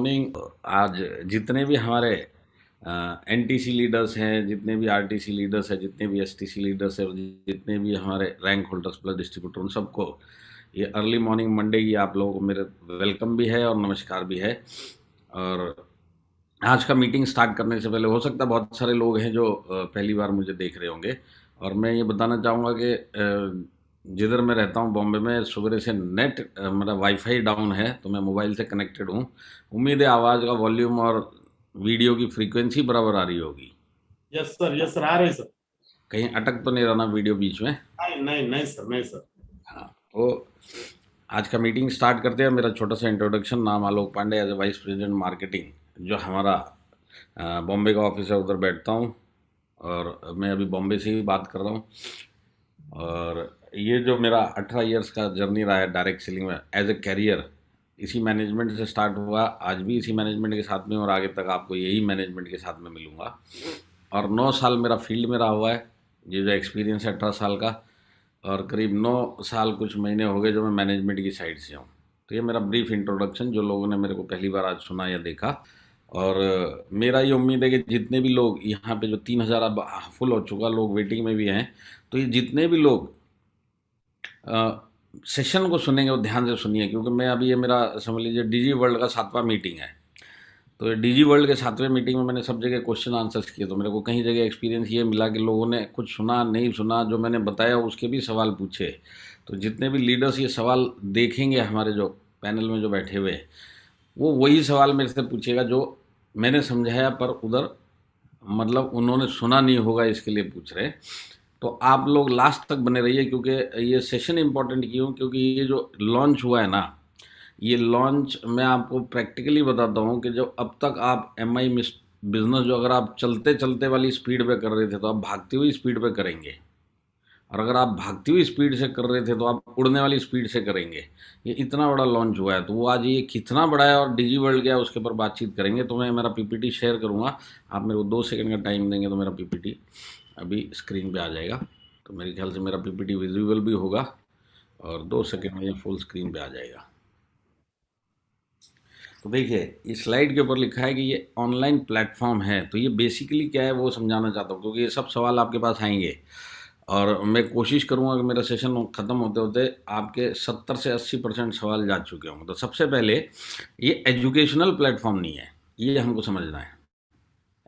Morning. आज जितने भी हमारे एनटीसी लीडर्स हैं, जितने भी आरटीसी लीडर्स हैं, जितने भी एसटीसी लीडर्स हैं और जितने भी हमारे रैंक होल्डर्स प्लस डिस्ट्रीब्यूटर, उन सबको ये अर्ली मॉर्निंग मंडे की आप लोगों को मेरे वेलकम भी है और नमस्कार भी है। और आज का मीटिंग स्टार्ट करने से पहले हो सकता है बहुत सारे लोग हैं जो पहली बार मुझे देख रहे होंगे, और मैं ये बताना चाहूँगा कि जिधर मैं रहता हूँ बॉम्बे में सुबह से नेट मेरा वाईफाई डाउन है, तो मैं मोबाइल से कनेक्टेड हूँ। उम्मीद है आवाज़ का वॉल्यूम और वीडियो की फ्रीक्वेंसी बराबर आ रही होगी। यस सर आ रहे सर। कहीं अटक तो नहीं रहा ना वीडियो बीच में? नहीं नहीं नहीं सर, नहीं सर। हाँ, तो आज का मीटिंग स्टार्ट करते हैं। मेरा छोटा सा इंट्रोडक्शन, नाम Alok Pandey, as a vice president marketing. जो हमारा बॉम्बे का ऑफिस है उधर बैठता हूँ, और मैं अभी बॉम्बे से ही बात कर रहा हूँ। और ये जो मेरा 18 इयर्स का जर्नी रहा है डायरेक्ट सेलिंग में एज ए कैरियर, इसी मैनेजमेंट से स्टार्ट हुआ, आज भी इसी मैनेजमेंट के साथ में, और आगे तक आपको यही मैनेजमेंट के साथ में मिलूँगा। और 9 साल मेरा फील्ड में रहा हुआ है। ये जो एक्सपीरियंस है 18 साल का, और करीब 9 साल कुछ महीने हो गए जो मैं मैनेजमेंट की साइड से हूँ। तो ये मेरा ब्रीफ इंट्रोडक्शन, जो लोगों ने मेरे को पहली बार आज सुना या देखा। और मेरा ये उम्मीद है कि जितने भी लोग यहाँ पे, जो 3000 अब फुल हो चुका, लोग वेटिंग में भी हैं, तो ये जितने भी लोग सेशन को सुनेंगे वो ध्यान से सुनिए, क्योंकि मैं अभी, ये मेरा समझ लीजिए डीजी वर्ल्ड का 7वां मीटिंग है। तो ये डीजी वर्ल्ड के 7वें मीटिंग में मैंने सब जगह क्वेश्चन आंसर्स किए, तो मेरे को कहीं जगह एक्सपीरियंस ये मिला कि लोगों ने कुछ सुना नहीं सुना, जो मैंने बताया उसके भी सवाल पूछे। तो जितने भी लीडर्स ये सवाल देखेंगे, हमारे जो पैनल में जो बैठे हुए हैं, वो वही सवाल मेरे से पूछेगा जो मैंने समझाया, पर उधर मतलब उन्होंने सुना नहीं होगा, इसके लिए पूछ रहे। तो आप लोग लास्ट तक बने रहिए, क्योंकि ये सेशन इम्पोर्टेंट क्यों, क्योंकि ये जो लॉन्च हुआ है ना, ये लॉन्च मैं आपको प्रैक्टिकली बताता हूँ कि जो अब तक आप एमआई बिजनेस, जो अगर आप चलते चलते वाली स्पीड पे कर रहे थे, तो आप भागती हुई स्पीड पे करेंगे। और अगर आप भागती हुई स्पीड से कर रहे थे, तो आप उड़ने वाली स्पीड से करेंगे। ये इतना बड़ा लॉन्च हुआ है, तो वो आज ये कितना बड़ा है और डिजी वर्ल्ड क्या है, उसके ऊपर बातचीत करेंगे। तो मैं मेरा पीपीटी शेयर करूँगा, आप मेरे को 2 सेकंड का टाइम देंगे तो मेरा पीपीटी अभी स्क्रीन पे आ जाएगा। तो मेरे ख्याल से मेरा पीपीटी विजिबल भी होगा, और 2 सेकंड में ये फुल स्क्रीन पे आ जाएगा। तो देखिए, इस स्लाइड के ऊपर लिखा है कि ये ऑनलाइन प्लेटफॉर्म है। तो ये बेसिकली क्या है वो समझाना चाहता हूँ, क्योंकि ये सब सवाल आपके पास आएंगे, और मैं कोशिश करूँगा कि मेरा सेशन ख़त्म होते होते आपके 70 से 80% सवाल जा चुके होंगे। तो सबसे पहले, ये एजुकेशनल प्लेटफॉर्म नहीं है, ये हमको समझना है।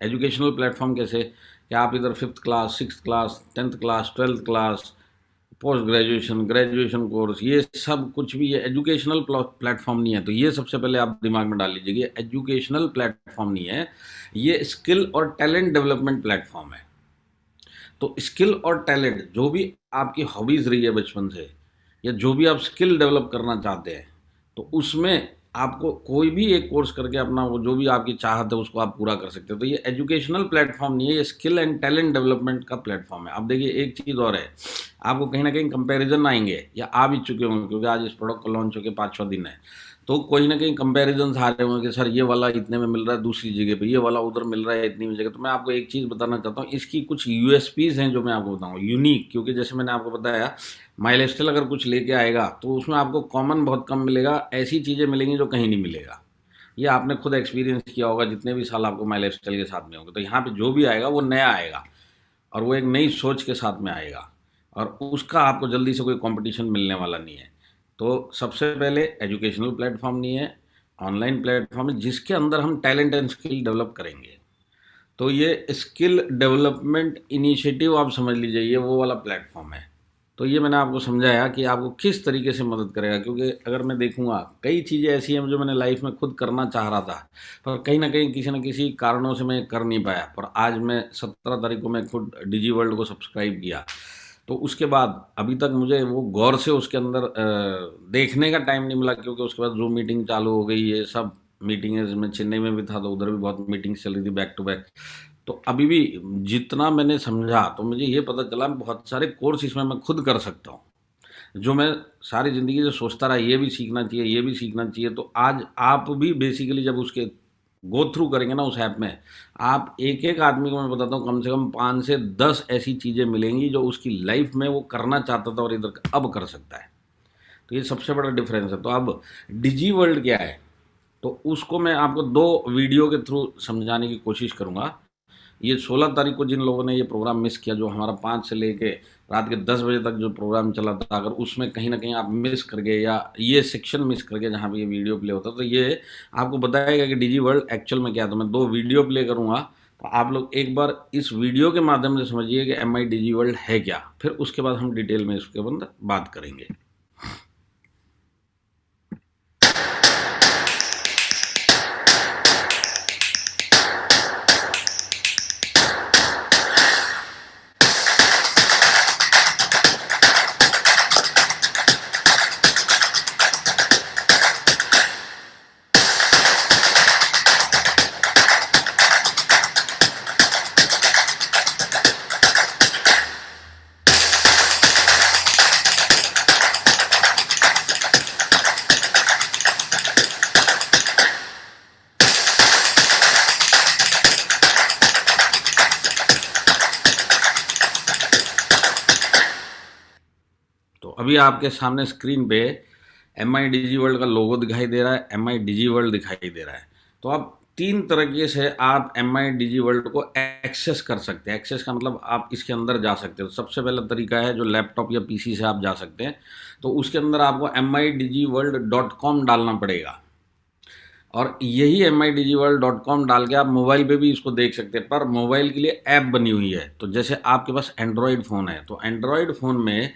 एजुकेशनल प्लेटफॉर्म कैसे, कि आप इधर 5th class, 6th class, 10th class, 12th class, post graduation, graduation course, ये सब कुछ भी ये एजुकेशनल प्लेटफॉर्म नहीं है। तो ये सबसे पहले आप दिमाग में डाल लीजिए, ये एजुकेशनल प्लेटफॉर्म नहीं है, ये स्किल और टैलेंट डेवलपमेंट प्लेटफॉर्म है। तो स्किल और टैलेंट, जो भी आपकी हॉबीज़ रही है बचपन से, या जो भी आप स्किल डेवलप करना चाहते हैं, तो उसमें आपको कोई भी एक कोर्स करके अपना वो जो भी आपकी चाहत है उसको आप पूरा कर सकते हो। तो ये एजुकेशनल प्लेटफॉर्म नहीं है, ये स्किल एंड टैलेंट डेवलपमेंट का प्लेटफॉर्म है। अब देखिए, एक चीज़ और है, आपको कहीं ना कहीं कंपैरिजन आएंगे, या आ भी चुके होंगे, क्योंकि आज इस प्रोडक्ट को लॉन्च होकर 5-6 दिन है। तो कोई ना कहीं कंपैरिजन आ रहे होंगे कि सर ये वाला इतने में मिल रहा है दूसरी जगह पे, ये वाला उधर मिल रहा है इतनी जगह। तो मैं आपको एक चीज़ बताना चाहता हूँ, इसकी कुछ यूएसपीज़ हैं जो मैं आपको बताऊँगा, यूनिक। क्योंकि जैसे मैंने आपको बताया, माइलस्टाइल अगर कुछ लेके आएगा तो उसमें आपको कॉमन बहुत कम मिलेगा, ऐसी चीज़ें मिलेंगी जो कहीं नहीं मिलेगा। ये आपने खुद एक्सपीरियंस किया होगा, जितने भी साल आपको माइलस्टाइल के साथ में होंगे। तो यहाँ पे जो भी आएगा वो नया आएगा, और वो एक नई सोच के साथ में आएगा, और उसका आपको जल्दी से कोई कंपटीशन मिलने वाला नहीं है। तो सबसे पहले, एजुकेशनल प्लेटफॉर्म नहीं है, ऑनलाइन प्लेटफॉर्म है, जिसके अंदर हम टैलेंट एंड स्किल डेवलप करेंगे। तो ये स्किल डेवलपमेंट इनिशिएटिव आप समझ लीजिए, ये वो वाला प्लेटफॉर्म है। तो ये मैंने आपको समझाया कि आपको किस तरीके से मदद करेगा, क्योंकि अगर मैं देखूंगा, कई चीज़ें ऐसी हैं जो मैंने लाइफ में खुद करना चाह रहा था, पर कहीं ना कहीं किसी न किसी कारणों से मैं कर नहीं पाया। पर आज मैं 17 तारीख को मैं खुद डिजी वर्ल्ड को सब्सक्राइब किया, तो उसके बाद अभी तक मुझे वो गौर से उसके अंदर देखने का टाइम नहीं मिला, क्योंकि उसके बाद जूम मीटिंग चालू हो गई, ये सब मीटिंग्स में, चेन्नई में भी था तो उधर भी बहुत मीटिंग्स चल रही थी बैक टू बैक। तो अभी भी जितना मैंने समझा, तो मुझे ये पता चला बहुत सारे कोर्स इसमें मैं खुद कर सकता हूँ, जो मैं सारी ज़िंदगी से सोचता रहा, ये भी सीखना चाहिए, ये भी सीखना चाहिए। तो आज आप भी बेसिकली जब उसके गो थ्रू करेंगे ना उस ऐप में, आप एक एक आदमी को मैं बताता हूँ, कम से कम 5 से 10 ऐसी चीज़ें मिलेंगी जो उसकी लाइफ में वो करना चाहता था और इधर अब कर सकता है। तो ये सबसे बड़ा डिफरेंस है। तो अब डिजी वर्ल्ड क्या है, तो उसको मैं आपको 2 वीडियो के थ्रू समझाने की कोशिश करूँगा। ये 16 तारीख को जिन लोगों ने ये प्रोग्राम मिस किया, जो हमारा 5 से लेके रात के 10 बजे तक जो प्रोग्राम चला था, अगर उसमें कहीं न कहीं आप मिस कर गए या ये सेक्शन मिस कर गए जहाँ पे ये वीडियो प्ले होता है, तो ये आपको बताएगा कि डिजी वर्ल्ड एक्चुअल में क्या है। तो मैं 2 वीडियो प्ले करूँगा, तो आप लोग एक बार इस वीडियो के माध्यम से समझिए कि एमआई डिजी वर्ल्ड है क्या, फिर उसके बाद हम डिटेल में इसके अंदर बात करेंगे। तो अभी आपके सामने स्क्रीन पे एम आई डिजी वर्ल्ड का लोगो दिखाई दे रहा है, एम आई डिजी वर्ल्ड दिखाई दे रहा है। तो आप 3 तरीके से आप एम आई डिजी वर्ल्ड को एक्सेस कर सकते हैं। एक्सेस का मतलब आप इसके अंदर जा सकते हो। सबसे पहला तरीका है जो लैपटॉप या पीसी से आप जा सकते हैं, तो उसके अंदर आपको midigiworld.com डालना पड़ेगा, और यही midigiworld.com डाल के आप मोबाइल पे भी इसको देख सकते हैं। पर मोबाइल के लिए ऐप बनी हुई है। तो जैसे आपके पास एंड्रॉयड फ़ोन है, तो एंड्रॉयड फ़ोन में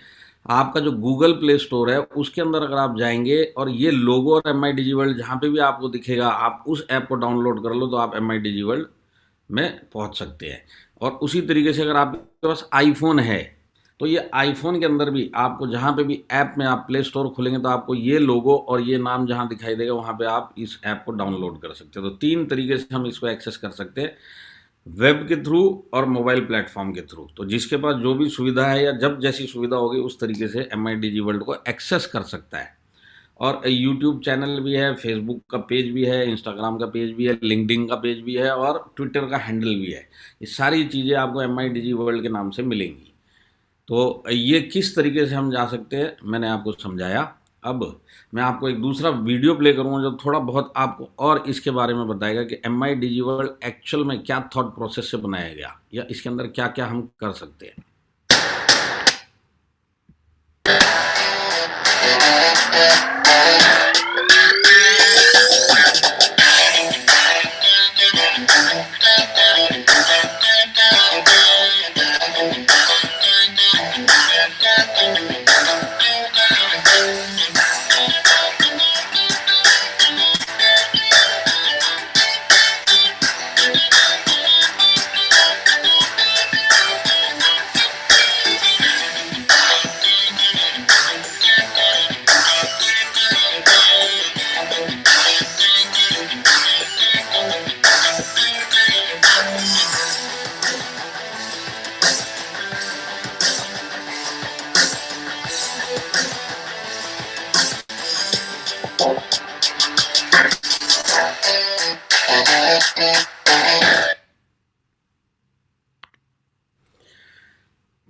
आपका जो गूगल प्ले स्टोर है उसके अंदर अगर आप जाएंगे और ये लोगो और एम आई डिजी वर्ल्ड जहाँ पे भी आपको दिखेगा, आप उस ऐप को डाउनलोड कर लो, तो आप एम आई डिजी वर्ल्ड में पहुँच सकते हैं। और उसी तरीके से अगर आपके पास आईफोन है, तो ये आईफोन के अंदर भी आपको जहाँ पे भी ऐप में आप प्ले स्टोर खोलेंगे, तो आपको ये लोगो और ये नाम जहाँ दिखाई देगा, वहाँ पे आप इस ऐप को डाउनलोड कर सकते हैं। तो 3 तरीके से हम इसको एक्सेस कर सकते हैं, वेब के थ्रू और मोबाइल प्लेटफॉर्म के थ्रू। तो जिसके पास जो भी सुविधा है या जब जैसी सुविधा होगी, उस तरीके से एम आई डिजी वर्ल्ड को एक्सेस कर सकता है। और यूट्यूब चैनल भी है, फेसबुक का पेज भी है, इंस्टाग्राम का पेज भी है, लिंक्डइन का पेज भी है, और ट्विटर का हैंडल भी है। ये सारी चीज़ें आपको एम आई डिजी वर्ल्ड के नाम से मिलेंगी। तो ये किस तरीके से हम जा सकते हैं, मैंने आपको समझाया। अब मैं आपको एक दूसरा वीडियो प्ले करूँगा जो थोड़ा बहुत आपको और इसके बारे में बताएगा कि एम आई डिजी वर्ल्ड एक्चुअल में क्या थॉट प्रोसेस से बनाया गया, या इसके अंदर क्या क्या हम कर सकते हैं।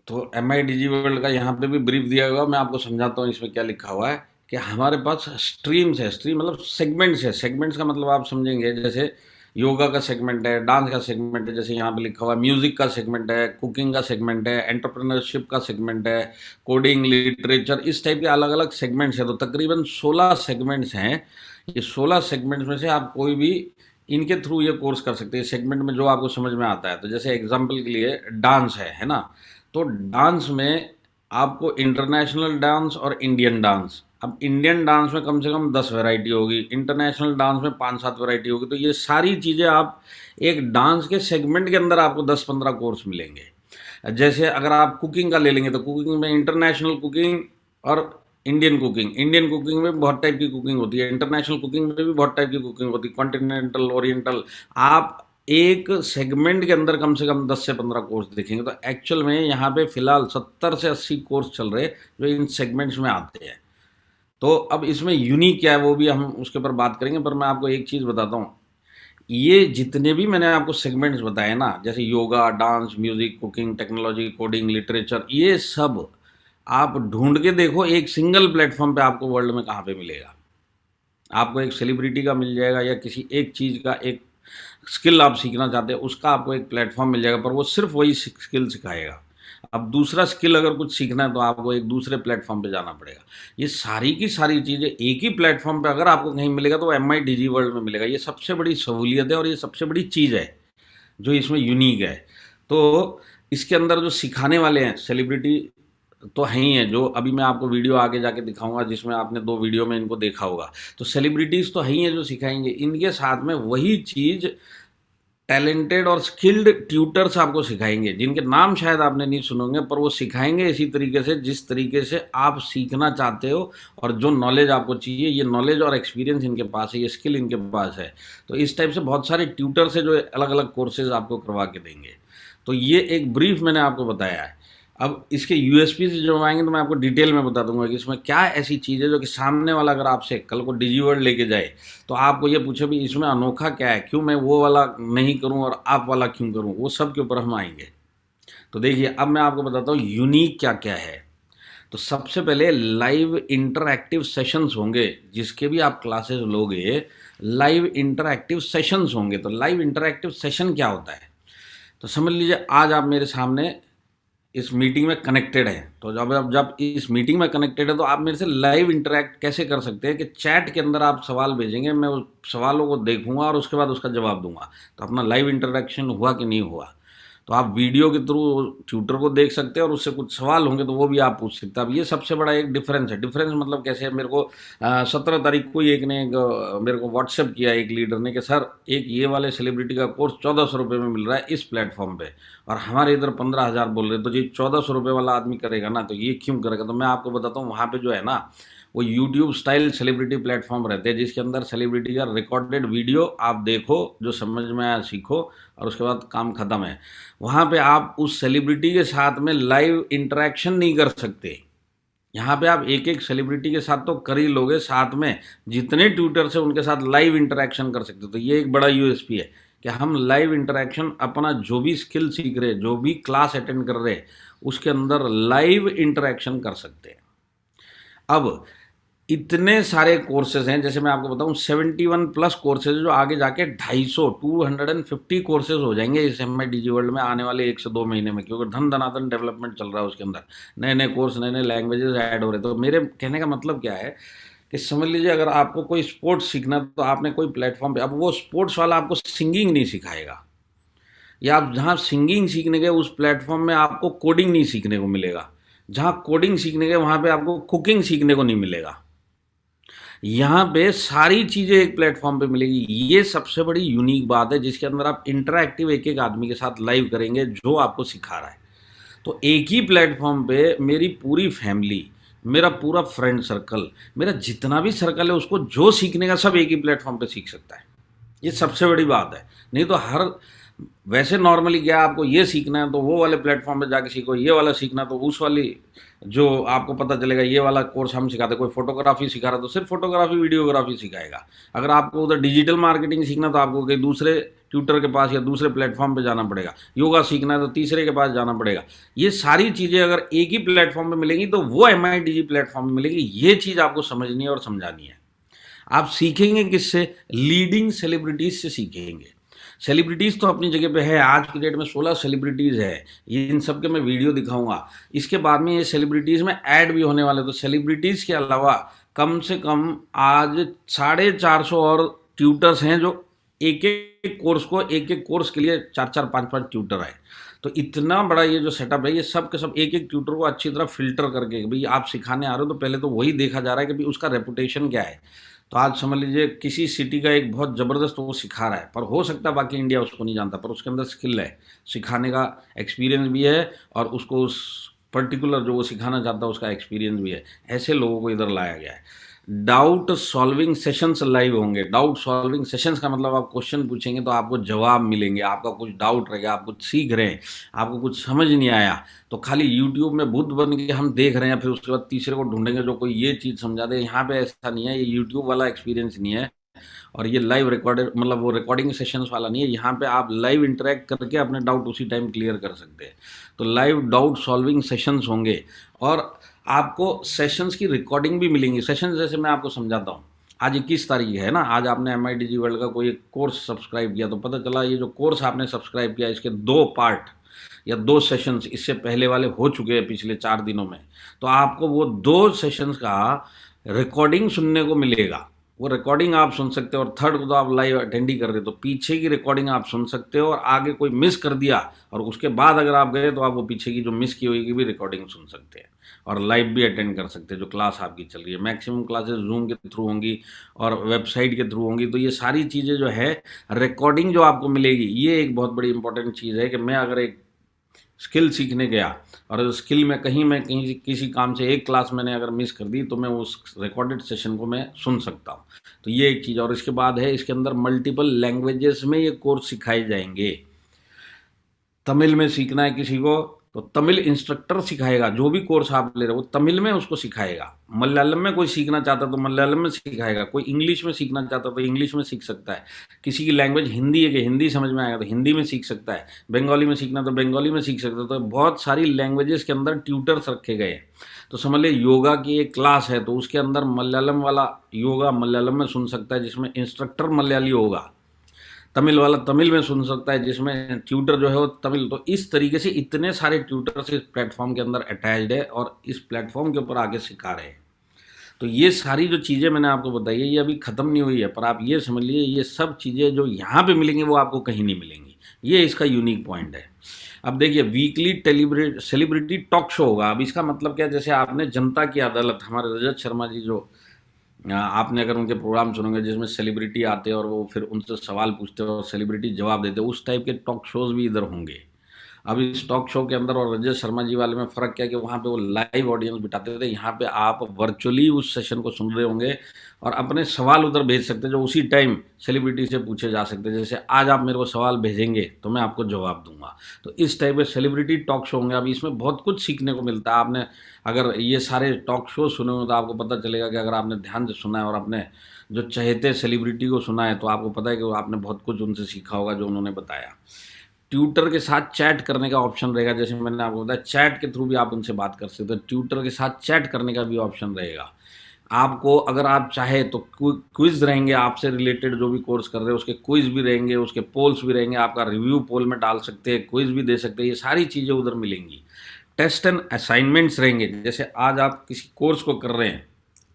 तो एम आई डिजी वर्ल्ड का यहाँ पे भी ब्रीफ दिया हुआ, मैं आपको समझाता हूँ इसमें क्या लिखा हुआ है कि हमारे पास स्ट्रीम्स है। स्ट्रीम मतलब सेगमेंट्स है। सेगमेंट्स का मतलब आप समझेंगे, जैसे योगा का सेगमेंट है, डांस का सेगमेंट है, जैसे यहाँ पे लिखा हुआ है, म्यूज़िक का सेगमेंट है, कुकिंग का सेगमेंट है, एंटरप्रेन्योरशिप का सेगमेंट है, कोडिंग, लिटरेचर, इस टाइप के अलग अलग सेगमेंट्स हैं। तो तकरीबन 16 सेगमेंट्स हैं। ये 16 सेगमेंट्स में से आप कोई भी इनके थ्रू ये कोर्स कर सकते हैं, सेगमेंट में जो आपको समझ में आता है। तो जैसे एग्जाम्पल के लिए डांस है ना, तो डांस में आपको इंटरनेशनल डांस और इंडियन डांस, अब इंडियन डांस में कम से कम 10 वैरायटी होगी, इंटरनेशनल डांस में 5-7 वैरायटी होगी। तो ये सारी चीज़ें आप एक डांस के सेगमेंट के अंदर आपको 10-15 कोर्स मिलेंगे। जैसे अगर आप कुकिंग का ले लेंगे, तो कुकिंग में इंटरनेशनल कुकिंग और इंडियन कुकिंग। इंडियन कुकिंग में बहुत टाइप की कुकिंग होती है, इंटरनेशनल कुकिंग में भी बहुत टाइप की कुकिंग होती है, कॉन्टिनेंटल, ओरिएंटल। आप एक सेगमेंट के अंदर कम से कम 10 से 15 कोर्स देखेंगे। तो एक्चुअल में यहाँ पे फ़िलहाल 70 से 80 कोर्स चल रहे हैं जो इन सेगमेंट्स में आते हैं। तो अब इसमें यूनिक क्या है वो भी हम उसके ऊपर बात करेंगे, पर मैं आपको एक चीज़ बताता हूँ। ये जितने भी मैंने आपको सेगमेंट्स बताए ना, जैसे yoga, dance, music, cooking, technology, coding, literature, ये सब आप ढूंढ के देखो, एक सिंगल प्लेटफॉर्म पे आपको वर्ल्ड में कहाँ पे मिलेगा। आपको एक सेलिब्रिटी का मिल जाएगा, या किसी एक चीज़ का एक स्किल आप सीखना चाहते हैं उसका आपको एक प्लेटफॉर्म मिल जाएगा, पर वो सिर्फ वही स्किल सिखाएगा। अब दूसरा स्किल अगर कुछ सीखना है तो आपको एक दूसरे प्लेटफॉर्म पे जाना पड़ेगा। ये सारी की सारी चीज़ें एक ही प्लेटफॉर्म पे अगर आपको कहीं मिलेगा तो एम आई डिजी वर्ल्ड में मिलेगा। ये सबसे बड़ी सहूलियत है और ये सबसे बड़ी चीज़ है जो इसमें यूनिक है। तो इसके अंदर जो सिखाने वाले हैं सेलिब्रिटी तो हैं ही हैं, जो अभी मैं आपको वीडियो आगे जाके दिखाऊंगा जिसमें आपने 2 वीडियो में इनको देखा होगा। तो सेलिब्रिटीज़ तो हैं ही हैं जो सिखाएंगे, इनके साथ में वही चीज़ टैलेंटेड और स्किल्ड ट्यूटर्स आपको सिखाएंगे, जिनके नाम शायद आपने नहीं सुनोगे, पर वो सिखाएंगे इसी तरीके से जिस तरीके से आप सीखना चाहते हो। और जो नॉलेज आपको चाहिए, ये नॉलेज और एक्सपीरियंस इनके पास है, ये स्किल इनके पास है। तो इस टाइप से बहुत सारे ट्यूटर्स है जो अलग अलग कोर्सेज आपको करवा के देंगे। तो ये एक ब्रीफ मैंने आपको बताया है। अब इसके यूएसपी से जो आएंगे तो मैं आपको डिटेल में बता दूंगा कि इसमें क्या ऐसी चीज़ है जो कि सामने वाला अगर आपसे कल को डिजीवर्ल्ड लेके जाए तो आपको ये पूछे भी इसमें अनोखा क्या है, क्यों मैं वो वाला नहीं करूं और आप वाला क्यों करूं, वो सब के ऊपर हम आएंगे। तो देखिए अब मैं आपको बताता हूँ यूनिक क्या क्या है। तो सबसे पहले लाइव इंटरएक्टिव सेशंस होंगे, जिसके भी आप क्लासेस लोगे लाइव इंटरएक्टिव सेशंस होंगे। तो लाइव इंटरएक्टिव सेशन क्या होता है, तो समझ लीजिए आज आप मेरे सामने इस मीटिंग में कनेक्टेड हैं। तो जब इस मीटिंग में कनेक्टेड है तो आप मेरे से लाइव इंटरेक्ट कैसे कर सकते हैं कि चैट के अंदर आप सवाल भेजेंगे, मैं उस सवालों को देखूंगा और उसके बाद उसका जवाब दूंगा। तो अपना लाइव इंटरेक्शन हुआ कि नहीं हुआ। तो आप वीडियो के थ्रू ट्यूटर को देख सकते हैं और उससे कुछ सवाल होंगे तो वो भी आप पूछ सकते हैं। अब ये सबसे बड़ा एक डिफरेंस है। डिफरेंस मतलब कैसे है, मेरे को 17 तारीख को एक ने मेरे को व्हाट्सएप किया एक लीडर ने कि सर एक ये वाले सेलिब्रिटी का कोर्स 1400 रुपये में मिल रहा है इस प्लेटफॉर्म पे, और हमारे इधर 15,000 बोल रहे, तो जी 1400 रुपये वाला आदमी करेगा ना, तो ये क्यों करेगा। तो मैं आपको बताता हूँ वहाँ पे जो है ना वो यूट्यूब स्टाइल सेलिब्रिटी प्लेटफॉर्म रहते हैं, जिसके अंदर सेलिब्रिटी का रिकॉर्डेड वीडियो आप देखो, जो समझ में आया सीखो और उसके बाद काम ख़त्म है। वहाँ पे आप उस सेलिब्रिटी के साथ में लाइव इंटरेक्शन नहीं कर सकते। यहाँ पे आप एक एक सेलिब्रिटी के साथ तो कर ही लोगे, साथ में जितने ट्यूटर्स हैं उनके साथ लाइव इंटरेक्शन कर सकते हो। तो ये एक बड़ा यूएसपी है कि हम लाइव इंटरेक्शन अपना जो भी स्किल सीख रहे, जो भी क्लास अटेंड कर रहे, उसके अंदर लाइव इंटरेक्शन कर सकते हैं। अब इतने सारे कोर्सेज हैं, जैसे मैं आपको बताऊं 71+ कोर्सेज जो आगे जाके 250 कोर्सेज हो जाएंगे इस एम आई डिजी वर्ल्ड में आने वाले 1 से 2 महीने में, क्योंकि धन धनाधन डेवलपमेंट चल रहा है उसके अंदर। नए नए कोर्स, नए नए लैंग्वेजेस ऐड हो रहे हैं। तो मेरे कहने का मतलब क्या है कि समझ लीजिए अगर आपको कोई स्पोर्ट्स सीखना तो आपने कोई प्लेटफॉर्म पे, अब वो स्पोर्ट्स वाला आपको सिंगिंग नहीं सिखाएगा, या आप जहाँ सिंगिंग सीखने गए उस प्लेटफॉर्म में आपको कोडिंग नहीं सीखने को मिलेगा। जहाँ कोडिंग सीखने गए वहाँ पे आपको कुकिंग सीखने को नहीं मिलेगा। यहाँ पे सारी चीज़ें एक प्लेटफॉर्म पे मिलेगी। ये सबसे बड़ी यूनिक बात है, जिसके अंदर आप इंटरैक्टिव एक एक आदमी के साथ लाइव करेंगे जो आपको सिखा रहा है। तो एक ही प्लेटफॉर्म पे मेरी पूरी फैमिली, मेरा पूरा फ्रेंड सर्कल, मेरा जितना भी सर्कल है उसको जो सीखने का सब एक ही प्लेटफॉर्म पे सीख सकता है। ये सबसे बड़ी बात है। नहीं तो हर वैसे नॉर्मली क्या आपको ये सीखना है तो वो वाले प्लेटफॉर्म पे जाके सीखो, ये वाला सीखना तो उस वाली, जो आपको पता चलेगा ये वाला कोर्स हम सिखाते, कोई फोटोग्राफी सिखा रहा तो सिर्फ फोटोग्राफी वीडियोग्राफी सिखाएगा। अगर आपको उधर डिजिटल मार्केटिंग सीखना तो आपको कहीं दूसरे ट्यूटर के पास या दूसरे प्लेटफॉर्म पे जाना पड़ेगा। योगा सीखना है तो तीसरे के पास जाना पड़ेगा। ये सारी चीज़ें अगर एक ही प्लेटफॉर्म पे मिलेंगी तो वो MIDG प्लेटफॉर्म में मिलेगी। ये चीज़ आपको समझनी है और समझानी है। आप सीखेंगे किससे? लीडिंग सेलिब्रिटीज से सीखेंगे। सेलिब्रिटीज़ तो अपनी जगह पे है, आज की डेट में 16 सेलिब्रिटीज़ है, इन सब के मैं वीडियो दिखाऊंगा। इसके बाद में ये सेलिब्रिटीज़ में ऐड भी होने वाले, तो सेलिब्रिटीज़ के अलावा कम से कम आज 450 और ट्यूटर्स हैं जो एक एक कोर्स के लिए 4-4 5-5 ट्यूटर है। तो इतना बड़ा ये जो सेटअप है, ये सब के सब एक एक ट्यूटर को अच्छी तरह फिल्टर करके भाई आप सिखाने आ रहे हो तो पहले तो वही देखा जा रहा है कि भाई उसका रेपुटेशन क्या है। तो आज समझ लीजिए किसी सिटी का एक बहुत ज़बरदस्त वो सिखा रहा है, पर हो सकता है बाकी इंडिया उसको नहीं जानता, पर उसके अंदर स्किल है, सिखाने का एक्सपीरियंस भी है और उसको उस पर्टिकुलर जो वो सिखाना चाहता है उसका एक्सपीरियंस भी है। ऐसे लोगों को इधर लाया गया है। डाउट सॉल्विंग सेशंस लाइव होंगे। डाउट सॉल्विंग सेशंस का मतलब आप क्वेश्चन पूछेंगे तो आपको जवाब मिलेंगे। आपका कुछ डाउट रहेगा, आप कुछ सीख रहे हैं, आपको कुछ समझ नहीं आया तो खाली यूट्यूब में भूत बन के हम देख रहे हैं, फिर उसके बाद तीसरे को ढूंढेंगे जो कोई ये चीज़ समझा दे। यहाँ पे ऐसा नहीं है, ये यूट्यूब वाला एक्सपीरियंस नहीं है और ये लाइव रिकॉर्डेड मतलब वो रिकॉर्डिंग सेशंस वाला नहीं है। यहाँ पे आप लाइव इंटरेक्ट करके अपने डाउट उसी टाइम क्लियर कर सकते हैं। तो लाइव डाउट सॉल्विंग सेशंस होंगे और आपको सेशंस की रिकॉर्डिंग भी मिलेंगी। सेशंस जैसे मैं आपको समझाता हूँ, आज 21 तारीख है ना, आज आपने MIDG वर्ल्ड का कोई एक कोर्स सब्सक्राइब किया तो पता चला ये जो कोर्स आपने सब्सक्राइब किया इसके 2 पार्ट या 2 सेशंस इससे पहले वाले हो चुके हैं पिछले 4 दिनों में, तो आपको वो 2 सेशंस का रिकॉर्डिंग सुनने को मिलेगा। वो रिकॉर्डिंग आप सुन सकते हो, और थर्ड को तो आप लाइव अटेंड ही कर रहे हो, तो पीछे की रिकॉर्डिंग आप सुन सकते हो, और आगे कोई मिस कर दिया और उसके बाद अगर आप गए तो आप वो पीछे की जो मिस की हुई की भी रिकॉर्डिंग सुन सकते हैं, और लाइव भी अटेंड कर सकते हैं जो क्लास आपकी चल रही है। मैक्सिमम क्लासेस जूम के थ्रू होंगी और वेबसाइट के थ्रू होंगी, तो ये सारी चीज़ें जो है रिकॉर्डिंग जो आपको मिलेगी, ये एक बहुत बड़ी इंपॉर्टेंट चीज़ है कि मैं अगर एक स्किल सीखने गया और उस स्किल में मैं कहीं किसी काम से एक क्लास मैंने अगर मिस कर दी तो मैं उस रिकॉर्डेड सेशन को मैं सुन सकता हूँ। तो ये एक चीज़। और इसके बाद है, इसके अंदर मल्टीपल लैंग्वेजेस में ये कोर्स सिखाए जाएंगे। तमिल में सीखना है किसी को तो तमिल इंस्ट्रक्टर सिखाएगा, जो भी कोर्स आप ले रहे हो वो तमिल में उसको सिखाएगा। मलयालम में कोई सीखना चाहता तो मलयालम में सिखाएगा, कोई इंग्लिश में सीखना चाहता तो इंग्लिश में सीख सकता है, किसी की लैंग्वेज हिंदी है कि हिंदी समझ में आएगा तो हिंदी में सीख सकता है, बंगाली में सीखना तो बंगाली में सीख सकता है। तो बहुत सारी लैंग्वेजेस के अंदर ट्यूटर्स रखे गए हैं। तो समझ लीजिए योगा की एक क्लास है तो उसके अंदर मलयालम वाला योगा मलयालम में सुन सकता है जिसमें इंस्ट्रक्टर मलयाली होगा, तमिल वाला तमिल में सुन सकता है जिसमें ट्यूटर जो है वो तमिल। तो इस तरीके से इतने सारे ट्यूटर्स इस प्लेटफॉर्म के अंदर अटैच्ड है और इस प्लेटफॉर्म के ऊपर आगे सिखा रहे हैं। तो ये सारी जो चीज़ें मैंने आपको बताई है ये अभी ख़त्म नहीं हुई है, पर आप ये समझ लीजिए ये सब चीज़ें जो यहाँ पे मिलेंगी वो आपको कहीं नहीं मिलेंगी। ये इसका यूनिक पॉइंट है। अब देखिए वीकली सेलिब्रिटी टॉक शो होगा। अब इसका मतलब क्या है, जैसे आपने जनता की अदालत, हमारे रजत शर्मा जी जो आपने अगर उनके प्रोग्राम सुनोगे जिसमें सेलिब्रिटी आते हैं और वो फिर उनसे सवाल पूछते हैं और सेलिब्रिटी जवाब देते हैं, उस टाइप के टॉक शोज़ भी इधर होंगे। अब इस टॉक शो के अंदर और रजत शर्मा जी वाले में फ़र्क क्या है कि वहाँ पे वो लाइव ऑडियंस बिठाते थे, यहाँ पे आप वर्चुअली उस सेशन को सुन रहे होंगे और अपने सवाल उधर भेज सकते हैं जो उसी टाइम सेलिब्रिटी से पूछे जा सकते हैं। जैसे आज आप मेरे को सवाल भेजेंगे तो मैं आपको जवाब दूंगा। तो इस टाइप के सेलिब्रिटी टॉक शो होंगे। अब इसमें बहुत कुछ सीखने को मिलता है। आपने अगर ये सारे टॉक शो सुने हो तो आपको पता चलेगा कि अगर आपने ध्यान से सुना है और अपने जो चहेते सेलिब्रिटी को सुना है तो आपको पता है कि आपने बहुत कुछ उनसे सीखा होगा जो उन्होंने बताया। ट्यूटर के साथ चैट करने का ऑप्शन रहेगा, जैसे मैंने आपको बताया चैट के थ्रू भी आप उनसे बात कर सकते हो। ट्यूटर के साथ चैट करने का भी ऑप्शन रहेगा। आपको अगर आप चाहे तो क्विज रहेंगे आपसे रिलेटेड, जो भी कोर्स कर रहे हो उसके क्विज भी रहेंगे, उसके पोल्स भी रहेंगे, आपका रिव्यू पोल में डाल सकते हैं, क्विज भी दे सकते हैं। ये सारी चीज़ें उधर मिलेंगी। टेस्ट एंड असाइनमेंट्स रहेंगे। जैसे आज आप किसी कोर्स को कर रहे हैं,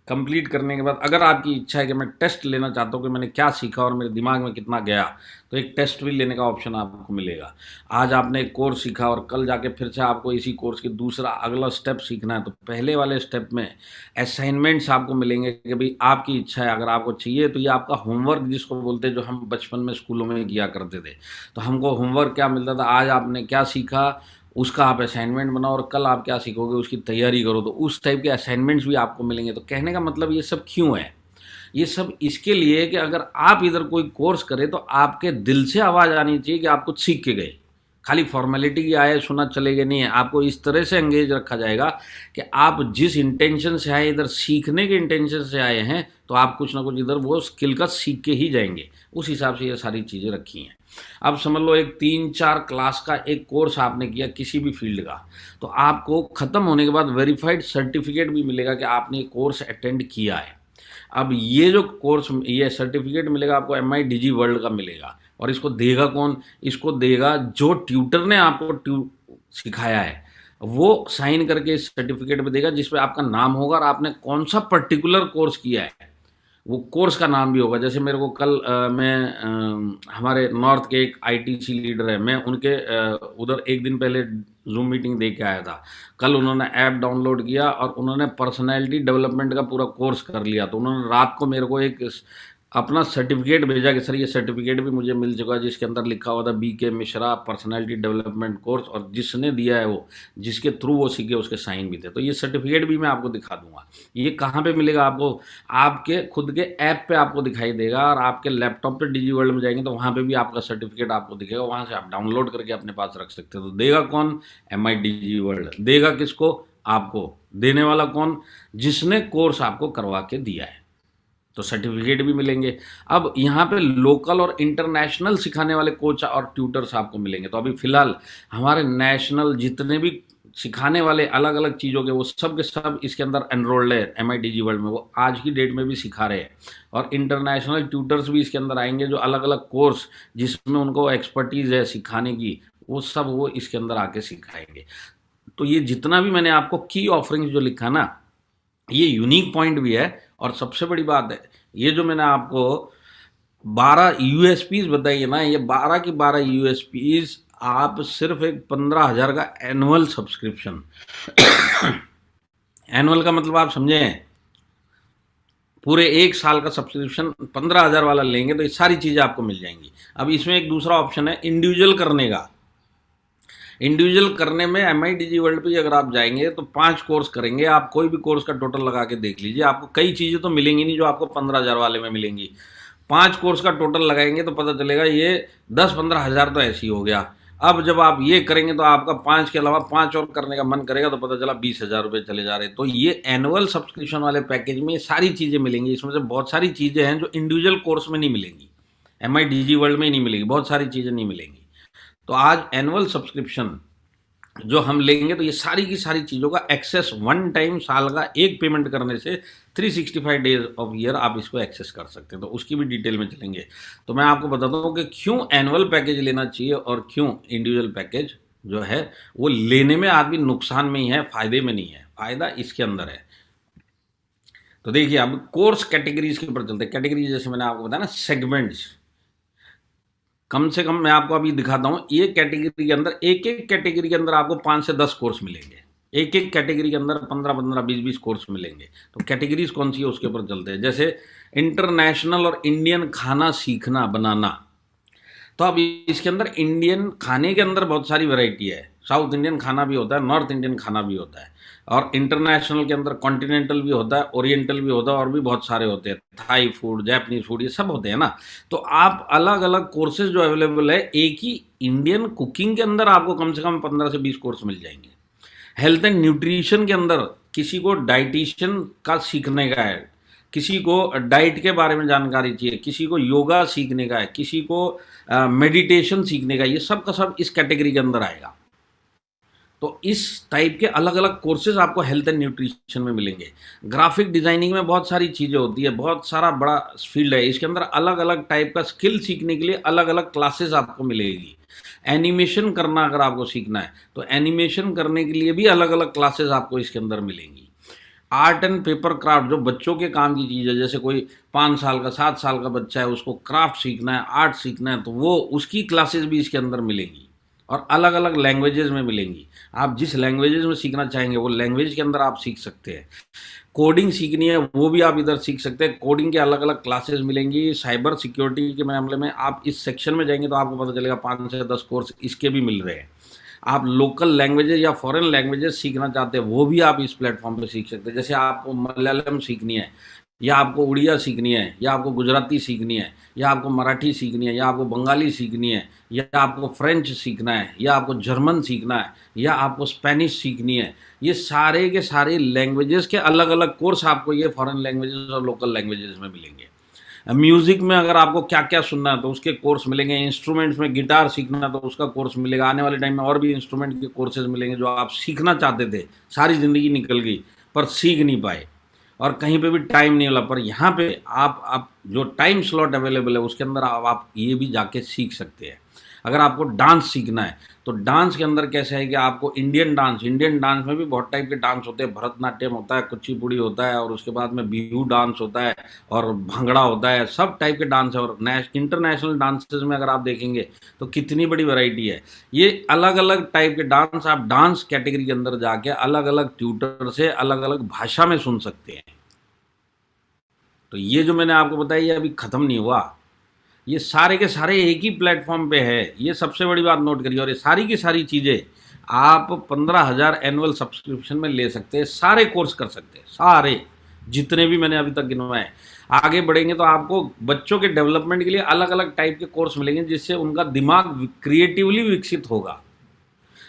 कंप्लीट करने के बाद अगर आपकी इच्छा है कि मैं टेस्ट लेना चाहता हूँ कि मैंने क्या सीखा और मेरे दिमाग में कितना गया, तो एक टेस्ट भी लेने का ऑप्शन आपको मिलेगा। आज आपने एक कोर्स सीखा और कल जाके फिर से आपको इसी कोर्स की दूसरा अगला स्टेप सीखना है, तो पहले वाले स्टेप में असाइनमेंट्स आपको मिलेंगे कि भाई आपकी इच्छा है, अगर आपको चाहिए तो ये आपका होमवर्क जिसको बोलते हैं, जो हम बचपन में स्कूलों में किया करते थे। तो हमको होमवर्क क्या मिलता था, आज आपने क्या सीखा उसका आप असाइनमेंट बनाओ और कल आप क्या सीखोगे उसकी तैयारी करो। तो उस टाइप के असाइनमेंट्स भी आपको मिलेंगे। तो कहने का मतलब ये सब क्यों है, ये सब इसके लिए कि अगर आप इधर कोई कोर्स करें तो आपके दिल से आवाज़ आनी चाहिए कि आप कुछ सीख के गए। खाली फॉर्मेलिटी की आए सुना चलेगा नहीं है, आपको इस तरह से एंगेज रखा जाएगा कि आप जिस इंटेंशन से आए, इधर सीखने के इंटेंशन से आए हैं, तो आप कुछ ना कुछ इधर वो स्किल का सीख के ही जाएंगे। उस हिसाब से ये सारी चीज़ें रखी हैं। अब समझ लो एक 3-4 क्लास का एक कोर्स आपने किया किसी भी फील्ड का, तो आपको ख़त्म होने के बाद वेरीफाइड सर्टिफिकेट भी मिलेगा कि आपने ये कोर्स अटेंड किया है। अब ये जो कोर्स, ये सर्टिफिकेट मिलेगा आपको MIDG वर्ल्ड का मिलेगा। और इसको देगा कौन, इसको देगा जो ट्यूटर ने आपको सिखाया है, वो साइन करके इस सर्टिफिकेट पे देगा जिसपे आपका नाम होगा और आपने कौन सा पर्टिकुलर कोर्स किया है वो कोर्स का नाम भी होगा। जैसे मेरे को कल हमारे नॉर्थ के एक ITC लीडर है, मैं उनके उधर एक दिन पहले जूम मीटिंग दे के आया था। कल उन्होंने ऐप डाउनलोड किया और उन्होंने पर्सनैलिटी डेवलपमेंट का पूरा कोर्स कर लिया। तो उन्होंने रात को मेरे को एक अपना सर्टिफिकेट भेजा कि सर ये सर्टिफिकेट भी मुझे मिल चुका है, जिसके अंदर लिखा हुआ था BK Mishra personality development course, और जिसने दिया है वो, जिसके थ्रू वो सीखे, उसके साइन भी थे। तो ये सर्टिफिकेट भी मैं आपको दिखा दूंगा। ये कहाँ पे मिलेगा आपको, आपके खुद के ऐप पे आपको दिखाई देगा, और आपके लैपटॉप पे डिजी वर्ल्ड में जाएंगे तो वहाँ पे भी आपका सर्टिफिकेट आपको दिखेगा। वहाँ से आप डाउनलोड करके अपने पास रख सकते हो। तो देगा कौन, MIDG वर्ल्ड देगा। किसको, आपको। देने वाला कौन, जिसने कोर्स आपको करवा के दिया है। तो सर्टिफिकेट भी मिलेंगे। अब यहाँ पे लोकल और इंटरनेशनल सिखाने वाले कोच और ट्यूटर्स आपको मिलेंगे। तो अभी फ़िलहाल हमारे नेशनल जितने भी सिखाने वाले अलग अलग चीज़ों के वो सब के सब इसके अंदर एनरोल्ड है MITG वर्ल्ड में, वो आज की डेट में भी सिखा रहे हैं। और इंटरनेशनल ट्यूटर्स भी इसके अंदर आएंगे जो अलग अलग कोर्स जिसमें उनको एक्सपर्टीज़ है सिखाने की, वो सब वो इसके अंदर आके सिखाएंगे। तो ये जितना भी मैंने आपको की ऑफरिंग्स जो लिखा ना, ये यूनिक पॉइंट भी है। और सबसे बड़ी बात है, ये जो मैंने आपको 12 यूएसपीज बताई है ना, ये 12 की 12 यूएसपीज आप सिर्फ एक 15,000 का एनुअल सब्सक्रिप्शन एनुअल का मतलब आप समझें, पूरे एक साल का सब्सक्रिप्शन 15,000 वाला लेंगे तो ये सारी चीज़ें आपको मिल जाएंगी। अब इसमें एक दूसरा ऑप्शन है इंडिविजुअल करने का। इंडिविजुअल करने में MITG वर्ल्ड पे अगर आप जाएंगे तो 5 कोर्स करेंगे आप, कोई भी कोर्स का टोटल लगा के देख लीजिए, आपको कई चीज़ें तो मिलेंगी नहीं जो आपको 15,000 वाले में मिलेंगी। 5 कोर्स का टोटल लगाएंगे तो पता चलेगा ये 10-15 हज़ार तो ऐसे ही हो गया। अब जब आप ये करेंगे तो आपका 5 के अलावा 5 और करने का मन करेगा तो पता चला 20,000 रुपये चले जा रहे। तो ये एनुअल सब्सक्रिप्शन वाले पैकेज में ये सारी चीज़ें मिलेंगी। इसमें से बहुत सारी चीज़ें हैं जो इंडिविजुअल कोर्स में नहीं मिलेंगी, MITG वर्ल्ड में ही नहीं मिलेगी, बहुत सारी चीज़ें नहीं मिलेंगी। तो आज एनुअल सब्सक्रिप्शन जो हम लेंगे तो ये सारी की सारी चीज़ों का एक्सेस वन टाइम साल का एक पेमेंट करने से 365 डेज ऑफ ईयर आप इसको एक्सेस कर सकते हैं। तो उसकी भी डिटेल में चलेंगे। तो मैं आपको बताता हूँ कि क्यों एनुअल पैकेज लेना चाहिए और क्यों इंडिविजुअल पैकेज जो है वो लेने में आदमी नुकसान में ही है, फ़ायदे में नहीं है। फ़ायदा इसके अंदर है। तो देखिए अब कोर्स कैटेगरीज के ऊपर चलते हैं। कैटेगरी जैसे मैंने आपको बताया ना, सेगमेंट्स, कम से कम मैं आपको अभी दिखाता हूँ। ये कैटेगरी के अंदर एक एक कैटेगरी के अंदर आपको 5 से 10 कोर्स मिलेंगे। एक एक कैटेगरी के अंदर 15-15, 20-20 कोर्स मिलेंगे। तो कैटेगरीज कौन सी है उसके ऊपर चलते हैं। जैसे इंटरनेशनल और इंडियन खाना सीखना बनाना, तो अब इसके अंदर इंडियन खाने के अंदर बहुत सारी वैरायटी है। साउथ इंडियन खाना भी होता है, नॉर्थ इंडियन खाना भी होता है, और इंटरनेशनल के अंदर कॉन्टिनेंटल भी होता है, ओरिएंटल भी होता है, और भी बहुत सारे होते हैं, थाई फूड, जापानीज फूड, ये सब होते हैं ना। तो आप अलग अलग कोर्सेज जो अवेलेबल है, एक ही इंडियन कुकिंग के अंदर आपको कम से कम 15 से 20 कोर्स मिल जाएंगे। हेल्थ एंड न्यूट्रिशन के अंदर किसी को डाइटिशियन का सीखने का है, किसी को डाइट के बारे में जानकारी चाहिए, किसी को योगा सीखने का है, किसी को मेडिटेशन सीखने का, ये सब का सब इस कैटेगरी के अंदर आएगा। तो इस टाइप के अलग अलग कोर्सेज आपको हेल्थ एंड न्यूट्रिशन में मिलेंगे। ग्राफिक डिज़ाइनिंग में बहुत सारी चीज़ें होती है, बहुत सारा बड़ा फील्ड है। इसके अंदर अलग अलग टाइप का स्किल सीखने के लिए अलग अलग क्लासेस आपको मिलेगी। एनिमेशन करना अगर आपको सीखना है तो एनिमेशन करने के लिए भी अलग अलग क्लासेस आपको इसके अंदर मिलेंगी। आर्ट एंड पेपर क्राफ्ट, जो बच्चों के काम की चीज़ है, जैसे कोई 5 साल का 7 साल का बच्चा है, उसको क्राफ्ट सीखना है, आर्ट सीखना है, तो वो उसकी क्लासेस भी इसके अंदर मिलेंगी। और अलग अलग लैंग्वेजेस में मिलेंगी। आप जिस लैंग्वेजेस में सीखना चाहेंगे वो लैंग्वेज के अंदर आप सीख सकते हैं। कोडिंग सीखनी है वो भी आप इधर सीख सकते हैं, कोडिंग के अलग अलग क्लासेस मिलेंगी। साइबर सिक्योरिटी के मामले में आप इस सेक्शन में जाएंगे तो आपको पता चलेगा 5 से 10 कोर्स इसके भी मिल रहे हैं। आप लोकल लैंग्वेजेस या फॉरेन लैंग्वेजेस सीखना चाहते हैं वो भी आप इस प्लेटफॉर्म पे सीख सकते हैं। जैसे आपको मलयालम सीखनी है, या आपको उड़िया सीखनी है, या आपको गुजराती सीखनी है, या आपको मराठी सीखनी है, या आपको बंगाली सीखनी है, या आपको फ्रेंच सीखना है, या आपको जर्मन सीखना है, या आपको स्पेनिश सीखनी है, ये सारे के सारे लैंग्वेजेस के अलग अलग कोर्स आपको ये फॉरेन लैंग्वेजेस और लोकल लैंग्वेजेस में मिलेंगे। म्यूज़िक में अगर आपको क्या क्या सुनना है तो उसके कोर्स मिलेंगे। इंस्ट्रूमेंट्स में गिटार सीखना है तो उसका कोर्स मिलेगा। आने वाले टाइम में और भी इंस्ट्रूमेंट के कोर्सेज मिलेंगे जो आप सीखना चाहते थे, सारी ज़िंदगी निकल गई पर सीख नहीं पाए और कहीं पे भी टाइम नहीं मिला, पर यहाँ पे आप जो टाइम स्लॉट अवेलेबल है उसके अंदर आप ये भी जाके सीख सकते हैं। अगर आपको डांस सीखना है तो डांस के अंदर कैसे है कि आपको इंडियन डांस में भी बहुत टाइप के डांस होते हैं। भरतनाट्यम होता है, कुचिपुड़ी होता है, और उसके बाद में बिहू डांस होता है, और भांगड़ा होता है, सब टाइप के डांस है। और इंटरनेशनल डांसेस में अगर आप देखेंगे तो कितनी बड़ी वैरायटी है। ये अलग अलग टाइप के डांस आप डांस कैटेगरी के अंदर जाके अलग अलग ट्यूटर से अलग अलग भाषा में सुन सकते हैं। तो ये जो मैंने आपको बताया ये अभी ख़त्म नहीं हुआ, ये सारे के सारे एक ही प्लेटफॉर्म पे है। ये सबसे बड़ी बात नोट करिए। और ये सारी की सारी चीज़ें आप 15,000 एनुअल सब्सक्रिप्शन में ले सकते हैं, सारे कोर्स कर सकते हैं, सारे जितने भी मैंने अभी तक गिनवाए। आगे बढ़ेंगे तो आपको बच्चों के डेवलपमेंट के लिए अलग अलग टाइप के कोर्स मिलेंगे जिससे उनका दिमाग क्रिएटिवली विकसित होगा।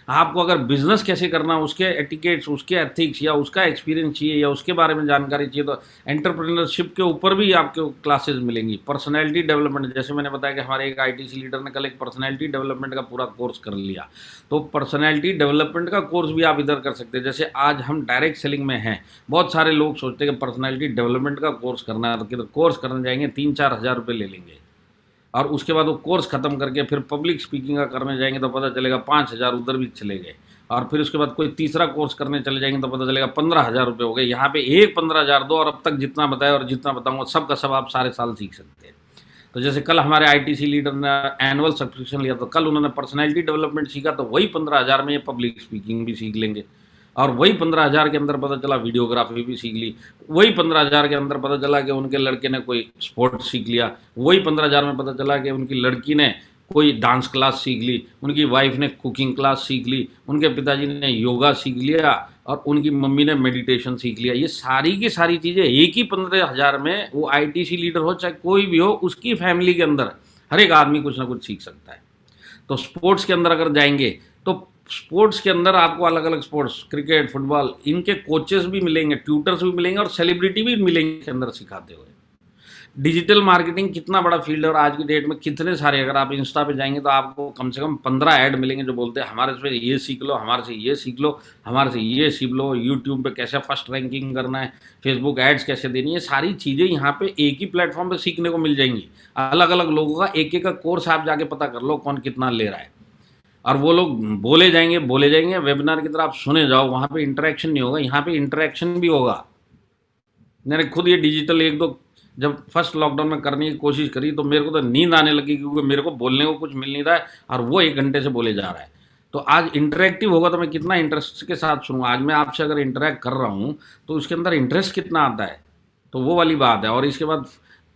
आपको अगर बिजनेस कैसे करना, उसके एटिकेट्स, उसके एथिक्स या उसका एक्सपीरियंस चाहिए या उसके बारे में जानकारी चाहिए, तो एंटरप्रेन्योरशिप के ऊपर भी आपको क्लासेस मिलेंगी। पर्सनैलिटी डेवलपमेंट, जैसे मैंने बताया कि हमारे एक आईटीसी लीडर ने कल एक पर्सनैलिटी डेवलपमेंट का पूरा कोर्स कर लिया, तो पर्सनैलिटी डेवलपमेंट का कोर्स भी आप इधर कर सकते हैं। जैसे आज हम डायरेक्ट सेलिंग में हैं, बहुत सारे लोग सोचते हैं कि पर्सनैलिटी डेवलपमेंट का कोर्स करना है, तो किधर कोर्स करने जाएंगे 3-4 हज़ार रुपये ले लेंगे, और उसके बाद वो कोर्स ख़त्म करके फिर पब्लिक स्पीकिंग का करने जाएंगे तो पता चलेगा 5,000 उधर भी चले गए, और फिर उसके बाद कोई तीसरा कोर्स करने चले जाएंगे तो पता चलेगा 15,000 रुपये हो गए। यहाँ पे एक 15,000 दो, और अब तक जितना बताया और जितना बताऊँगा सब का सब आप सारे साल सीख सकते हैं। तो जैसे कल हमारे आईटीसी लीडर ने एनुअल सब्सक्रिप्शन लिया, तो कल उन्होंने पर्सनैलिटी डेवलपमेंट सीखा, तो वही 15,000 में ये पब्लिक स्पीकिंग भी सीख लेंगे, और वही 15,000 के अंदर पता चला वीडियोग्राफी भी सीख ली, वही 15,000 के अंदर पता चला कि उनके लड़के ने कोई स्पोर्ट सीख लिया, वही 15,000 में पता चला कि उनकी लड़की ने कोई डांस क्लास सीख ली, उनकी वाइफ ने कुकिंग क्लास सीख ली, उनके पिताजी ने योगा सीख लिया, और उनकी मम्मी ने मेडिटेशन सीख लिया। ये सारी की सारी चीज़ें एक ही 15,000 में, वो आईटीसी लीडर हो चाहे कोई भी हो, उसकी फैमिली के अंदर हर एक आदमी कुछ ना कुछ सीख सकता है। तो स्पोर्ट्स के अंदर अगर जाएंगे तो स्पोर्ट्स के अंदर आपको अलग अलग स्पोर्ट्स, क्रिकेट, फुटबॉल, इनके कोचेस भी मिलेंगे, ट्यूटर्स भी मिलेंगे, और सेलिब्रिटी भी मिलेंगे के अंदर सिखाते हुए। डिजिटल मार्केटिंग कितना बड़ा फील्ड है, और आज की डेट में कितने सारे, अगर आप इंस्टा पे जाएंगे तो आपको कम से कम 15 ऐड मिलेंगे जो बोलते हैं हमारे से ये सीख लो, हमारे से ये सीख लो, हमारे से ये सीख लो, यूट्यूब पे कैसे फर्स्ट रैंकिंग करना है, फेसबुक एड्स कैसे देनी है, सारी चीज़ें यहाँ पे एक ही प्लेटफॉर्म पे सीखने को मिल जाएंगी। अलग अलग लोगों का एक एक का कोर्स आप जाके पता कर लो कौन कितना ले रहा है, और वो लोग बोले जाएंगे वेबिनार की तरह आप सुने जाओ, वहाँ पे इंटरेक्शन नहीं होगा, यहाँ पे इंटरेक्शन भी होगा। मैंने खुद ये डिजिटल एक दो जब फर्स्ट लॉकडाउन में करने की कोशिश करी तो मेरे को तो नींद आने लगी, क्योंकि मेरे को बोलने को कुछ मिल नहीं रहा है और वो 1 घंटे से बोले जा रहा है। तो आज इंटरेक्टिव होगा तो मैं कितना इंटरेस्ट के साथ सुनूंगा। आज मैं आपसे अगर इंटरेक्ट कर रहा हूँ तो उसके अंदर इंटरेस्ट कितना आता है, तो वो वाली बात है। और इसके बाद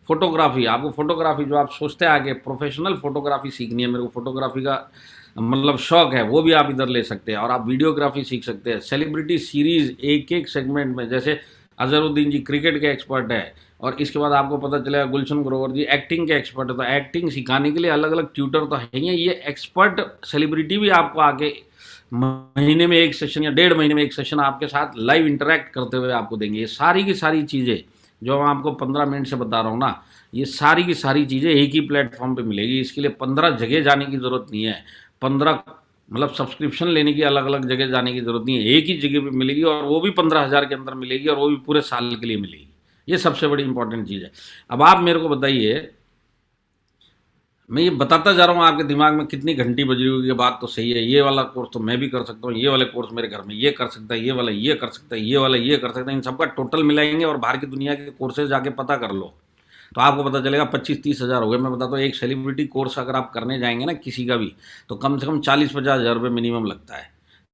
फोटोग्राफी, आपको फोटोग्राफी जो आप सोचते हैं आगे प्रोफेशनल फोटोग्राफी सीखनी है, मेरे को फोटोग्राफी का मतलब शौक है, वो भी आप इधर ले सकते हैं, और आप वीडियोग्राफी सीख सकते हैं। सेलिब्रिटी सीरीज एक एक सेगमेंट में, जैसे अजहरुद्दीन जी क्रिकेट के एक्सपर्ट है, और इसके बाद आपको पता चलेगा गुलशन ग्रोवर जी एक्टिंग के एक्सपर्ट है, तो एक्टिंग सिखाने के लिए अलग अलग ट्यूटर तो है ही। ये एक्सपर्ट सेलिब्रिटी भी आपको आके महीने में 1 सेशन या 1.5 महीने में 1 सेशन आपके साथ लाइव इंटरेक्ट करते हुए आपको देंगे। ये सारी की सारी चीज़ें जो मैं आपको 15 मिनट से बता रहा हूँ ना, ये सारी की सारी चीज़ें एक ही प्लेटफॉर्म पे मिलेगी। इसके लिए 15 जगह जाने की ज़रूरत नहीं है, 15 मतलब सब्सक्रिप्शन लेने की अलग अलग जगह जाने की ज़रूरत नहीं है, एक ही जगह पे मिलेगी, और वो भी 15,000 के अंदर मिलेगी, और वो भी पूरे साल के लिए मिलेगी। ये सबसे बड़ी इंपॉर्टेंट चीज़ है। अब आप मेरे को बताइए, मैं ये बताता जा रहा हूँ, आपके दिमाग में कितनी घंटी बज रही होगी, बात तो सही है, ये वाला कोर्स तो मैं भी कर सकता हूँ, ये वाले कोर्स मेरे घर में ये कर सकता है, ये वाला ये कर सकता है, ये वाला ये कर सकता है, इन सबका टोटल मिलाएंगे और बाहर की दुनिया के कोर्सेज जाके पता कर लो तो आपको पता चलेगा 25-30 हज़ार हो गए। मैं बताता हूँ, एक सेलिब्रिटी कोर्स अगर आप करने जाएंगे ना किसी का भी, तो कम से कम 40-50 हज़ार रुपये मिनिमम लगता है।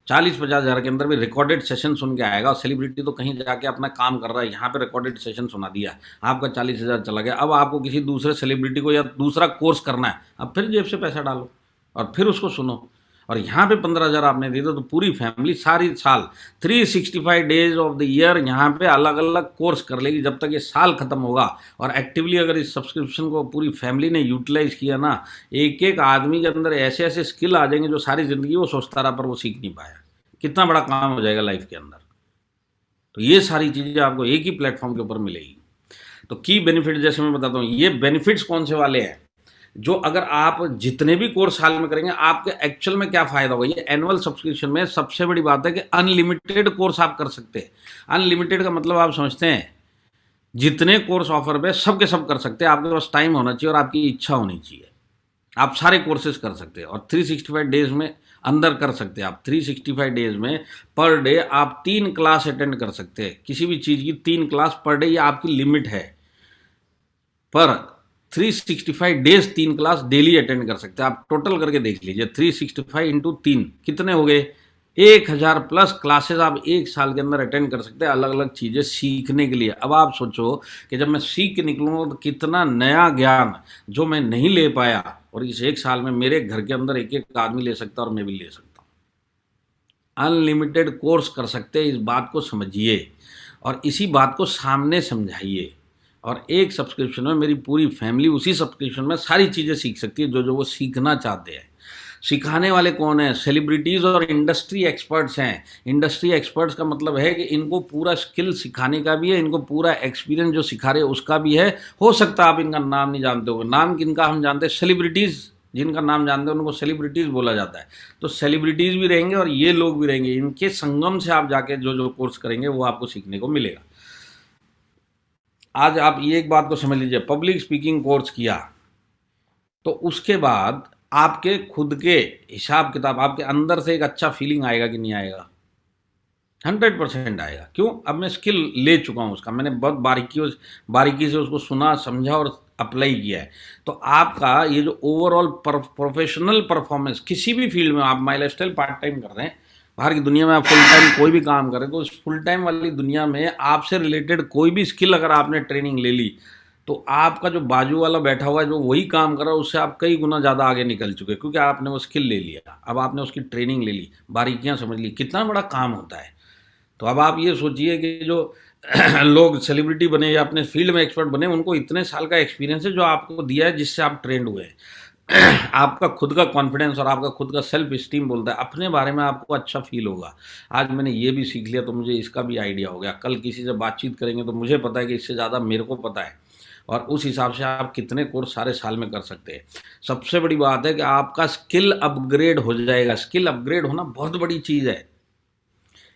40-50 हज़ार के अंदर भी रिकॉर्डेड सेशन सुन के आएगा, और सेलिब्रिटी तो कहीं जाके अपना काम कर रहा है, यहाँ पे रिकॉर्डेड सेशन सुना दिया, आपका 40,000 चला गया। अब आपको किसी दूसरे सेलिब्रिटी को या दूसरा कोर्स करना है, अब फिर जेब से पैसा डालो और फिर उसको सुनो, और यहाँ पे 15,000 आपने दे दो तो पूरी फैमिली सारी साल 365 डेज ऑफ द ईयर यहाँ पे अलग अलग कोर्स कर लेगी जब तक ये साल ख़त्म होगा। और एक्टिवली अगर इस सब्सक्रिप्शन को पूरी फैमिली ने यूटिलाइज़ किया ना, एक एक आदमी के अंदर ऐसे ऐसे स्किल आ जाएंगे जो सारी ज़िंदगी वो सोचता रहा पर वो सीख नहीं पाया। कितना बड़ा काम हो जाएगा लाइफ के अंदर। तो ये सारी चीज़ें आपको एक ही प्लेटफॉर्म के ऊपर मिलेगी। तो की बेनिफिट जैसे मैं बताता हूँ, ये बेनिफिट्स कौन से वाले हैं जो अगर आप जितने भी कोर्स साल में करेंगे आपके एक्चुअल में क्या फ़ायदा होगा। ये एनुअल सब्सक्रिप्शन में सबसे बड़ी बात है कि अनलिमिटेड कोर्स आप कर सकते हैं। अनलिमिटेड का मतलब आप समझते हैं, जितने कोर्स ऑफर पे सबके सब कर सकते हैं। आपके पास टाइम होना चाहिए और आपकी इच्छा होनी चाहिए, आप सारे कोर्सेज कर सकते हैं। और 365 डेज में अंदर कर सकते हैं आप। 365 डेज में पर डे आप 3 क्लास अटेंड कर सकते हैं, किसी भी चीज़ की 3 क्लास पर डे, ये आपकी लिमिट है। पर 365 डेज 3 क्लास डेली अटेंड कर सकते हैं। आप टोटल करके देख लीजिए, 365 इंटू 3 कितने हो गए, 1000 प्लस क्लासेस आप एक साल के अंदर अटेंड कर सकते हैं अलग अलग चीज़ें सीखने के लिए। अब आप सोचो कि जब मैं सीख के निकलूँगा तो कितना नया ज्ञान जो मैं नहीं ले पाया, और इस एक साल में मेरे घर के अंदर एक एक आदमी ले सकता है और मैं भी ले सकता हूँ। अनलिमिटेड कोर्स कर सकते हैं, इस बात को समझिए और इसी बात को सामने समझाइए। और एक सब्सक्रिप्शन में मेरी पूरी फैमिली उसी सब्सक्रिप्शन में सारी चीज़ें सीख सकती है जो जो वो सीखना चाहते हैं। सिखाने वाले कौन हैं? सेलिब्रिटीज़ और इंडस्ट्री एक्सपर्ट्स हैं। इंडस्ट्री एक्सपर्ट्स का मतलब है कि इनको पूरा स्किल सिखाने का भी है, इनको पूरा एक्सपीरियंस जो सिखा रहे हैं उसका भी है। हो सकता है आप इनका नाम नहीं जानते हो, नाम किनका हम जानते हैं? सेलिब्रिटीज़, जिनका नाम जानते हैं उनको सेलिब्रिटीज़ बोला जाता है। तो सेलिब्रिटीज़ भी रहेंगे और ये लोग भी रहेंगे, इनके संगम से आप जाके जो जो कोर्स करेंगे वो आपको सीखने को मिलेगा। आज आप ये एक बात को समझ लीजिए, पब्लिक स्पीकिंग कोर्स किया तो उसके बाद आपके खुद के हिसाब किताब, आपके अंदर से एक अच्छा फीलिंग आएगा कि नहीं आएगा? 100% आएगा। क्यों? अब मैं स्किल ले चुका हूँ उसका, मैंने बहुत बारीकी से उसको सुना, समझा और अप्लाई किया है। तो आपका ये जो ओवरऑल प्रोफेशनल परफॉर्मेंस किसी भी फील्ड में, आप my life style part time कर रहे हैं, बाहर की दुनिया में आप फुल टाइम कोई भी काम करें, तो उस फुल टाइम वाली दुनिया में आपसे रिलेटेड कोई भी स्किल अगर आपने ट्रेनिंग ले ली तो आपका जो बाजू वाला बैठा हुआ है जो वही काम कर रहा है उससे आप कई गुना ज़्यादा आगे निकल चुके, क्योंकि आपने वो स्किल ले लिया, अब आपने उसकी ट्रेनिंग ले ली, बारीकियां समझ ली, कितना बड़ा काम होता है। तो अब आप ये सोचिए कि जो लोग सेलिब्रिटी बने या अपने फील्ड में एक्सपर्ट बने, उनको इतने साल का एक्सपीरियंस है जो आपको दिया है, जिससे आप ट्रेंड हुए हैं। आपका खुद का कॉन्फिडेंस और आपका खुद का सेल्फ स्टीम बोलता है, अपने बारे में आपको अच्छा फील होगा। आज मैंने ये भी सीख लिया तो मुझे इसका भी आइडिया हो गया, कल किसी से बातचीत करेंगे तो मुझे पता है कि इससे ज़्यादा मेरे को पता है, और उस हिसाब से आप कितने कोर्स सारे साल में कर सकते हैं। सबसे बड़ी बात है कि आपका स्किल अपग्रेड हो जाएगा। स्किल अपग्रेड होना बहुत बड़ी चीज़ है।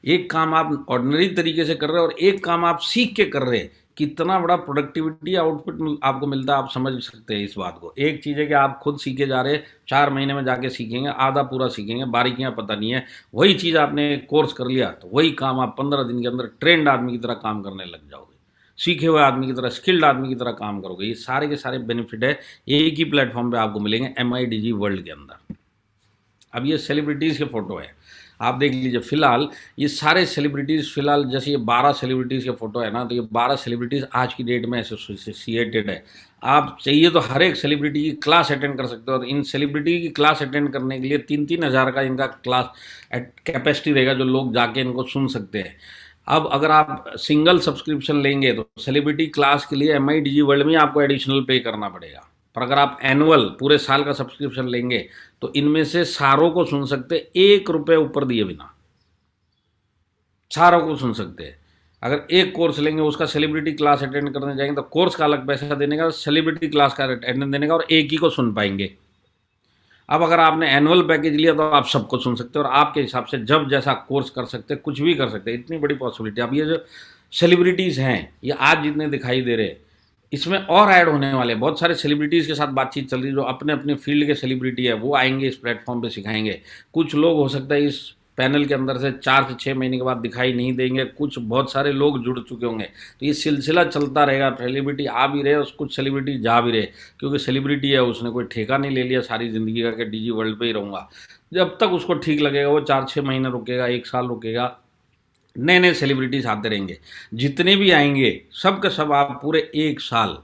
एक काम आप ऑर्डिनरी तरीके से कर रहे हैं और एक काम आप सीख के कर रहे हैं, कितना बड़ा प्रोडक्टिविटी आउटपुट आपको मिलता है, आप समझ सकते हैं इस बात को। एक चीज़ है कि आप खुद सीखे जा रहे हैं, 4 महीने में जाके सीखेंगे, आधा पूरा सीखेंगे, बारीकियां पता नहीं है। वही चीज़ आपने कोर्स कर लिया तो वही काम आप 15 दिन के अंदर ट्रेंड आदमी की तरह काम करने लग जाओगे, सीखे हुए आदमी की तरह, स्किल्ड आदमी की तरह काम करोगे। ये सारे के सारे बेनिफिट है एक ही प्लेटफॉर्म पे आपको मिलेंगे, MIDG वर्ल्ड के अंदर। अब ये सेलिब्रिटीज़ के फ़ोटो है, आप देख लीजिए। फिलहाल ये सारे सेलिब्रिटीज़, फिलहाल जैसे ये 12 सेलिब्रिटीज़ के फ़ोटो है ना, तो ये 12 सेलिब्रिटीज़ आज की डेट में एसोसिएटेड है। आप चाहिए तो हर एक सेलिब्रिटी की क्लास अटेंड कर सकते हो, और इन सेलिब्रिटी की क्लास अटेंड करने के लिए 3-3 हज़ार का इनका क्लास कैपेसिटी रहेगा, जो लोग जाके इनको सुन सकते हैं। अब अगर आप सिंगल सब्सक्रिप्शन लेंगे तो सेलिब्रिटी क्लास के लिए MIDG वर्ल्ड में आपको एडिशनल पे करना पड़ेगा, पर अगर आप एनुअल पूरे साल का सब्सक्रिप्शन लेंगे तो इनमें से सारों को सुन सकते, 1 रुपये ऊपर दिए बिना सारों को सुन सकते हैं। अगर एक कोर्स लेंगे, उसका सेलिब्रिटी क्लास अटेंड करने जाएंगे तो कोर्स का अलग पैसा देने का, सेलिब्रिटी क्लास का अटेंड देने का, और एक ही को सुन पाएंगे। अब अगर आपने एनुअल पैकेज लिया तो आप सबको सुन सकते हो, और आपके हिसाब से जब जैसा कोर्स कर सकते, कुछ भी कर सकते, इतनी बड़ी पॉसिबिलिटी। अब ये जो सेलिब्रिटीज़ हैं, ये आज जितने दिखाई दे रहे, इसमें और ऐड होने वाले हैं। बहुत सारे सेलिब्रिटीज़ के साथ बातचीत चल रही है, जो अपने अपने फील्ड के सेलिब्रिटी है, वो आएंगे इस प्लेटफॉर्म पे सिखाएंगे। कुछ लोग हो सकता है इस पैनल के अंदर से 4 से 6 महीने के बाद दिखाई नहीं देंगे, कुछ बहुत सारे लोग जुड़ चुके होंगे। तो ये सिलसिला चलता रहेगा, सेलिब्रिटी आ भी रहे और कुछ सेलिब्रिटी जा भी रहे, क्योंकि सेलिब्रिटी है, उसने कोई ठेका नहीं ले लिया सारी ज़िंदगी का कि DG वर्ल्ड पे ही रहूँगा। जब तक उसको ठीक लगेगा वो 4-6 महीने रुकेगा, 1 साल रुकेगा, नए नए सेलिब्रिटीज़ आते रहेंगे। जितने भी आएंगे सब के सब आप पूरे 1 साल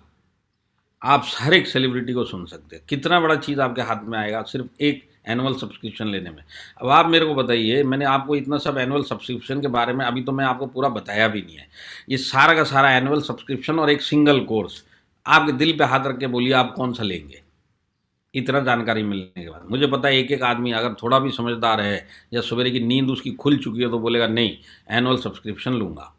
आप हर एक सेलिब्रिटी को सुन सकते हैं। कितना बड़ा चीज़ आपके हाथ में आएगा सिर्फ एक एनुअल सब्सक्रिप्शन लेने में। अब आप मेरे को बताइए, मैंने आपको इतना सब एनुअल सब्सक्रिप्शन के बारे में अभी तो मैं आपको पूरा बताया भी नहीं है। ये सारा का सारा एनुअल सब्सक्रिप्शन और एक सिंगल कोर्स, आपके दिल पे हाथ रख के बोलिए आप कौन सा लेंगे। इतना जानकारी मिलने के बाद मुझे पता है एक एक आदमी अगर थोड़ा भी समझदार है या सवेरे की नींद उसकी खुल चुकी है तो बोलेगा नहीं, एनुअल सब्सक्रिप्शन लूँगा,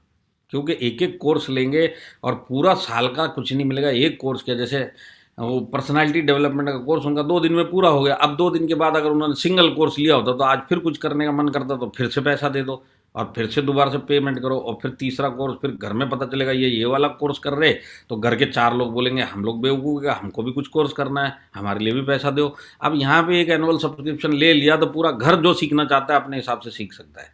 क्योंकि एक एक कोर्स लेंगे और पूरा साल का कुछ नहीं मिलेगा। एक कोर्स के जैसे वो पर्सनालिटी डेवलपमेंट का कोर्स उनका 2 दिन में पूरा हो गया। अब 2 दिन के बाद अगर उन्होंने सिंगल कोर्स लिया होता तो आज फिर कुछ करने का मन करता तो फिर से पैसा दे दो और फिर से दोबारा से पेमेंट करो, और फिर तीसरा कोर्स, फिर घर में पता चलेगा ये वाला कोर्स कर रहे, तो घर के 4 लोग बोलेंगे हम लोग बेवकूफ़ है, हमको भी कुछ कोर्स करना है, हमारे लिए भी पैसा दो। अब यहाँ पे एक एनुअल सब्सक्रिप्शन ले लिया तो पूरा घर जो सीखना चाहता है अपने हिसाब से सीख सकता है।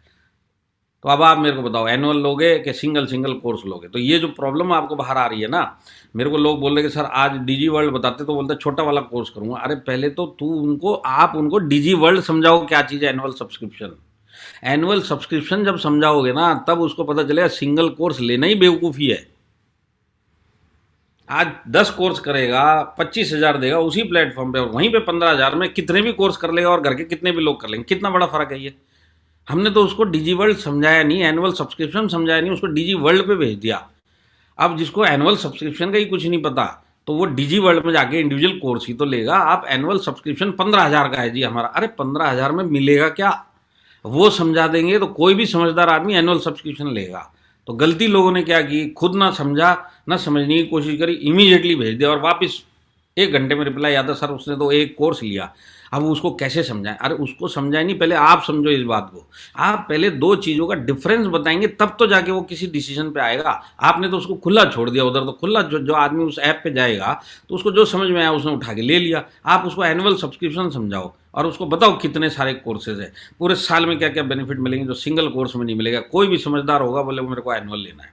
तो अब आप मेरे को बताओ, एनुअल लोगे कि सिंगल कोर्स लोगे? तो ये जो प्रॉब्लम आपको बाहर आ रही है ना, मेरे को लोग बोल रहे कि सर आज DG वर्ल्ड बताते तो बोलते छोटा वाला कोर्स करूँगा। अरे पहले तो आप उनको DG वर्ल्ड समझाओ क्या चीज़ है एनुअल सब्सक्रिप्शन। एनुअल सब्सक्रिप्शन जब समझाओगे ना तब उसको पता चलेगा सिंगल कोर्स लेना ही बेवकूफ़ी है। आज 10 कोर्स करेगा, 25,000 देगा उसी प्लेटफॉर्म पे, और वहीं पे 15,000 में कितने भी कोर्स कर लेगा और घर के कितने भी लोग कर लेंगे। कितना बड़ा फ़र्क है ये। हमने तो उसको DG वर्ल्ड समझाया नहीं, एनुअल सब्सक्रिप्शन समझाया नहीं, उसको DG वर्ल्ड पे भेज दिया। अब जिसको एनुअल सब्सक्रिप्शन का ही कुछ नहीं पता तो वो डिजी वर्ल्ड में जाके इंडिविजुअल कोर्स ही तो लेगा। आप एनुअल सब्सक्रिप्शन 15,000 का है जी हमारा, अरे 15,000 में मिलेगा क्या, वो समझा देंगे तो कोई भी समझदार आदमी एनुअल सब्सक्रिप्शन लेगा। तो गलती लोगों ने क्या की, खुद ना समझा, ना समझने की कोशिश करी, इमीडिएटली भेज दिया और वापस 1 घंटे में रिप्लाई आता, सर उसने तो एक कोर्स लिया, अब उसको कैसे समझाएं। अरे उसको समझाए नहीं, पहले आप समझो इस बात को। आप पहले दो चीज़ों का डिफरेंस बताएंगे तब तो जाके वो किसी डिसीजन पे आएगा। आपने तो उसको खुला छोड़ दिया उधर, तो खुला जो आदमी उस ऐप पे जाएगा तो उसको जो समझ में आया उसने उठा के ले लिया। आप उसको एनुअल सब्सक्रिप्शन समझाओ और उसको बताओ कितने सारे कोर्सेज है, पूरे साल में क्या क्या बेनिफिट मिलेंगे जो सिंगल कोर्स में नहीं मिलेगा। कोई भी समझदार होगा बोले मेरे को एनुअल लेना है।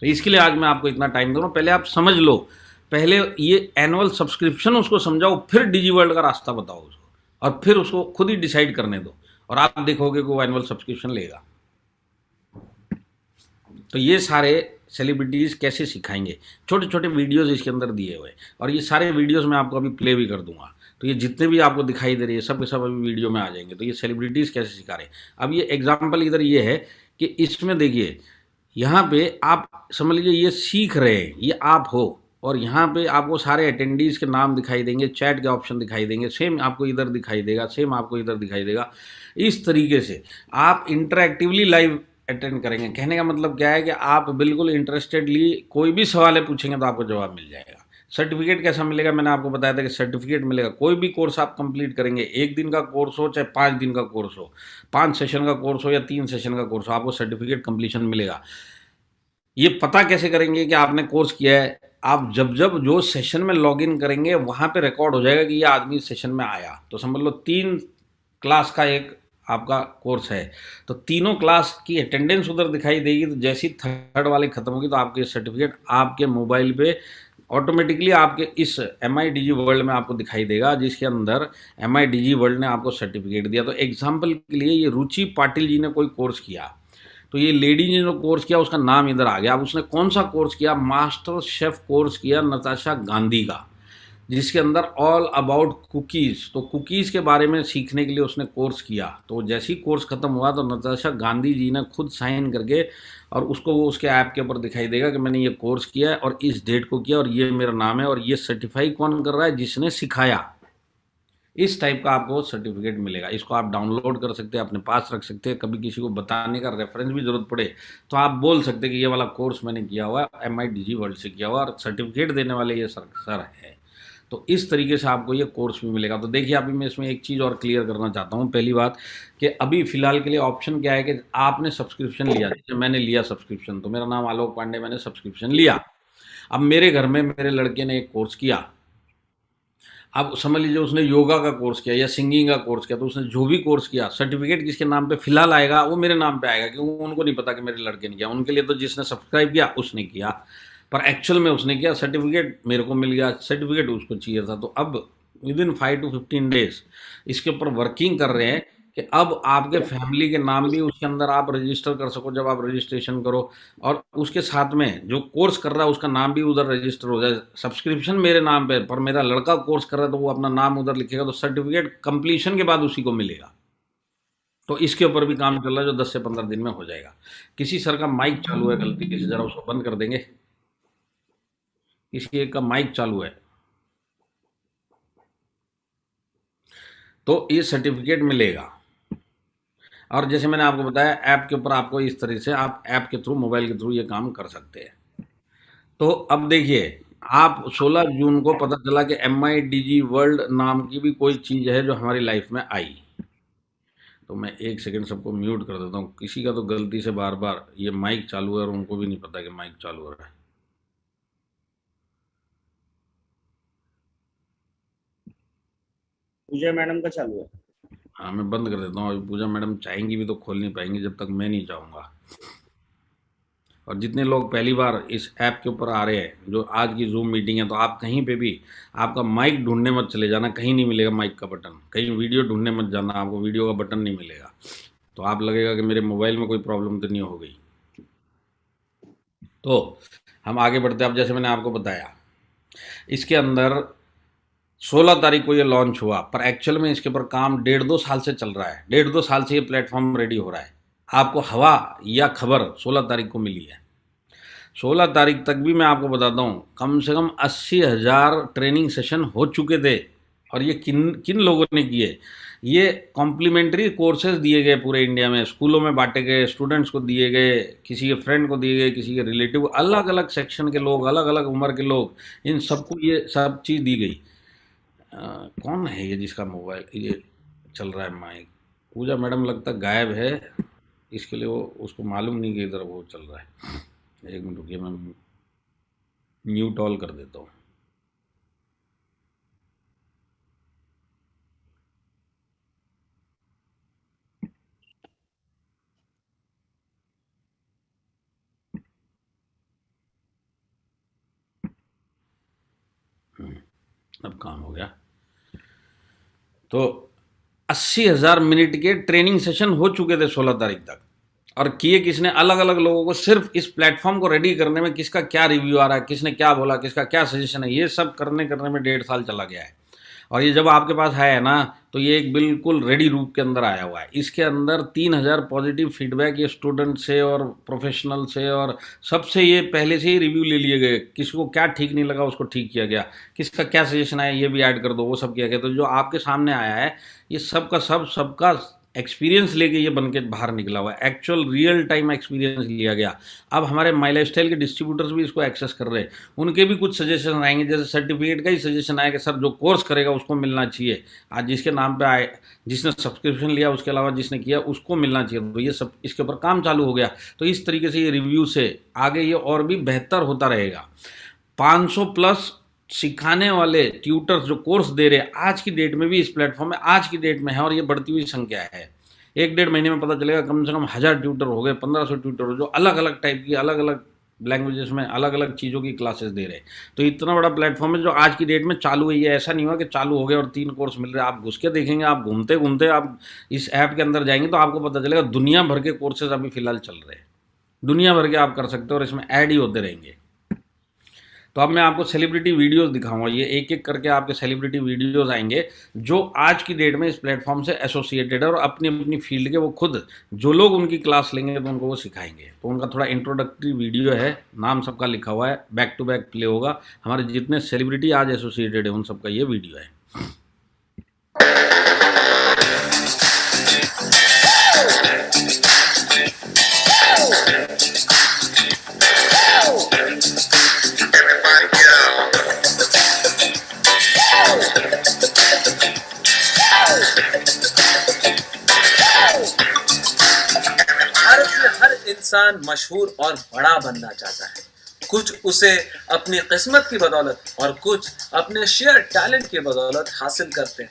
तो इसके लिए आज मैं आपको इतना टाइम दे रहा हूँ, पहले आप समझ लो, पहले ये एनुअल सब्सक्रिप्शन उसको समझाओ, फिर डिजी वर्ल्ड का रास्ता बताओ उसको, और फिर उसको खुद ही डिसाइड करने दो, और आप देखोगे कि वो एनुअल सब्सक्रिप्शन लेगा। तो ये सारे सेलिब्रिटीज़ कैसे सिखाएंगे, छोटे छोटे वीडियोज़ इसके अंदर दिए हुए, और ये सारे वीडियोज़ मैं आपको अभी प्ले भी कर दूंगा। तो ये जितने भी आपको दिखाई दे रही है सब के सब अभी वीडियो में आ जाएंगे। तो ये सेलिब्रिटीज़ कैसे सिखा रहे हैं, अब ये एग्जाम्पल इधर ये है कि इसमें देखिए, यहाँ पे आप समझ लीजिए ये सीख रहे हैं, ये आप हो, और यहाँ पे आपको सारे अटेंडीज़ के नाम दिखाई देंगे, चैट के ऑप्शन दिखाई देंगे, सेम आपको इधर दिखाई देगा, सेम आपको इधर दिखाई देगा। इस तरीके से आप इंटरेक्टिवली लाइव अटेंड करेंगे। कहने का मतलब क्या है कि आप बिल्कुल इंटरेस्टेडली कोई भी सवाल है पूछेंगे तो आपको जवाब मिल जाएगा। सर्टिफिकेट कैसा मिलेगा, मैंने आपको बताया था कि सर्टिफिकेट मिलेगा। कोई भी कोर्स आप कंप्लीट करेंगे, 1 दिन का कोर्स हो चाहे 5 दिन का कोर्स हो, 5 सेशन का कोर्स हो या 3 सेशन का कोर्स हो, आपको सर्टिफिकेट कंप्लीशन मिलेगा। ये पता कैसे करेंगे कि आपने कोर्स किया है, आप जब जब जो सेशन में लॉगिन करेंगे वहाँ पे रिकॉर्ड हो जाएगा कि ये आदमी सेशन में आया। तो समझ लो 3 क्लास का एक आपका कोर्स है, तो तीनों क्लास की अटेंडेंस उधर दिखाई देगी। तो जैसी थर्ड वाली खत्म होगी तो आपके सर्टिफिकेट आपके मोबाइल पे ऑटोमेटिकली आपके इस MIDG वर्ल्ड में आपको दिखाई देगा, जिसके अंदर MIDG वर्ल्ड ने आपको सर्टिफिकेट दिया। तो एग्जाम्पल के लिए ये रुचि पाटिल जी ने कोई कोर्स किया, तो ये लेडी ने जो कोर्स किया उसका नाम इधर आ गया। अब उसने कौन सा कोर्स किया, मास्टर शेफ कोर्स किया नताशा गांधी का, जिसके अंदर ऑल अबाउट कुकीज़, तो कुकीज़ के बारे में सीखने के लिए उसने कोर्स किया। तो जैसे ही कोर्स ख़त्म हुआ तो नताशा गांधी जी ने खुद साइन करके और उसको वो उसके ऐप के ऊपर दिखाई देगा कि मैंने ये कोर्स किया है और इस डेट को किया और ये मेरा नाम है, और ये सर्टिफाई कौन कर रहा है, जिसने सिखाया। इस टाइप का आपको सर्टिफिकेट मिलेगा। इसको आप डाउनलोड कर सकते हैं, अपने पास रख सकते हैं, कभी किसी को बताने का रेफरेंस भी ज़रूरत पड़े तो आप बोल सकते हैं कि ये वाला कोर्स मैंने किया हुआ है, MIDG वर्ल्ड से किया हुआ, और सर्टिफिकेट देने वाले ये सर है। तो इस तरीके से आपको ये कोर्स भी मिलेगा। तो देखिए अभी मैं इसमें एक चीज़ और क्लियर करना चाहता हूँ। पहली बात कि अभी फ़िलहाल के लिए ऑप्शन क्या है कि आपने सब्सक्रिप्शन लिया, जैसे मैंने लिया सब्सक्रिप्शन, तो मेरा नाम आलोक पांडे, मैंने सब्सक्रिप्शन लिया। अब मेरे घर में मेरे लड़के ने एक कोर्स किया, अब समझ लीजिए उसने योगा का कोर्स किया या सिंगिंग का कोर्स किया, तो उसने जो भी कोर्स किया सर्टिफिकेट किसके नाम पे फिलहाल आएगा, वो मेरे नाम पे आएगा, क्योंकि उनको नहीं पता कि मेरे लड़के ने किया। उनके लिए तो जिसने सब्सक्राइब किया उसने किया, पर एक्चुअल में उसने किया, सर्टिफिकेट मेरे को मिल गया, सर्टिफिकेट उसको चाहिए था। तो अब विदिन 5 to 15 डेज इसके ऊपर वर्किंग कर रहे हैं कि अब आपके फैमिली के नाम भी उसके अंदर आप रजिस्टर कर सको जब आप रजिस्ट्रेशन करो, और उसके साथ में जो कोर्स कर रहा है उसका नाम भी उधर रजिस्टर हो जाए। सब्सक्रिप्शन मेरे नाम पे, पर मेरा लड़का कोर्स कर रहा है तो वो अपना नाम उधर लिखेगा, तो सर्टिफिकेट कंप्लीशन के बाद उसी को मिलेगा। तो इसके ऊपर भी काम चल रहा है जो 10 से 15 दिन में हो जाएगा। किसी सर का माइक चालू है गलती से, जरा उसको बंद कर देंगे। किसी एक का माइक चालू है। तो ये सर्टिफिकेट मिलेगा, और जैसे मैंने आपको बताया ऐप के ऊपर आपको इस तरह से आप ऐप के थ्रू, मोबाइल के थ्रू ये काम कर सकते हैं। तो अब देखिए, आप 16 जून को पता चला कि MIDG वर्ल्ड नाम की भी कोई चीज़ है जो हमारी लाइफ में आई। तो मैं 1 सेकंड सबको म्यूट कर देता हूँ। किसी का तो गलती से बार बार ये माइक चालू है और उनको भी नहीं पता कि माइक चालू हो रहा है। पूजा मैडम का चालू है। हाँ मैं बंद कर देता हूँ। अभी पूजा मैडम चाहेंगी भी तो खोल नहीं पाएंगी जब तक मैं नहीं चाहूँगा। और जितने लोग पहली बार इस ऐप के ऊपर आ रहे हैं, जो आज की जूम मीटिंग है, तो आप कहीं पे भी आपका माइक ढूंढने मत चले जाना, कहीं नहीं मिलेगा माइक का बटन। कहीं वीडियो ढूंढने मत जाना, आपको वीडियो का बटन नहीं मिलेगा। तो आप लगेगा कि मेरे मोबाइल में कोई प्रॉब्लम तो नहीं हो गई। तो हम आगे बढ़ते हैं। अब जैसे मैंने आपको बताया, इसके अंदर 16 तारीख को ये लॉन्च हुआ, पर एक्चुअल में इसके ऊपर काम 1.5-2 साल से चल रहा है। 1.5-2 साल से ये प्लेटफॉर्म रेडी हो रहा है। आपको हवा या खबर 16 तारीख को मिली है। 16 तारीख तक भी मैं आपको बताता हूँ कम से कम 80,000 ट्रेनिंग सेशन हो चुके थे। और ये किन किन लोगों ने किए? ये कॉम्प्लीमेंट्री कोर्सेज दिए गए पूरे इंडिया में, स्कूलों में बांटे गए, स्टूडेंट्स को दिए गए, किसी के फ्रेंड को दिए गए, किसी के रिलेटिव, अलग अलग सेक्शन के लोग, अलग अलग उम्र के लोग, इन सबको ये सब चीज़ दी गई। कौन है ये जिसका मोबाइल ये चल रहा है माइक? पूजा मैडम लगता गायब है, इसके लिए वो उसको मालूम नहीं कि इधर वो चल रहा है। एक मिनट रुकिए, मैं म्यूट ऑल कर देता हूँ। अब काम हो गया। तो 80,000 मिनट के ट्रेनिंग सेशन हो चुके थे 16 तारीख तक। और किए किसने? अलग अलग लोगों को। सिर्फ इस प्लेटफॉर्म को रेडी करने में किसका क्या रिव्यू आ रहा है, किसने क्या बोला, किसका क्या सजेशन है, ये सब करने करने में 1.5 साल चला गया है। और ये जब आपके पास है ना, तो ये एक बिल्कुल रेडी रूप के अंदर आया हुआ है। इसके अंदर 3,000 पॉजिटिव फीडबैक ये स्टूडेंट से और प्रोफेशनल से और सबसे ये पहले से ही रिव्यू ले लिए गए। किसी को क्या ठीक नहीं लगा उसको ठीक किया गया, किसका क्या सजेशन आया ये भी ऐड कर दो, वो सब किया गया। तो जो आपके सामने आया है ये सब का सब सबका एक्सपीरियंस लेके ये बन के बाहर निकला हुआ है। एक्चुअल रियल टाइम एक्सपीरियंस लिया गया। अब हमारे माई लाइफस्टाइल के डिस्ट्रीब्यूटर्स भी इसको एक्सेस कर रहे हैं, उनके भी कुछ सजेशन आएंगे। जैसे सर्टिफिकेट का ही सजेशन आया कि सर जो कोर्स करेगा उसको मिलना चाहिए। आज जिसके नाम पे आए, जिसने सब्सक्रिप्शन लिया, उसके अलावा जिसने किया उसको मिलना चाहिए। तो ये सब इसके ऊपर काम चालू हो गया। तो इस तरीके से ये रिव्यू से आगे ये और भी बेहतर होता रहेगा। 500 प्लस सिखाने वाले ट्यूटर्स जो कोर्स दे रहे हैं आज की डेट में भी इस प्लेटफॉर्म में आज की डेट में है, और ये बढ़ती हुई संख्या है। 1-1.5 महीने में पता चलेगा कम से कम 1000 ट्यूटर हो गए, 1500 ट्यूटर हो, जो अलग अलग टाइप की, अलग अलग लैंग्वेजेस में अलग अलग चीज़ों की क्लासेस दे रहे हैं। तो इतना बड़ा प्लेटफॉर्म है जो आज की डेट में चालू है। ये ऐसा नहीं हुआ कि चालू हो गया और 3 कोर्स मिल रहे हैं। आप घुस के देखेंगे, आप घूमते घूमते आप इस ऐप के अंदर जाएंगे तो आपको पता चलेगा दुनिया भर के कोर्सेज अभी फिलहाल चल रहे हैं। दुनिया भर के आप कर सकते हो और इसमें ऐड ही होते रहेंगे। तो अब मैं आपको सेलिब्रिटी वीडियोस दिखाऊंगा। ये एक एक करके आपके सेलिब्रिटी वीडियोस आएंगे जो आज की डेट में इस प्लेटफॉर्म से एसोसिएटेड है और अपनी अपनी फील्ड के वो खुद जो लोग उनकी क्लास लेंगे तो उनको वो सिखाएंगे। तो उनका थोड़ा इंट्रोडक्टरी वीडियो है, नाम सबका लिखा हुआ है, बैक टू बैक प्ले होगा। हमारे जितने सेलिब्रिटी आज एसोसिएटेड है उन सबका ये वीडियो है। इंसान मशहूर और बड़ा बनना चाहता है। कुछ उसे अपनी किस्मत की बदौलत और कुछ अपने शेयर टैलेंट की बदौलत हासिल करते हैं।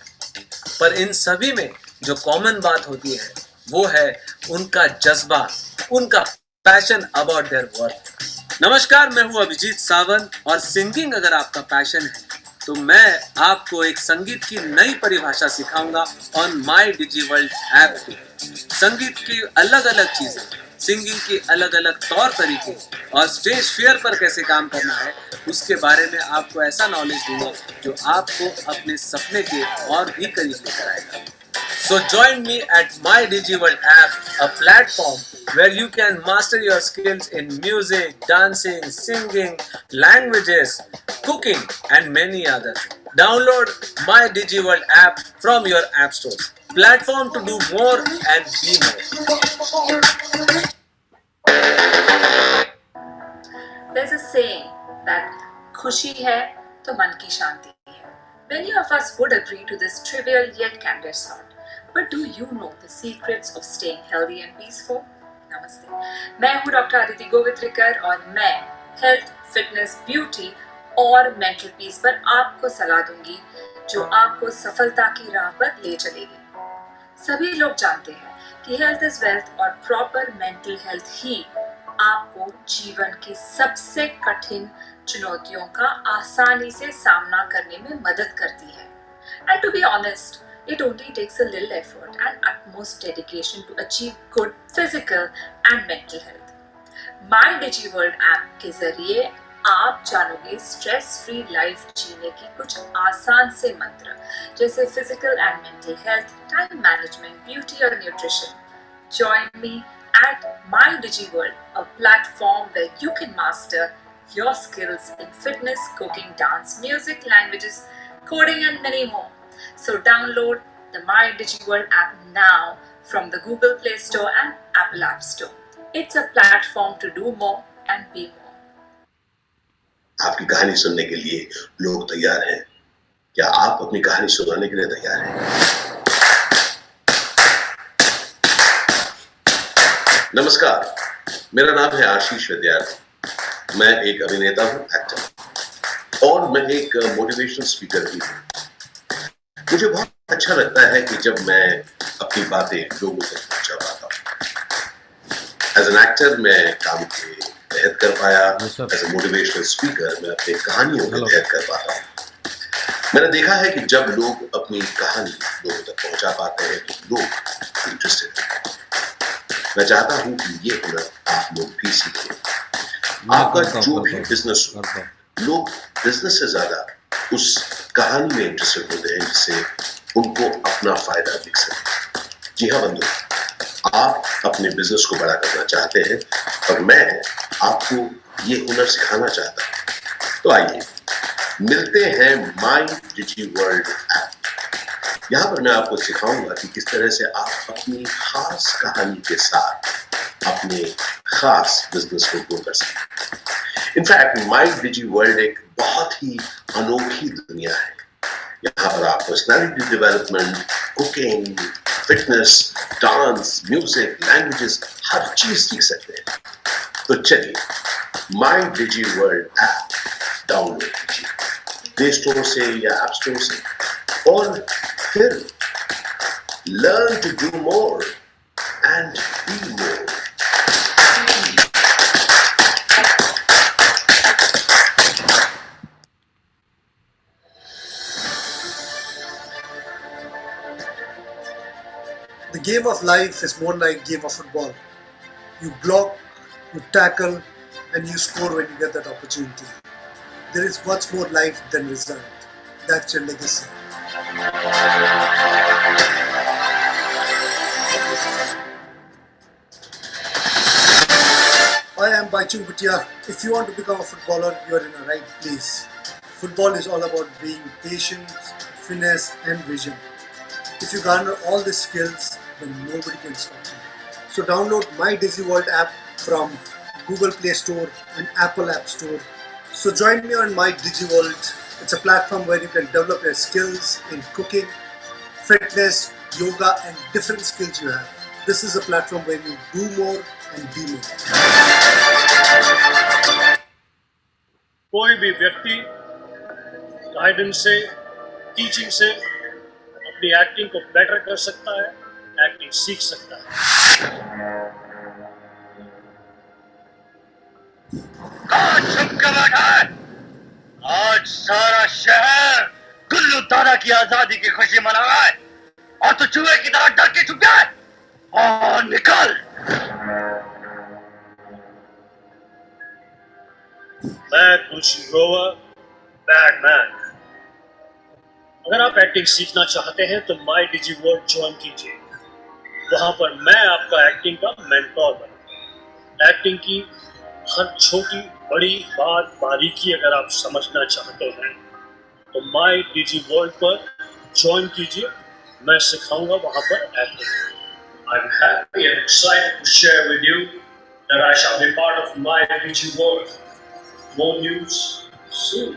पर इन सभी में जो कॉमन बात होती है वो है उनका जज्बा, उनका पैशन अबाउट देयर वर्क। नमस्कार, मैं हूं अभिजीत सावंत और सिंगिंग अगर आपका पैशन है तो मैं आपको एक संगीत की नई परिभाषा सिखाऊंगा on my Digi World app पे। संगीत की अलग अलग चीजें, सिंगिंग के अलग अलग तौर तरीके और स्टेज फेयर पर कैसे काम करना है उसके बारे में आपको ऐसा नॉलेज दूंगा जो आपको अपने सपने के और भी करीब लेकर आएगा। So join me at My DigiWorld app, a platform where you can master your skills in music, dancing, singing, languages, cooking and many others. Download My DigiWorld app from your app stores. Platform to do more and be more. There's a saying that खुशी है तो मन की शांति है. Many of us would agree to this trivial yet candid thought. But do you know the secrets of staying healthy and peaceful? नमस्ते, मैं हूँ doctor Aditi Gowitrikar और मैं हेल्थ, फिटनेस, ब्यूटी और मेंटल पीस पर आपको सलाह दूंगी जो आपको सफलता की राह पर ले चलेगी। सभी लोग जानते हैं कि हेल्थ इज वेल्थ और प्रॉपर मेंटल हेल्थ ही आपको जीवन की सबसे कठिन चुनौतियों का आसानी से सामना करने में मदद करती है। And to be honest, it only takes a little effort and utmost dedication to achieve good physical and mental health. My DigiWorld app के जरिए आप जानोगे स्ट्रेस फ्री लाइफ जीने की कुछ आसान से मंत्र जैसे physical and mental health, time management, beauty और nutrition. Join me at MyDigiWorld, a platform where you can master your skills in fitness, cooking, dance, music, languages, coding, and many more. So download the MyDigiWorld app now from the Google Play Store and Apple App Store. It's a platform to do more and be more. आपकी कहानी सुनने के लिए लोग तैयार हैं। क्या आप अपनी कहानी सुनाने के लिए तैयार हैं? नमस्कार, मेरा नाम है आशीष विद्यार्थी। मैं एक अभिनेता हूं, एक्टर, और मैं एक मोटिवेशनल स्पीकर भी हूं। मुझे बहुत अच्छा लगता है कि जब मैं अपनी बातें लोगों तक पहुंचा पाता हूं। एज एन एक्टर मैं काम के तहत कर पाया, एज ए मोटिवेशनल स्पीकर मैं अपनी कहानियों के तहत कर पाता हूँ। मैंने देखा है कि जब लोग अपनी कहानी लोगों तक पहुंचा पाते हैं तो लोग इंटरेस्टेड हैं। मैं चाहता हूं कि ये हुनर आप लोग भी सीखें। आपका जो भी बिजनेस हो, लोग बिजनेस से ज्यादा उस कहानी में इंटरेस्टेड होते हैं जिससे उनको अपना फायदा दिख सके। जी हाँ बंधु, आप अपने बिजनेस को बड़ा करना चाहते हैं और मैं आपको ये हुनर सिखाना चाहता हूं। तो आइए मिलते हैं MyDigiWorld ऐप। यहाँ पर मैं आपको सिखाऊंगा कि किस तरह से आप अपनी खास कहानी के साथ अपने खास बिजनेस को ग्रो कर सकते। इनफैक्ट MyDigiWorld एक बहुत ही अनोखी दुनिया है। यहाँ पर आप personality development, cooking, fitness, dance, music, languages, हर चीज सीख सकते हैं। तो चलिए MyDigiWorld ऐप डाउनलोड कीजिए प्ले स्टोर से या ऐप स्टोर से, और फिर learn to do more and be more. The game of life is more like game of football. You block, you tackle, and you score when you get that opportunity. There is much more life than result. That's your legacy. I am Baichung Bhutia. If you want to become a footballer, you are in the right place. Football is all about being patient, finesse, and vision. If you garner all these skills, then nobody can stop you. So download MyDigiWorld app from Google Play Store and Apple App Store. So join me on MyDigiWorld. It's a platform where you can develop your skills in cooking, fitness, yoga, and different skills you have. This is a platform where you do more and be more. कोई भी व्यक्ति guidance से, teaching से अपनी acting को better कर सकता है, एक्टिंग सीख सकता है। कहाँ छुप के बैठा है? आज सारा शहर गुल्लू दादा की आजादी की खुशी मना रहा है और तू चूहे की तरह डर के छुप गया है। और निकल। मैं कुछ रोवर बैडमैन। अगर आप एक्टिंग सीखना चाहते हैं तो MyDigiWorld ज्वाइन कीजिए। वहां पर मैं आपका एक्टिंग का मेंटोर बनूंगा। एक्टिंग की हर छोटी बड़ी बात बारीकी अगर आप समझना चाहते हैं तो MyDigiWorld पर ज्वाइन कीजिए। मैं सिखाऊंगा वहां पर acting. I'm happy and excited to share with you that I shall be part of MyDigiWorld. More news soon.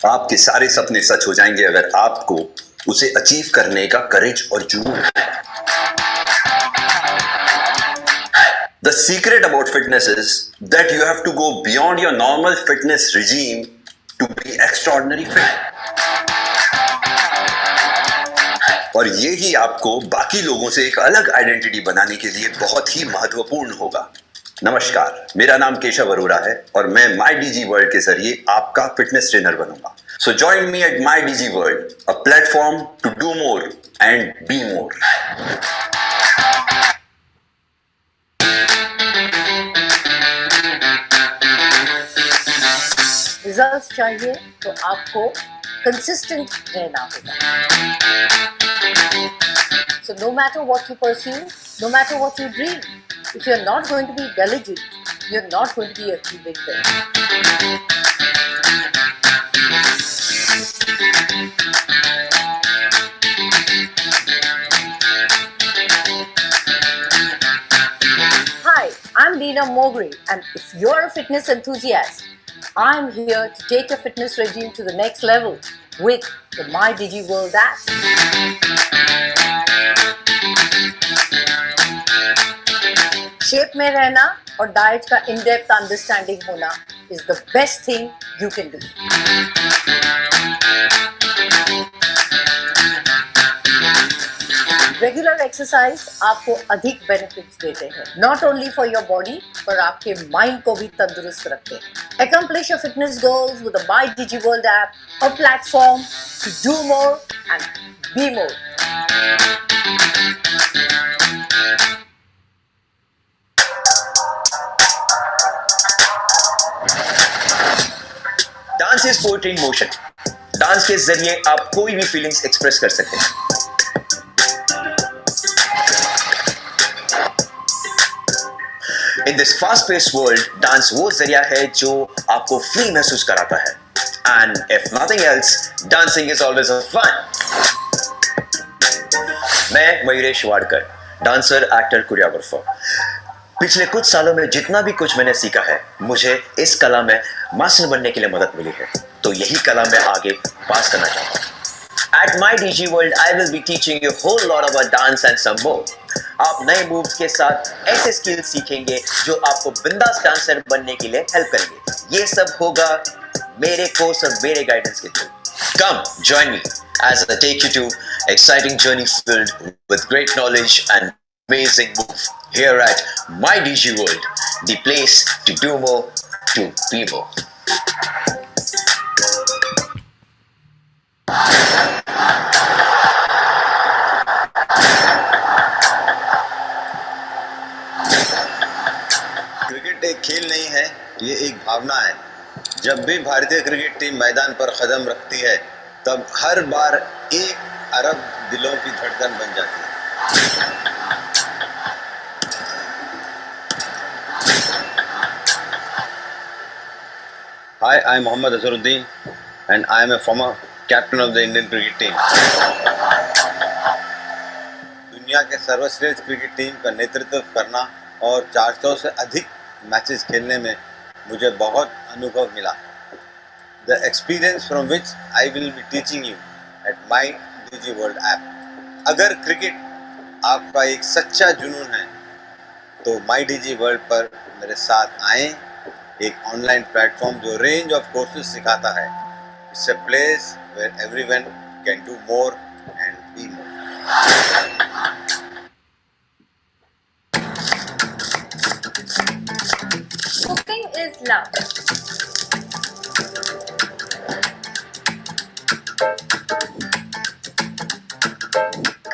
आपके सारे सपने सच हो जाएंगे अगर आपको उसे अचीव करने का करेज और जुनून है। The secret about fitness is that you have to go beyond your normal fitness regime to be extraordinary fit. और ये ही आपको बाकी लोगों से एक अलग आइडेंटिटी बनाने के लिए बहुत ही महत्वपूर्ण होगा। नमस्कार, मेरा नाम केशव अरोरा है और मैं MyDigiWorld के जरिए आपका फिटनेस ट्रेनर बनूंगा। So join me at MyDigiWorld, a platform to do more and be more. Results चाहिए तो आपको कंसिस्टेंट रहना होगा. So no matter what you pursue, no matter what you dream, if you're not going to be diligent, you're not going to be achieving them. Hi, I'm Leena Mogri, and if you're a fitness enthusiast, I'm here to take your fitness regime to the next level with the MyDigiWorld app. Shape में रहना और diet का in depth understanding होना is the best thing you can do. Regular exercise आपको अधिक benefits देते हैं, not only for your body पर आपके माइंड को भी तंदुरुस्त रखते हैं. Accomplish your fitness goals with the MyDigiWorld app, a platform to do more and be more. Dance is poetry in motion. Dance के जरिए आप कोई भी फीलिंग्स एक्सप्रेस कर सकते हैं. In this fast paced world, dance वो जरिया है जो आपको फ्री महसूस कराता है. And if nothing else, dancing is always a fun. मैं Mayuresh Wadkar, dancer, actor, choreographer. पिछले कुछ सालों में जितना भी कुछ मैंने सीखा है, मुझे इस कला में मास्टर बनने के लिए मदद मिली है. तो यही कला मैं आगे पास करना चाहता हूँ. At MyDigiWorld, I will be teaching you a whole lot about dance and some more. आप नए मूव्स के साथ ऐसे स्किल्स सीखेंगे जो आपको बिंदास डांसर बनने के लिए हेल्प करेंगे. ये सब होगा मेरे कोर्स और मेरे गाइडेंस के through. Come, join me as I take you to exciting journey filled with great knowledge and amazing move here at MyDigiWorld, the place to do more, to be more. Cricket एक खेल नहीं है, ये एक भावना है. जब भी भारतीय क्रिकेट टीम मैदान पर कदम रखती है, तब हर बार 1 अरब दिलों की धड़कन बन जाती है. Hi, I'm Mohammad Azharuddin and I am a former captain of the Indian cricket team. दुनिया के सर्वश्रेष्ठ क्रिकेट टीम का नेतृत्व करना और 400 से अधिक मैचेस खेलने में मुझे बहुत अनुभव मिला. The experience from which I will be teaching you at MyDigiWorld app. अगर क्रिकेट आपका एक सच्चा जुनून है, तो MyDigiWorld पर मेरे साथ आएं. एक ऑनलाइन प्लेटफॉर्म जो रेंज ऑफ कोर्सेज सिखाता है. It's a place where everyone can do more and be more. Cooking is love.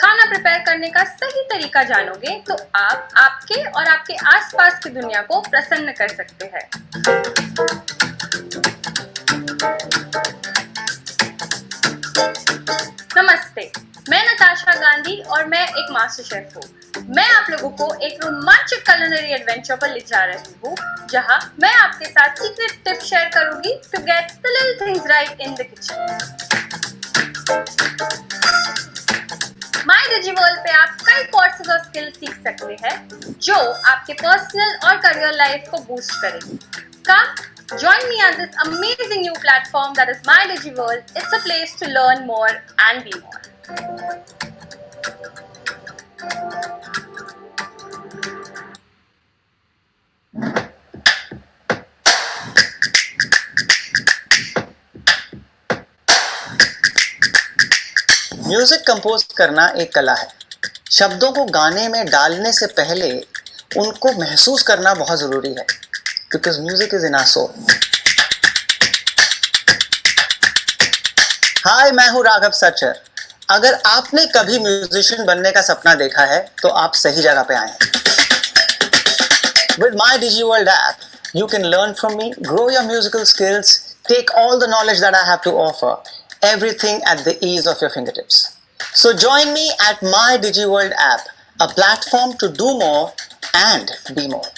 खाना प्रिपेयर करने का सही तरीका जानोगे तो आप आपके और आपके आसपास की दुनिया को प्रसन्न कर सकते हैं. नमस्ते, मैं नताशा गांधी और मैं एक मास्टर शेफ हूँ. मैं आप लोगों को एक रोमांचक culinary एडवेंचर पर ले जा रही हूँ, जहाँ मैं आपके साथ सीक्रेट टिप्स शेयर करूंगी to get the little things right in the kitchen. MyDigiWorld पे आप कई कोर्सेज और स्किल्स सीख सकते हैं जो आपके पर्सनल और करियर लाइफ को बूस्ट करेंगे. Come, join me on this amazing new platform that is MyDigiWorld. It's a place to learn more and be more. Music compose करना एक कला है. शब्दों को गाने में डालने से पहले उनको महसूस करना बहुत जरूरी है, because music is in our soul. Hi, मैं हूं राघव सचर. अगर आपने कभी म्यूजिशियन बनने का सपना देखा है तो आप सही जगह पे आए हैं. With MyDigiWorld app, you can learn from me, grow your musical skills take all the knowledge that I have to offer, everything at the ease of your fingertips. So join me at My DigiWorld app, a platform to do more and be more.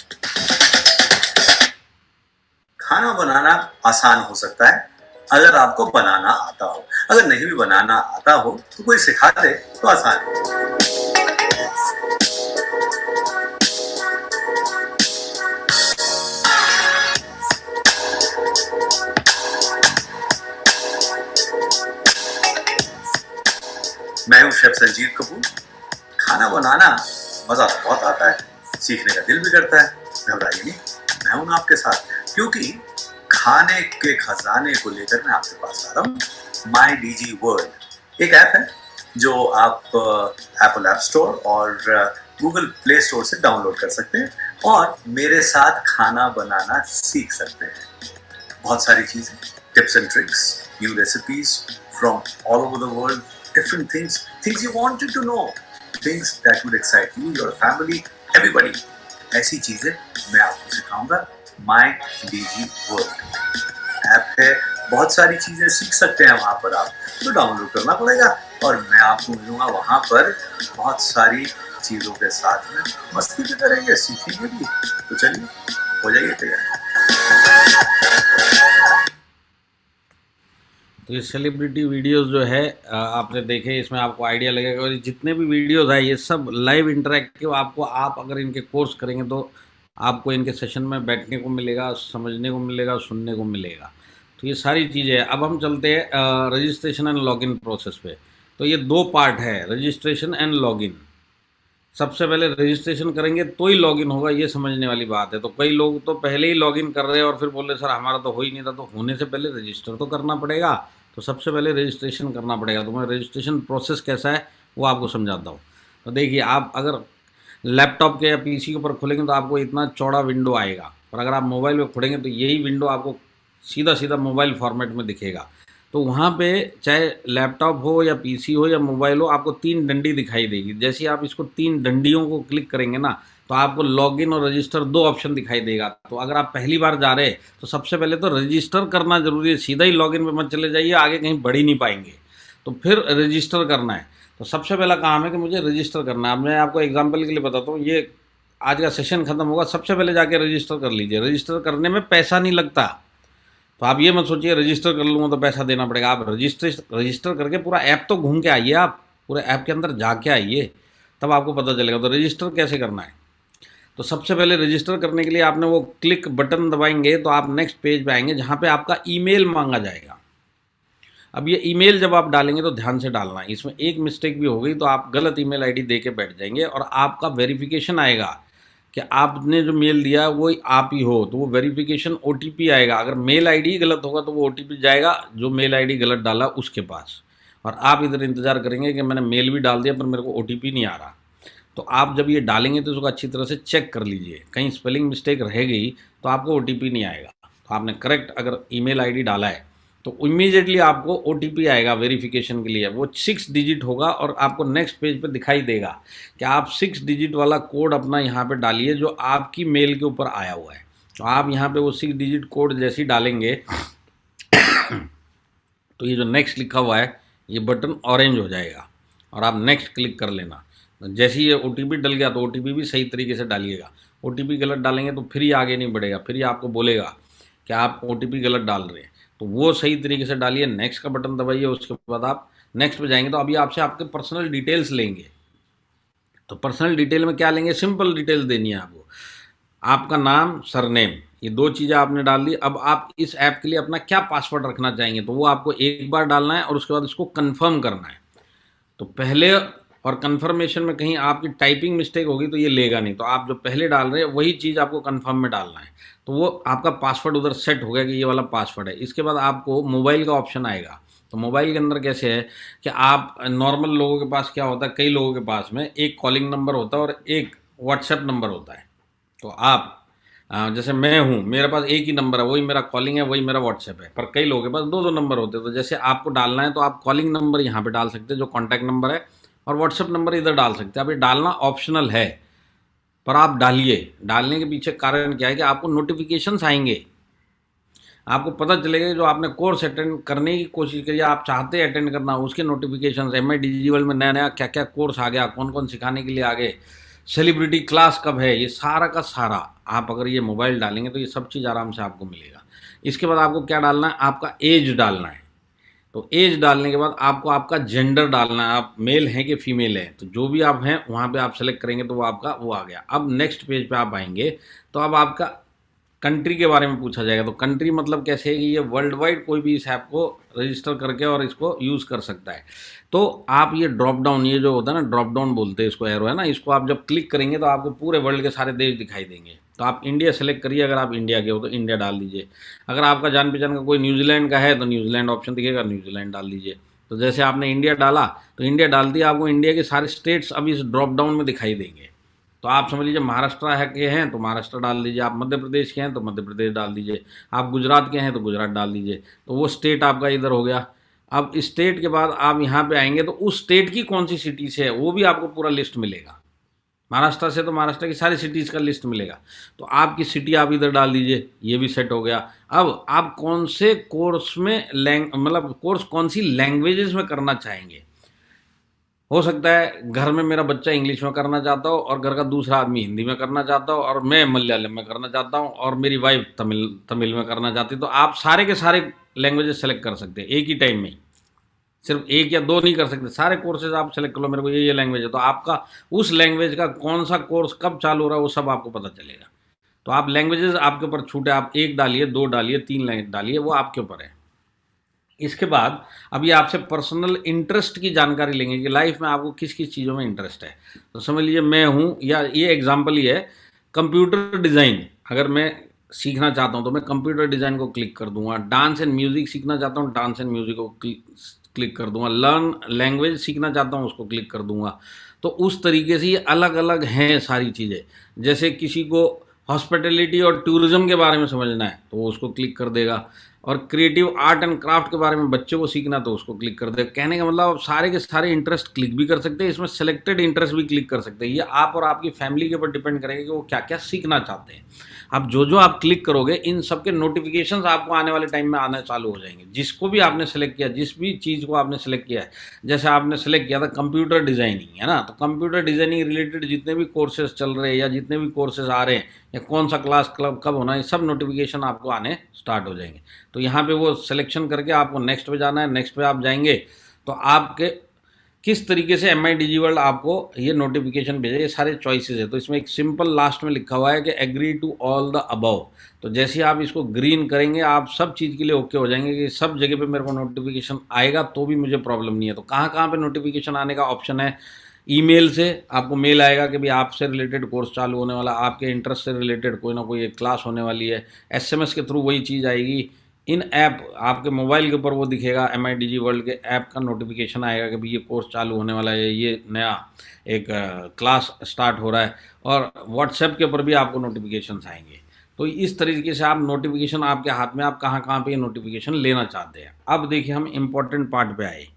खाना बनाना आसान हो सकता है अगर आपको बनाना आता हो। अगर नहीं भी बनाना आता हो तो कोई सिखा दे तो आसान है। मैं हूं शेफ संजीव कपूर। खाना बनाना मजा तो बहुत आता है, सीखने का दिल भी करता है। घबराइए नहीं, मैं हूं आपके साथ, क्योंकि खाने के खजाने को लेकर मैं आपके पास आ रहा हूं। माई डीजी वर्ल्ड एक ऐप है जो आप एप्पल ऐप स्टोर और गूगल प्ले स्टोर से डाउनलोड कर सकते हैं और मेरे साथ खाना बनाना सीख सकते हैं। बहुत सारी चीजें, tips and tricks, new recipes from all over the world, different things you wanted to know, things that would excite you, your family, everybody. ऐसी चीजें मैं आपको सिखाऊंगा। My DG World ऐप है, बहुत सारी चीजें सीख सकते हैं वहां पर। आप तो डाउनलोड करना पड़ेगा और मैं आपको मिलूंगा वहां पर बहुत सारी चीजों के साथ में। मस्ती भी करेंगे, सीखेंगे भी। तो चलिए, हो जाइए तैयार। तो ये सेलिब्रिटी वीडियोस जो है आपने देखे, इसमें आपको आइडिया लगेगा। और जितने भी वीडियोस आए ये सब लाइव इंटरेक्टिव आपको, आप अगर इनके कोर्स करेंगे तो आपको इनके सेशन में बैठने को मिलेगा, समझने को मिलेगा, सुनने को मिलेगा। तो ये सारी चीज़ें हैं। अब हम चलते हैं रजिस्ट्रेशन एंड लॉगिन प्रोसेस पे। तो ये 2 पार्ट है, रजिस्ट्रेशन एंड लॉगिन। सबसे पहले रजिस्ट्रेशन करेंगे तो ही लॉगिन होगा, ये समझने वाली बात है। तो कई लोग तो पहले ही लॉगिन कर रहे हैं और फिर बोल रहे सर हमारा तो हो ही नहीं था। तो होने से पहले रजिस्टर तो करना पड़ेगा। तो सबसे पहले रजिस्ट्रेशन करना पड़ेगा। तो मैं रजिस्ट्रेशन प्रोसेस कैसा है वो आपको समझाता हूँ। तो देखिए, आप अगर लैपटॉप के या पीसी के ऊपर खोलेंगे तो आपको इतना चौड़ा विंडो आएगा, और अगर आप मोबाइल में खोलेंगे तो यही विंडो आपको सीधा सीधा मोबाइल फॉर्मेट में दिखेगा। तो वहाँ पे चाहे लैपटॉप हो या पीसी हो या मोबाइल हो, आपको 3 डंडी दिखाई देगी। जैसे आप इसको 3 डंडियों को क्लिक करेंगे ना, तो आपको लॉगिन और रजिस्टर 2 ऑप्शन दिखाई देगा। तो अगर आप पहली बार जा रहे हैं तो सबसे पहले तो रजिस्टर करना जरूरी है। सीधा ही लॉगिन पे मत चले जाइए, आगे कहीं बढ़ ही नहीं पाएंगे। तो फिर रजिस्टर करना है। तो सबसे पहला काम है कि मुझे रजिस्टर करना है। अब मैं आपको एग्जाम्पल के लिए बताता हूँ, ये आज का सेशन खत्म होगा, सबसे पहले जाके रजिस्टर कर लीजिए। रजिस्टर करने में पैसा नहीं लगता। तो आप ये मत सोचिए रजिस्टर कर लूँगा तो पैसा देना पड़ेगा। आप रजिस्टर करके पूरा ऐप तो घूम के आइए, आप पूरे ऐप के अंदर जाके आइए, तब आपको पता चलेगा। तो रजिस्टर कैसे करना है, तो सबसे पहले रजिस्टर करने के लिए आपने वो क्लिक बटन दबाएंगे तो आप नेक्स्ट पेज पे आएंगे जहाँ पे आपका ईमेल मांगा जाएगा। अब ये ईमेल जब आप डालेंगे तो ध्यान से डालना है, इसमें एक मिस्टेक भी हो गई तो आप गलत ईमेल आईडी दे के बैठ जाएंगे और आपका वेरिफिकेशन आएगा कि आपने जो मेल दिया वो आप ही हो। तो वो वेरिफिकेशन OTP आएगा। अगर मेल आईडी गलत होगा तो वो OTP जाएगा जो मेल आईडी गलत डाला उसके पास, और आप इधर इंतज़ार करेंगे कि मैंने मेल भी डाल दिया पर मेरे को OTP नहीं आ रहा। तो आप जब ये डालेंगे तो उसको अच्छी तरह से चेक कर लीजिए, कहीं स्पेलिंग मिस्टेक रह गई तो आपको OTP नहीं आएगा। तो आपने करेक्ट अगर ईमेल आईडी डाला है तो इमीडिएटली आपको OTP आएगा वेरिफिकेशन के लिए। वो 6 डिजिट होगा और आपको नेक्स्ट पेज पे दिखाई देगा कि आप 6 डिजिट वाला कोड अपना यहाँ पे डालिए जो आपकी मेल के ऊपर आया हुआ है। तो आप यहाँ पे वो 6 डिजिट कोड जैसे ही डालेंगे तो ये जो नेक्स्ट लिखा हुआ है ये बटन ऑरेंज हो जाएगा और आप नेक्स्ट क्लिक कर लेना। जैसे ही ये OTP डल गया तो OTP भी सही तरीके से डालिएगा। OTP गलत डालेंगे तो फिर ही आगे नहीं बढ़ेगा, फिर ही आपको बोलेगा कि आप OTP गलत डाल रहे हैं। तो वो सही तरीके से डालिए, नेक्स्ट का बटन दबाइए, उसके बाद आप नेक्स्ट पे जाएंगे। तो अभी आपसे आपके पर्सनल डिटेल्स लेंगे। तो पर्सनल डिटेल में क्या लेंगे, सिंपल डिटेल्स देनी है आपको। आपका नाम, सरनेम, ये 2 चीज़ें आपने डाल दी। अब आप इस ऐप के लिए अपना क्या पासवर्ड रखना चाहेंगे तो वो आपको एक बार डालना है और उसके बाद इसको कन्फर्म करना है। तो पहले और कन्फर्मेशन में कहीं आपकी टाइपिंग मिस्टेक होगी तो ये लेगा नहीं। तो आप जो पहले डाल रहे हैं वही चीज़ आपको कन्फर्म में डालना है। तो वो आपका पासवर्ड उधर सेट हो गया कि ये वाला पासवर्ड है। इसके बाद आपको मोबाइल का ऑप्शन आएगा। तो मोबाइल के अंदर कैसे है कि आप नॉर्मल लोगों के पास क्या होता है, कई लोगों के पास में एक कॉलिंग नंबर होता है और एक व्हाट्सएप नंबर होता है। तो आप जैसे मैं हूँ, मेरे पास एक ही नंबर है, वही मेरा कॉलिंग है, वही मेरा व्हाट्सएप है। पर कई लोगों के पास 2-2 नंबर होते हैं। तो जैसे आपको डालना है तो आप कॉलिंग नंबर यहाँ पे डाल सकते हैं जो कॉन्टैक्ट नंबर है, और व्हाट्सएप नंबर इधर डाल सकते हैं। अब ये डालना ऑप्शनल है पर आप डालिए। डालने के पीछे कारण क्या है कि आपको नोटिफिकेशंस आएंगे। आपको पता चलेगा कि जो आपने कोर्स अटेंड करने की कोशिश करी, आप चाहते हैं अटेंड करना, उसके नोटिफिकेशन एम आई डिजिटल में नया नया क्या क्या कोर्स आ गया, कौन कौन सिखाने के लिए आ गए, सेलिब्रिटी क्लास कब है, ये सारा का सारा आप अगर ये मोबाइल डालेंगे तो ये सब चीज़ आराम से आपको मिलेगा। इसके बाद आपको क्या डालना है, आपका एज डालना है। तो एज डालने के बाद आपको आपका जेंडर डालना है, आप मेल हैं कि फीमेल हैं, तो जो भी आप हैं वहाँ पे आप सेलेक्ट करेंगे तो वो आपका वो आ गया। अब नेक्स्ट पेज पे आप आएंगे तो अब आपका कंट्री के बारे में पूछा जाएगा। तो कंट्री मतलब कैसे है कि ये वर्ल्ड वाइड कोई भी इस ऐप को रजिस्टर करके और इसको यूज़ कर सकता है। तो आप ये ड्रॉप डाउन, ये जो होता है ना ड्रॉप डाउन बोलते हैं इसको, एरो है ना, इसको आप जब क्लिक करेंगे तो आपको पूरे वर्ल्ड के सारे देश दिखाई देंगे। तो आप इंडिया सेलेक्ट करिए, अगर आप इंडिया के हो तो इंडिया डाल दीजिए। अगर आपका जान पहचान का कोई न्यूजीलैंड का है तो न्यूजीलैंड ऑप्शन दिखेगा, न्यूजीलैंड डाल दीजिए। तो जैसे आपने इंडिया डाला तो इंडिया डाल दिया, आपको इंडिया के सारे स्टेट्स अब इस ड्रॉप डाउन में दिखाई देंगे। तो आप समझ लीजिए महाराष्ट्र है के हैं तो महाराष्ट्र डाल दीजिए, आप मध्य प्रदेश के हैं तो मध्य प्रदेश डाल दीजिए, आप गुजरात के हैं तो गुजरात डाल दीजिए। तो वो स्टेट आपका इधर हो गया। अब स्टेट के बाद आप यहाँ पे आएंगे तो उस स्टेट की कौन सी सिटीज़ है वो भी आपको पूरा लिस्ट मिलेगा। महाराष्ट्र से तो महाराष्ट्र की सारी सिटीज़ का लिस्ट मिलेगा। तो आपकी सिटी आप इधर डाल दीजिए, ये भी सेट हो गया। अब आप कौन से कोर्स में मतलब कोर्स कौन सी लैंग्वेजेस में करना चाहेंगे। हो सकता है घर में मेरा बच्चा इंग्लिश में करना चाहता हो और घर का दूसरा आदमी हिंदी में करना चाहता हो और मैं मलयालम में करना चाहता हूँ और मेरी वाइफ तमिल में करना चाहती है। तो आप सारे के सारे लैंग्वेजेस सेलेक्ट कर सकते हैं एक ही टाइम में, सिर्फ एक या दो नहीं कर सकते, सारे कोर्सेज आप सेलेक्ट कर लो, मेरे को ये लैंग्वेज है तो आपका उस लैंग्वेज का कौन सा कोर्स कब चालू हो रहा है वो सब आपको पता चलेगा। तो आप लैंग्वेजेस आपके ऊपर छूट है, आप एक डालिए, दो डालिए, तीन लैंग्वेज डालिए, वो आपके ऊपर है। इसके बाद अभी आपसे पर्सनल इंटरेस्ट की जानकारी लेंगे कि लाइफ में आपको किस किस चीज़ों में इंटरेस्ट है। तो समझ लीजिए मैं हूँ, या ये एग्जांपल ही है, कंप्यूटर डिज़ाइन अगर मैं सीखना चाहता हूँ तो मैं कंप्यूटर डिज़ाइन को क्लिक कर दूंगा। डांस एंड म्यूज़िक सीखना चाहता हूँ, डांस एंड म्यूज़िक को क्लिक कर दूंगा। लर्न लैंग्वेज सीखना चाहता हूँ, उसको क्लिक कर दूंगा। तो उस तरीके से ये अलग अलग हैं सारी चीज़ें। जैसे किसी को हॉस्पिटैलिटी और टूरिज़्म के बारे में समझना है तो वो उसको क्लिक कर देगा, और क्रिएटिव आर्ट एंड क्राफ्ट के बारे में बच्चों को सीखना तो उसको क्लिक कर देगा। कहने का मतलब आप सारे के सारे इंटरेस्ट क्लिक भी कर सकते हैं, इसमें सेलेक्टेड इंटरेस्ट भी क्लिक कर सकते हैं। ये आप और आपकी फैमिली के ऊपर डिपेंड करेगा कि वो क्या क्या सीखना चाहते हैं। अब जो आप क्लिक करोगे इन सब के नोटिफिकेशंस आपको आने वाले टाइम में आना चालू हो जाएंगे। जिसको भी आपने सेलेक्ट किया, जिस भी चीज़ को आपने सेलेक्ट किया है, जैसे आपने सेलेक्ट किया था कंप्यूटर डिज़ाइनिंग, है ना, तो कंप्यूटर डिज़ाइनिंग रिलेटेड जितने भी कोर्सेज चल रहे हैं या जितने भी कोर्सेज आ रहे हैं या कौन सा क्लास क्लब कब होना है, सब नोटिफिकेशन आपको आने स्टार्ट हो जाएंगे। तो यहाँ पे वो सिलेक्शन करके आपको नेक्स्ट पे जाना है। नेक्स्ट पे आप जाएंगे तो आपके किस तरीके से एम आई डिजी वर्ल्ड आपको ये नोटिफिकेशन भेजे, ये सारे चॉइसेस है। तो इसमें एक सिंपल लास्ट में लिखा हुआ है कि agree to all the above. तो जैसे ही आप इसको ग्रीन करेंगे आप सब चीज़ के लिए ओके हो जाएंगे कि सब जगह पे मेरे को नोटिफिकेशन आएगा तो भी मुझे प्रॉब्लम नहीं है। तो कहाँ कहाँ पे नोटिफिकेशन आने का ऑप्शन है, ईमेल से आपको मेल आएगा कि भाई आपसे रिलेटेड कोर्स चालू होने वाला, आपके इंटरेस्ट से रिलेटेड कोई ना कोई एक क्लास होने वाली है। एसएमएस के थ्रू वही चीज़ आएगी। इन ऐप आपके मोबाइल के ऊपर वो दिखेगा, एम आई डिजी वर्ल्ड के ऐप का नोटिफिकेशन आएगा कि भाई ये कोर्स चालू होने वाला है, ये नया एक क्लास स्टार्ट हो रहा है। और व्हाट्सएप के ऊपर भी आपको नोटिफिकेशंस आएंगे। तो इस तरीके से आप नोटिफिकेशन आपके हाथ में, आप कहाँ कहाँ पे ये नोटिफिकेशन लेना चाहते हैं। अब देखिए हम इम्पोर्टेंट पार्ट पे आए।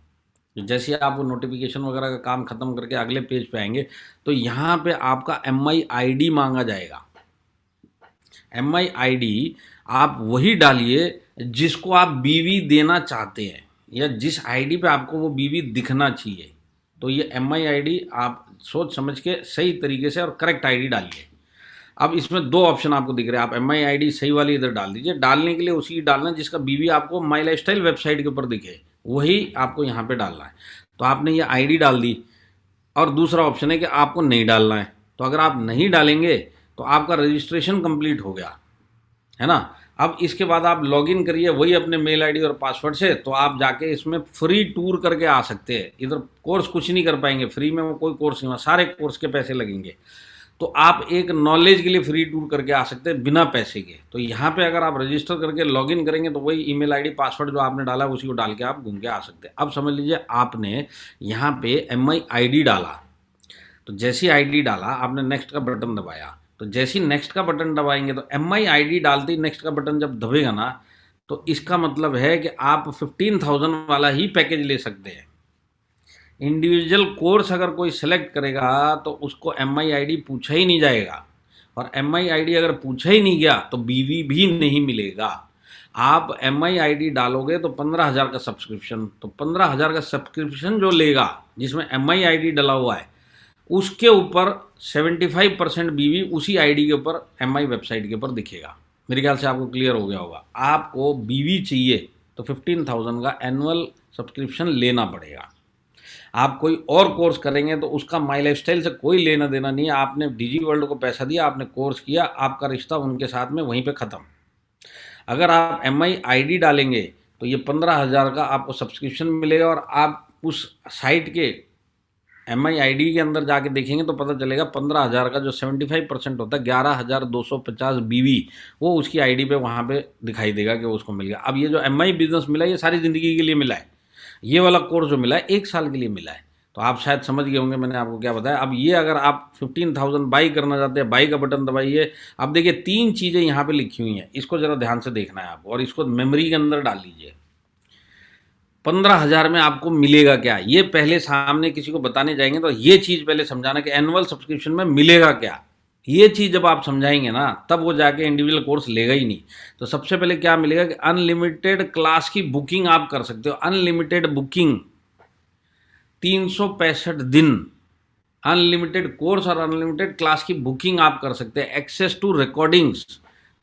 जैसे आप वो नोटिफिकेशन वगैरह का काम ख़त्म करके अगले पेज पे आएंगे तो यहाँ पे आपका MIID मांगा जाएगा। MIID आप वही डालिए जिसको आप बीवी देना चाहते हैं या जिस आईडी पे आपको वो बीवी दिखना चाहिए। तो ये MIID आप सोच समझ के सही तरीके से और करेक्ट आईडी डालिए। अब इसमें दो ऑप्शन आपको दिख रहे हैं, आप MIID सही वाली इधर डाल दीजिए। डालने के लिए उसी डालना जिसका बीवी आपको माई लाइफस्टाइल वेबसाइट के ऊपर दिखे, वही आपको यहाँ पे डालना है। तो आपने ये आईडी डाल दी और दूसरा ऑप्शन है कि आपको नहीं डालना है। तो अगर आप नहीं डालेंगे तो आपका रजिस्ट्रेशन कंप्लीट हो गया, है ना। अब इसके बाद आप लॉगिन करिए वही अपने मेल आईडी और पासवर्ड से, तो आप जाके इसमें फ्री टूर करके आ सकते हैं। इधर कोर्स कुछ नहीं कर पाएंगे, फ्री में वो कोई कोर्स नहीं, सारे कोर्स के पैसे लगेंगे। तो आप एक नॉलेज के लिए फ्री टूर करके आ सकते हैं बिना पैसे के। तो यहाँ पे अगर आप रजिस्टर करके लॉगिन करेंगे तो वही ईमेल आईडी पासवर्ड जो आपने डाला उसी को डाल के आप घूम के आ सकते हैं। अब समझ लीजिए आपने यहाँ पे MIID डाला, तो जैसी आईडी डाला आपने नेक्स्ट का बटन दबाया, तो जैसी नेक्स्ट का बटन दबाएंगे तो MIID डालते ही नेक्स्ट का बटन जब दबेगा ना तो इसका मतलब है कि आप 15,000 वाला ही पैकेज ले सकते हैं। इंडिविजुअल कोर्स अगर कोई सेलेक्ट करेगा तो उसको MIID पूछा ही नहीं जाएगा, और MIID अगर पूछा ही नहीं गया तो बीवी भी नहीं मिलेगा। आप MIID डालोगे तो 15,000 का सब्सक्रिप्शन, तो 15,000 का सब्सक्रिप्शन जो लेगा जिसमें MIID डला हुआ है उसके ऊपर 75% बीवी उसी आईडी के ऊपर MI वेबसाइट के ऊपर दिखेगा। मेरे ख्याल से आपको क्लियर हो गया होगा। आपको बीवी चाहिए तो 15,000 का एनुअल सब्सक्रिप्शन लेना पड़ेगा। आप कोई और कोर्स करेंगे तो उसका माई लाइफस्टाइल से कोई लेना देना नहीं है। आपने डिजी वर्ल्ड को पैसा दिया, आपने कोर्स किया, आपका रिश्ता उनके साथ में वहीं पे ख़त्म। अगर आप MIID डालेंगे तो ये 15,000 का आपको सब्सक्रिप्शन मिलेगा और आप उस साइट के MIID के अंदर जाके देखेंगे तो पता चलेगा 15,000 का जो 75% होता है 11,250 बीवी वो उसकी आईडी पे वहाँ पे दिखाई देगा कि वो उसको मिल गया। अब ये जो MI बिजनेस मिला है ये सारी ज़िंदगी के लिए मिला है। ये वाला कोर्स जो मिला है 1 साल के लिए मिला है। तो आप शायद समझ गए होंगे मैंने आपको क्या बताया। अब ये अगर आप 15,000 बाई करना चाहते हैं, बाई का बटन दबाइए। अब देखिए 3 चीज़ें यहाँ पे लिखी हुई हैं, इसको ज़रा ध्यान से देखना है आपको और इसको मेमोरी के अंदर डाल लीजिए। 15,000 में आपको मिलेगा क्या, ये पहले सामने किसी को बताने जाएंगे तो ये चीज़ पहले समझाना कि एनुअल सब्सक्रिप्शन में मिलेगा क्या। ये चीज़ जब आप समझाएंगे ना तब वो जाके इंडिविजुअल कोर्स लेगा ही नहीं। तो सबसे पहले क्या मिलेगा कि अनलिमिटेड क्लास की बुकिंग आप कर सकते हो। अनलिमिटेड बुकिंग 365 दिन अनलिमिटेड कोर्स और अनलिमिटेड क्लास की बुकिंग आप कर सकते हैं। एक्सेस टू रिकॉर्डिंग्स,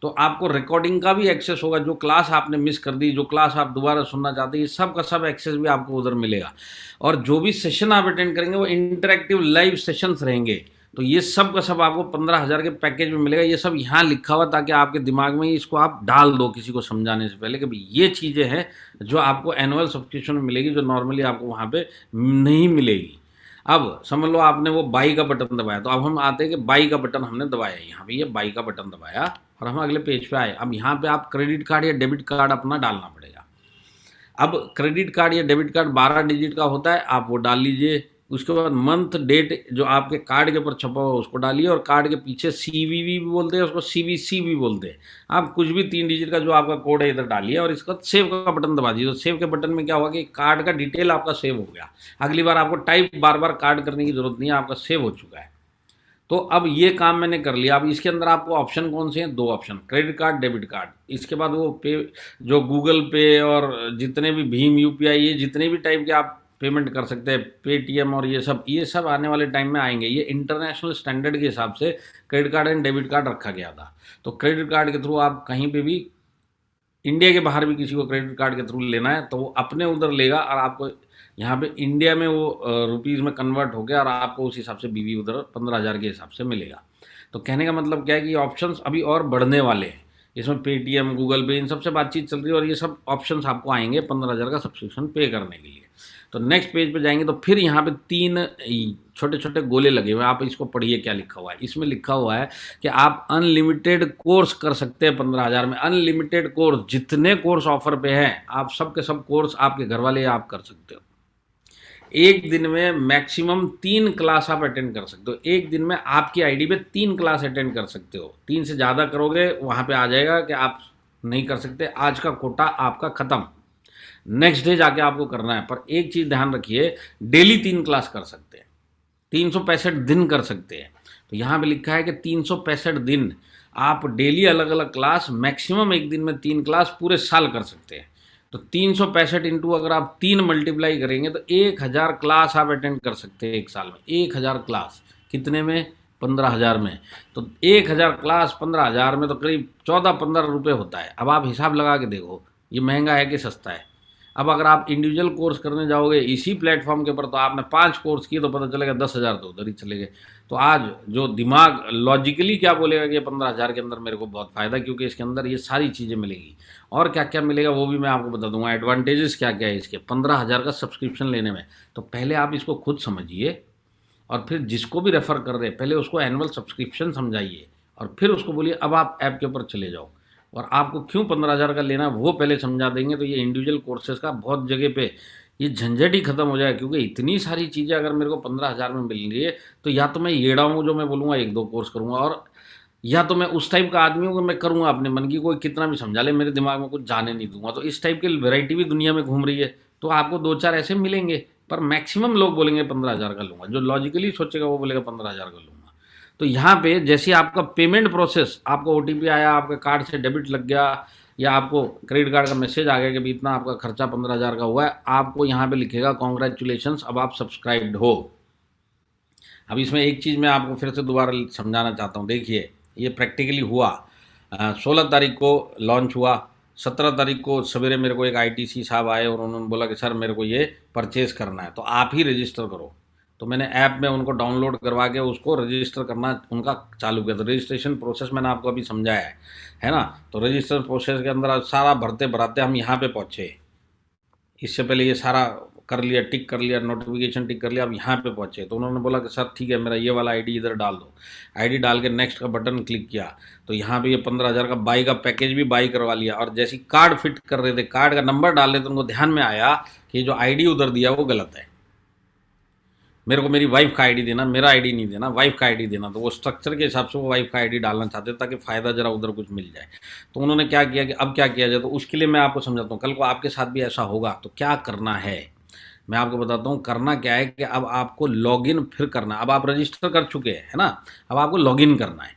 तो आपको रिकॉर्डिंग का भी एक्सेस होगा। जो क्लास आपने मिस कर दी, जो क्लास आप दोबारा सुनना चाहते हैं, ये सब का सब एक्सेस भी आपको उधर मिलेगा। और जो भी सेशन आप अटेंड करेंगे वो इंटरेक्टिव लाइव सेशंस रहेंगे। तो ये सब का सब आपको 15,000 के पैकेज में मिलेगा। ये सब यहाँ लिखा हुआ ताकि आपके दिमाग में इसको आप डाल दो किसी को समझाने से पहले कि भाई ये चीज़ें हैं जो आपको एनुअल सब्सक्रिप्शन में मिलेगी, जो नॉर्मली आपको वहाँ पे नहीं मिलेगी। अब समझ लो आपने वो बाई का बटन दबाया, तो अब हम आते हैं कि बाई का बटन हमने दबाया, यहाँ पे ये बाई का बटन दबाया और हम अगले पेज पे आए। अब यहाँ पे आप क्रेडिट कार्ड या डेबिट कार्ड अपना डालना पड़ेगा। अब क्रेडिट कार्ड या डेबिट कार्ड 12 डिजिट का होता है, आप वो डाल लीजिए। उसके बाद मंथ डेट जो आपके कार्ड के ऊपर छपा हुआ उसको डालिए और कार्ड के पीछे CVV भी बोलते हैं, उसको CVC भी बोलते हैं। आप कुछ भी 3 डिजिट का जो आपका कोड है इधर डालिए और इसका सेव का बटन दबा दीजिए। तो सेव के बटन में क्या होगा कि कार्ड का डिटेल आपका सेव हो गया। अगली बार आपको टाइप बार बार कार्ड करने की जरूरत नहीं है, आपका सेव हो चुका है। तो अब ये काम मैंने कर लिया। अब इसके अंदर आपको ऑप्शन कौन से हैं? 2 option, credit card, debit card. इसके बाद वो पे जो गूगल पे और जितने भी भीम UPI ये जितने भी टाइप के आप पेमेंट कर सकते हैं, पेटीएम और ये सब आने वाले टाइम में आएंगे। ये इंटरनेशनल स्टैंडर्ड के हिसाब से credit card and debit card रखा गया था। तो क्रेडिट कार्ड के थ्रू आप कहीं पे भी इंडिया के बाहर भी किसी को क्रेडिट कार्ड के थ्रू लेना है तो वो अपने उधर लेगा और आपको यहाँ पे इंडिया में वो रुपीज़ में कन्वर्ट हो गया और आपको उस हिसाब से बीवी उधर 15,000 के हिसाब से मिलेगा। तो कहने का मतलब क्या है कि ऑप्शंस अभी और बढ़ने वाले हैं। इसमें पेटीएम, गूगल पे, इन सबसे बातचीत चल रही है और ये सब ऑप्शंस आपको आएंगे 15,000 का सब्सक्रिप्शन पे करने के लिए। तो नेक्स्ट पेज पे जाएंगे तो फिर यहाँ पे 3 छोटे छोटे गोले लगे हुए हैं। आप इसको पढ़िए क्या लिखा हुआ है। इसमें लिखा हुआ है कि आप अनलिमिटेड कोर्स कर सकते हैं 15,000 में। अनलिमिटेड कोर्स, जितने कोर्स ऑफर पे हैं आप सब के सब कोर्स आपके घर वाले आप कर सकते हो। एक दिन में मैक्सिमम 3 क्लास आप अटेंड कर सकते हो। एक दिन में आपकी आईडी पे 3 क्लास अटेंड कर सकते हो। 3 से ज़्यादा करोगे वहाँ पे आ जाएगा कि आप नहीं कर सकते, आज का कोटा आपका ख़त्म। नेक्स्ट डे जाके आपको करना है। पर एक चीज़ ध्यान रखिए, डेली 3 क्लास कर सकते हैं, 365 दिन कर सकते हैं। तो यहाँ पे लिखा है कि 365 दिन आप डेली अलग अलग क्लास, मैक्सिमम एक दिन में 3 क्लास पूरे साल कर सकते हैं। तो 365 इंटू अगर आप 3 मल्टीप्लाई करेंगे तो 1000 क्लास आप अटेंड कर सकते हैं एक साल में। 1000 क्लास कितने में? 15,000 में। तो 1000 क्लास 15,000 में तो करीब 14-15 रुपये होता है। अब आप हिसाब लगा के देखो ये महंगा है कि सस्ता है। अब अगर आप इंडिविजुअल कोर्स करने जाओगे इसी प्लेटफॉर्म के ऊपर तो आपने 5 कोर्स किए तो पता चलेगा 10,000 तो उधर ही चले गए। तो आज जो दिमाग लॉजिकली क्या बोलेगा कि 15,000 के अंदर मेरे को बहुत फ़ायदा, क्योंकि इसके अंदर ये सारी चीज़ें मिलेगी। और क्या क्या मिलेगा वो भी मैं आपको बता दूंगा। एडवांटेजेस क्या क्या है इसके 15,000 का सब्सक्रिप्शन लेने में। तो पहले आप इसको खुद समझिए और फिर जिसको भी रेफ़र कर रहे हैं पहले उसको एनुअल सब्सक्रिप्शन समझाइए और फिर उसको बोलिए अब आप ऐप के ऊपर चले जाओ। और आपको क्यों 15,000 का लेना है वो पहले समझा देंगे तो ये इंडिविजुअल कोर्सेज का बहुत जगह पे ये झंझट ही खत्म हो जाए। क्योंकि इतनी सारी चीज़ें अगर मेरे को 15,000 में मिल रही है तो या तो मैं येड़ा हूँ जो मैं बोलूँगा 1-2 कोर्स करूँगा, और या तो मैं उस टाइप का आदमी हूँ कि मैं करूँगा अपने मन की, कोई कितना भी समझा ले मेरे दिमाग में कुछ जाने नहीं दूंगा। तो इस टाइप की वैरायटी भी दुनिया में घूम रही है। तो आपको 2-4 ऐसे मिलेंगे, पर मैक्सिमम लोग बोलेंगे 15,000 का लूँगा। जो लॉजिकली सोचेगा वो बोलेगा 15,000 का लूँगा। तो यहाँ पे जैसे आपका पेमेंट प्रोसेस, आपको OTP आया, आपके कार्ड से डेबिट लग गया या आपको क्रेडिट कार्ड का मैसेज आ गया कि भी इतना आपका खर्चा 15,000 का हुआ है, आपको यहाँ पे लिखेगा कॉन्ग्रेचुलेशंस, अब आप सब्सक्राइब्ड हो। अब इसमें एक चीज़ मैं आपको फिर से दोबारा समझाना चाहता हूँ। देखिए ये प्रैक्टिकली हुआ, 16 तारीख को लॉन्च हुआ, 17 तारीख को सवेरे मेरे को एक आईटीसी साहब आए और उन्होंने बोला कि सर मेरे को ये परचेज़ करना है तो आप ही रजिस्टर करो। तो मैंने ऐप में उनको डाउनलोड करवा के उसको रजिस्टर करना उनका चालू किया। तो रजिस्ट्रेशन प्रोसेस मैंने आपको अभी समझाया है ना। तो रजिस्टर प्रोसेस के अंदर सारा भरते भराते हम यहाँ पे पहुँचे। इससे पहले ये सारा कर लिया, टिक कर लिया, नोटिफिकेशन टिक कर लिया, अब यहाँ पे पहुँचे। तो उन्होंने बोला कि सर ठीक है मेरा ये वाला आईडी इधर डाल दो। आईडी डाल के नेक्स्ट का बटन क्लिक किया तो यहाँ पे ये 15,000 का बाई का पैकेज भी बाई करवा लिया। और जैसे कार्ड फिट कर रहे थे, कार्ड का नंबर डाल रहे थे, उनको ध्यान में आया कि जो आईडी उधर दिया वो गलत है, मेरे को मेरी वाइफ का आईडी देना, मेरा आईडी नहीं देना, वाइफ का आईडी देना। तो वो स्ट्रक्चर के हिसाब से वो वाइफ का आईडी डालना चाहते ताकि फ़ायदा जरा उधर कुछ मिल जाए। तो उन्होंने क्या किया कि अब क्या किया जाए, तो उसके लिए मैं आपको समझाता हूँ। कल को आपके साथ भी ऐसा होगा तो क्या करना है मैं आपको बताता हूँ। करना क्या है कि अब आपको लॉगिन फिर करना। अब आप रजिस्टर कर चुके हैं है ना, अब आपको लॉगिन करना है।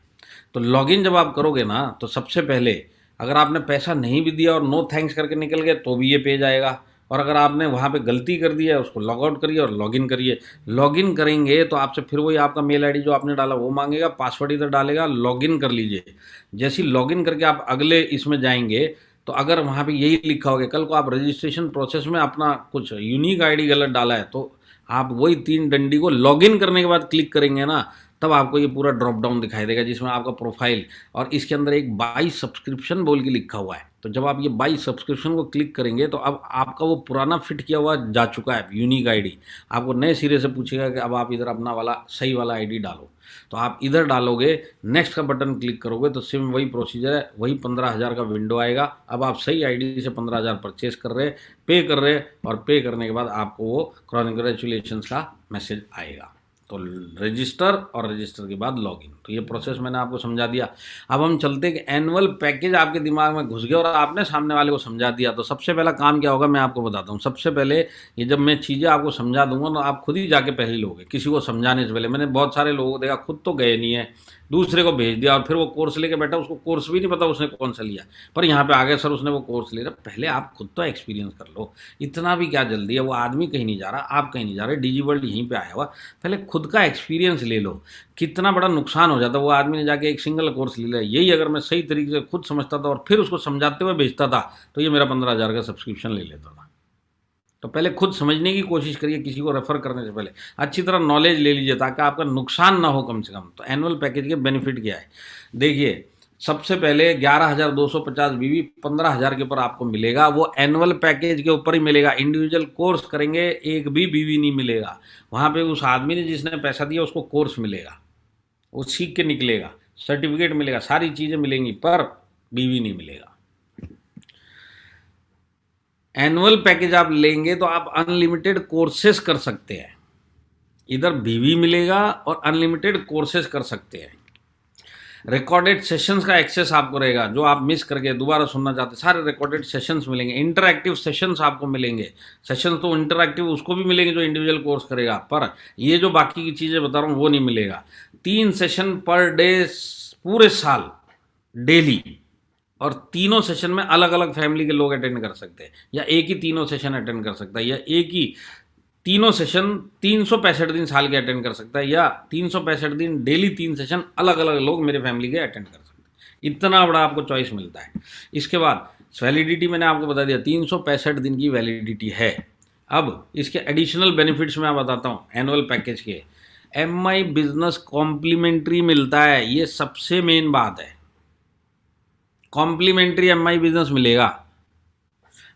तो लॉगिन जब आप करोगे ना तो सबसे पहले अगर आपने पैसा नहीं भी दिया और नो थैंक्स करके निकल गए तो भी ये पेज आएगा। और अगर आपने वहाँ पे गलती कर दी है उसको लॉग आउट करिए और लॉगिन करिए। लॉगिन करेंगे तो आपसे फिर वही आपका मेल आईडी जो आपने डाला वो मांगेगा, पासवर्ड इधर डालेगा, लॉगिन कर लीजिए। जैसे ही लॉगिन करके आप अगले इसमें जाएंगे तो अगर वहाँ पे यही लिखा होगा कल को आप रजिस्ट्रेशन प्रोसेस में अपना कुछ यूनिक आईडी गलत डाला है तो आप वही 3 डंडी को लॉगिन करने के बाद क्लिक करेंगे ना, तब आपको ये पूरा ड्रॉप डाउन दिखाई देगा जिसमें आपका प्रोफाइल और इसके अंदर एक बाई सब्सक्रिप्शन बोल के लिखा हुआ है। तो जब आप ये बाई सब्सक्रिप्शन को क्लिक करेंगे तो अब आपका वो पुराना फिट किया हुआ जा चुका है यूनिक आईडी। आपको नए सिरे से पूछेगा कि अब आप इधर अपना वाला सही वाला आईडी डालो। तो आप इधर डालोगे, नेक्स्ट का बटन क्लिक करोगे तो सेम वही प्रोसीजर है, वही 15,000 का विंडो आएगा। अब आप सही आईडी से 15,000 परचेज कर रहे, पे कर रहे और पे करने के बाद आपको वो कॉन्ग्रेचुलेशंस का मैसेज आएगा। तो रजिस्टर और रजिस्टर के बाद लॉगिन। तो ये प्रोसेस मैंने आपको समझा दिया। अब हम चलते कि एनुअल पैकेज आपके दिमाग में घुस गया और आपने सामने वाले को समझा दिया। तो सबसे पहला काम क्या होगा मैं आपको बताता हूँ। सबसे पहले ये जब मैं चीज़ें आपको समझा दूंगा तो आप खुद ही जाके पहले लोगे, किसी को समझाने से पहले। मैंने बहुत सारे लोगों को देखा खुद तो गए नहीं है, दूसरे को भेज दिया और फिर वो कोर्स लेके बैठा, उसको कोर्स भी नहीं पता उसने कौन सा लिया, पर यहाँ पे आ गया सर उसने वो कोर्स ले रहा। पहले आप खुद तो एक्सपीरियंस कर लो, इतना भी क्या जल्दी है। वो आदमी कहीं नहीं जा रहा, आप कहीं नहीं जा रहे, डिजी वर्ल्ड यहीं पे आया हुआ। पहले खुद का एक्सपीरियंस ले लो। कितना बड़ा नुकसान हो जाता, वो आदमी ने जाके एक सिंगल कोर्स ले लिया। यही अगर मैं सही तरीके से खुद समझता था और फिर उसको समझाते हुए भेजता था तो ये मेरा 15,000 का सब्सक्रिप्शन ले लेता था। तो पहले खुद समझने की कोशिश करिए, किसी को रेफर करने से पहले अच्छी तरह नॉलेज ले लीजिए ताकि आपका नुकसान ना हो कम से कम। तो एनुअल पैकेज के बेनिफिट क्या है देखिए। सबसे पहले 11,250 बीवी 15,000 के ऊपर आपको मिलेगा, वो एनुअल पैकेज के ऊपर ही मिलेगा। इंडिविजुअल कोर्स करेंगे एक भी बीवी नहीं मिलेगा। वहाँ पे उस आदमी ने जिसने पैसा दिया उसको कोर्स मिलेगा, वो सीख के निकलेगा, सर्टिफिकेट मिलेगा, सारी चीज़ें मिलेंगी, पर बीवी नहीं मिलेगा। एनुअल पैकेज आप लेंगे तो आप अनलिमिटेड कोर्सेज कर सकते हैं। इधर बीवी मिलेगा और अनलिमिटेड कोर्सेज कर सकते हैं। रिकॉर्डेड सेशंस का एक्सेस आपको रहेगा, जो आप मिस करके दोबारा सुनना चाहते सारे रिकॉर्डेड सेशंस मिलेंगे। इंटरैक्टिव सेशंस आपको मिलेंगे। सेशंस तो इंटरैक्टिव उसको भी मिलेंगे जो इंडिविजुअल कोर्स करेगा, पर ये जो बाकी की चीज़ें बता रहा हूँ वो नहीं मिलेगा। 3 सेशन पर डे पूरे साल डेली, और तीनों सेशन में अलग अलग फैमिली के लोग अटेंड कर सकते हैं, या एक ही तीनों सेशन अटेंड कर सकता है, या एक ही तीनों सेशन 365 दिन साल के अटेंड कर सकता है, या 365 दिन डेली 3 सेशन अलग अलग लोग मेरे फैमिली के अटेंड कर सकते हैं। इतना बड़ा आपको चॉइस मिलता है। इसके बाद वैलिडिटी मैंने आपको बता दिया 365 दिन की वैलिडिटी है। अब इसके एडिशनल बेनिफिट्स मैं बताता हूँ एनुअल पैकेज के। MI बिजनेस कॉम्प्लीमेंट्री मिलता है, ये सबसे मेन बात है। कॉम्प्लीमेंट्री MI बिजनेस मिलेगा।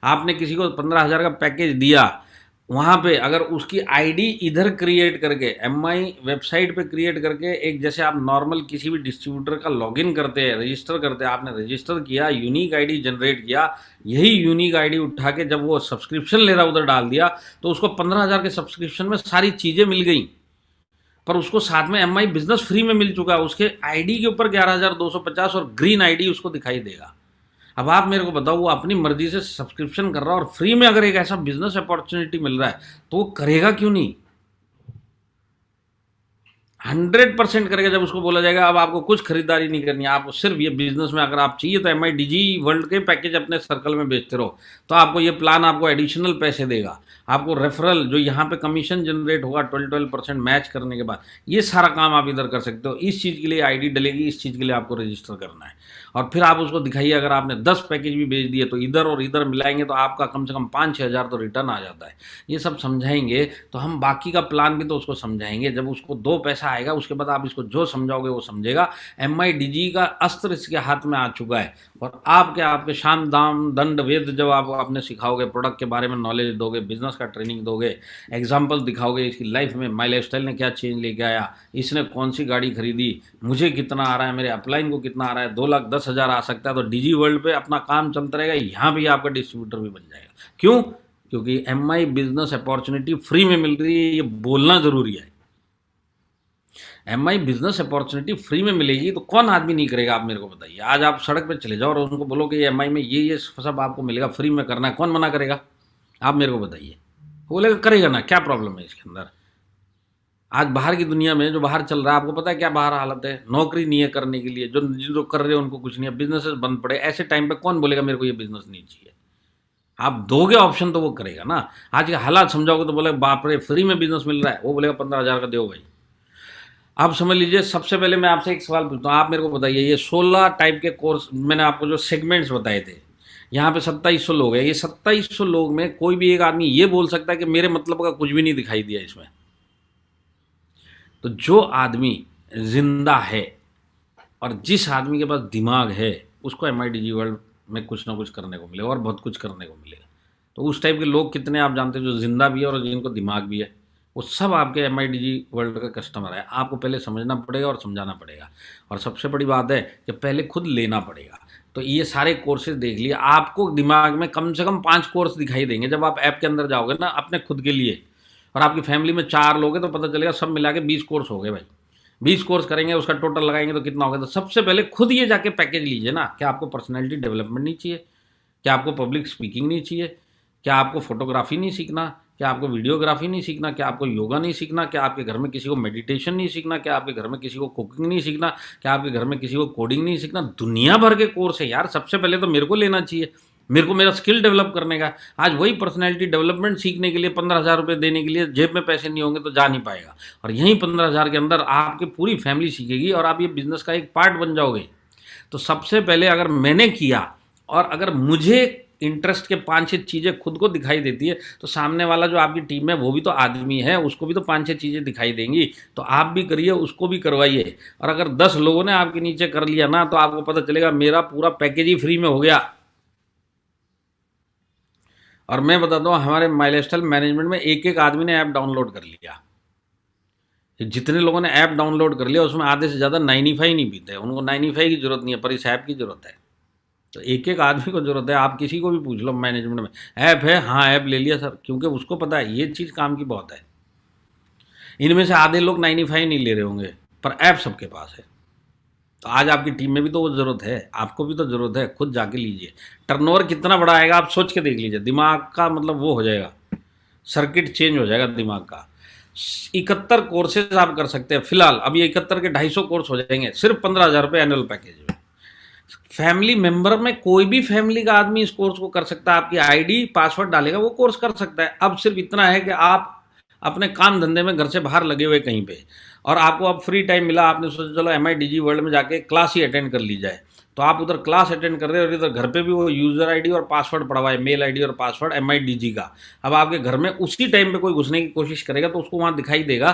आपने किसी को 15,000 का पैकेज दिया, वहाँ पे अगर उसकी आईडी इधर क्रिएट करके MI वेबसाइट पे क्रिएट करके, एक जैसे आप नॉर्मल किसी भी डिस्ट्रीब्यूटर का लॉगिन करते हैं, रजिस्टर करते हैं, आपने रजिस्टर किया, यूनिक आईडी जनरेट किया, यही यूनिक आईडी उठा के जब वो सब्सक्रिप्शन ले रहा उधर डाल दिया तो उसको 15,000 के सब्सक्रिप्शन में सारी चीज़ें मिल गई, पर उसको साथ में MI बिजनेस फ्री में मिल चुका है। उसके आईडी के ऊपर 11,250 और ग्रीन आईडी उसको दिखाई देगा। अब आप मेरे को बताओ, वो अपनी मर्जी से सब्सक्रिप्शन कर रहा है और फ्री में अगर एक ऐसा बिजनेस अपॉर्चुनिटी मिल रहा है तो वो करेगा क्यों नहीं। 100% करेगा जब उसको बोला जाएगा अब आपको कुछ खरीदारी नहीं करनी है, आपको सिर्फ ये बिजनेस में अगर आप चाहिए तो MIDG वर्ल्ड के पैकेज अपने सर्कल में बेचते रहो, तो आपको ये प्लान आपको एडिशनल पैसे देगा, आपको रेफरल जो यहाँ पे कमीशन जनरेट होगा 12% मैच करने के बाद, ये सारा काम आप इधर कर सकते हो। इस चीज़ के लिए ID डलेगी, इस चीज़ के लिए आपको रजिस्टर करना है और फिर आप उसको दिखाइए। अगर आपने 10 पैकेज भी बेच दिए तो इधर और इधर मिलाएंगे तो आपका कम से कम 5-6 हज़ार तो रिटर्न आ जाता है। ये सब समझाएंगे तो हम बाकी का प्लान भी तो उसको समझाएंगे। जब उसको 2 पैसा आएगा उसके बाद आप इसको जो समझाओगे वो समझेगा। MIDG का अस्त्र इसके हाथ में आ चुका है और आपके शान दाम दंड वेद जब आप आपने सिखाओगे, प्रोडक्ट के बारे में नॉलेज दोगे, बिजनेस का ट्रेनिंग दोगे, एग्जाम्पल दिखाओगे इसकी लाइफ में माई लाइफस्टाइल ने क्या चेंज लेके आया, इसने कौन सी गाड़ी खरीदी, मुझे कितना आ रहा है, मेरे अपलाइन को कितना आ रहा है, 2,10,000 आ सकता है, तो DG वर्ल्ड पे अपना काम चलता रहेगा। यहाँ भी आपका डिस्ट्रीब्यूटर भी बन जाएगा। क्यों? क्योंकि MI बिजनेस अपॉर्चुनिटी फ्री में मिल रही है, ये बोलना जरूरी है। MI बिजनेस अपॉर्चुनिटी फ्री में मिलेगी तो कौन आदमी नहीं करेगा, आप मेरे को बताइए। आज आप सड़क पे चले जाओ और उनको बोलो कि MI में ये सब आपको मिलेगा, फ्री में करना है, कौन मना करेगा? आप मेरे को बताइए। बोलेगा करेगा ना, क्या प्रॉब्लम है इसके अंदर? आज बाहर की दुनिया में जो बाहर चल रहा है, आपको पता है क्या बाहर हालत है? नौकरी नहीं है करने के लिए, जो कर रहे हैं उनको कुछ नहीं है, बिजनेसेस बंद पड़े। ऐसे टाइम पे कौन बोलेगा मेरे को ये बिजनेस नहीं चाहिए? आप दोगे ऑप्शन तो वो करेगा ना। आज के हालात समझाओगे तो बोले बाप रे फ्री में बिजनेस मिल रहा है, वो बोलेगा 15,000 का दो भाई। आप समझ लीजिए, सबसे पहले मैं आपसे एक सवाल पूछता हूँ, आप मेरे को बताइए, ये 16 टाइप के कोर्स मैंने आपको जो सेगमेंट्स बताए थे, यहाँ पे 2700 लोग हैं। ये 2700 लोग में कोई भी एक आदमी ये बोल सकता है कि मेरे मतलब का कुछ भी नहीं दिखाई दिया इसमें? तो जो आदमी जिंदा है और जिस आदमी के पास दिमाग है उसको MIDG वर्ल्ड में कुछ ना कुछ करने को मिलेगा और बहुत कुछ करने को मिलेगा। तो उस टाइप के लोग कितने आप जानते हैं जो जिंदा भी है और जिनको दिमाग भी है? वो सब आपके MIDG वर्ल्ड का कस्टमर है। आपको पहले समझना पड़ेगा और समझाना पड़ेगा, और सबसे बड़ी बात है कि पहले खुद लेना पड़ेगा। तो ये सारे कोर्सेज देख लिए, आपको दिमाग में कम से कम 5 कोर्स दिखाई देंगे जब आप ऐप के अंदर जाओगे ना अपने खुद के लिए। और आपकी फैमिली में 4 लोग हैं तो पता चलेगा सब मिला के 20 कोर्स हो गए भाई। 20 कोर्स करेंगे, उसका टोटल लगाएंगे तो कितना होगा? तो सबसे पहले खुद ये जाके पैकेज लीजिए ना। क्या आपको पर्सनैलिटी डेवलपमेंट नहीं चाहिए? क्या आपको पब्लिक स्पीकिंग नहीं चाहिए? क्या आपको फोटोग्राफी नहीं सीखना? क्या आपको वीडियोग्राफी नहीं सीखना? क्या आपको योगा नहीं सीखना? क्या आपके घर में किसी को मेडिटेशन नहीं सीखना? क्या आपके घर में किसी को कुकिंग नहीं सीखना? क्या आपके घर में किसी को कोडिंग नहीं सीखना? दुनिया भर के कोर्स है यार। सबसे पहले तो मेरे को लेना चाहिए, मेरे को मेरा स्किल डेवलप करने का। आज वही पर्सनैलिटी डेवलपमेंट सीखने के लिए 15,000 रुपये देने के लिए जेब में पैसे नहीं होंगे तो जा नहीं पाएगा। और यहीं 15,000 के अंदर आपकी पूरी फैमिली सीखेगी और आप ये बिजनेस का एक पार्ट बन जाओगे। तो सबसे पहले अगर मैंने किया और अगर मुझे इंटरेस्ट के 5-6 चीज़ें खुद को दिखाई देती है तो सामने वाला जो आपकी टीम में वो भी तो आदमी है, उसको भी तो 5-6 चीज़ें दिखाई देंगी। तो आप भी करिए, उसको भी करवाइए। और अगर 10 लोगों ने आपके नीचे कर लिया ना तो आपको पता चलेगा मेरा पूरा पैकेज ही फ्री में हो गया। और मैं बताता हूँ, हमारे माई लाइफस्टाइल मैनेजमेंट में एक आदमी ने ऐप डाउनलोड कर लिया। जितने लोगों ने ऐप डाउनलोड कर लिया उसमें आधे से ज़्यादा 95 नहीं पीते। उनको 95 की जरूरत नहीं है, पर इस ऐप की जरूरत है। तो एक आदमी को जरूरत है। आप किसी को भी पूछ लो मैनेजमेंट में, ऐप है? हाँ ऐप ले लिया सर, क्योंकि उसको पता है ये चीज़ काम की बहुत है। इनमें से आधे लोग 95 नहीं ले रहे होंगे, पर ऐप सबके पास है। तो आज आपकी टीम में भी तो वो ज़रूरत है, आपको भी तो ज़रूरत है। खुद जाके लीजिए। टर्नओवर कितना बड़ा आएगा आप सोच के देख लीजिए। दिमाग का मतलब वो हो जाएगा, सर्किट चेंज हो जाएगा दिमाग का। 71 कोर्सेज आप कर सकते हैं फिलहाल। अब ये 71 के 250 कोर्स हो जाएंगे सिर्फ 15,000 रुपये एनुअल पैकेज में। फैमिली मेंबर में कोई भी फैमिली का आदमी इस कोर्स को कर सकता है। आपकी ID पासवर्ड डालेगा वो कोर्स कर सकता है। अब सिर्फ इतना है कि आप अपने काम धंधे में घर से बाहर लगे हुए कहीं पे, और आपको अब फ्री टाइम मिला, आपने सोचा चलो MIDG वर्ल्ड में जाके क्लास ही अटेंड कर ली जाए। तो आप उधर क्लास अटेंड कर रहे हो और इधर घर पे भी वो यूज़र ID और पासवर्ड पड़ा हुआ है, मेल ID और पासवर्ड MIDG का। अब आपके घर में उसी टाइम पे कोई घुसने की कोशिश करेगा तो उसको वहाँ दिखाई देगा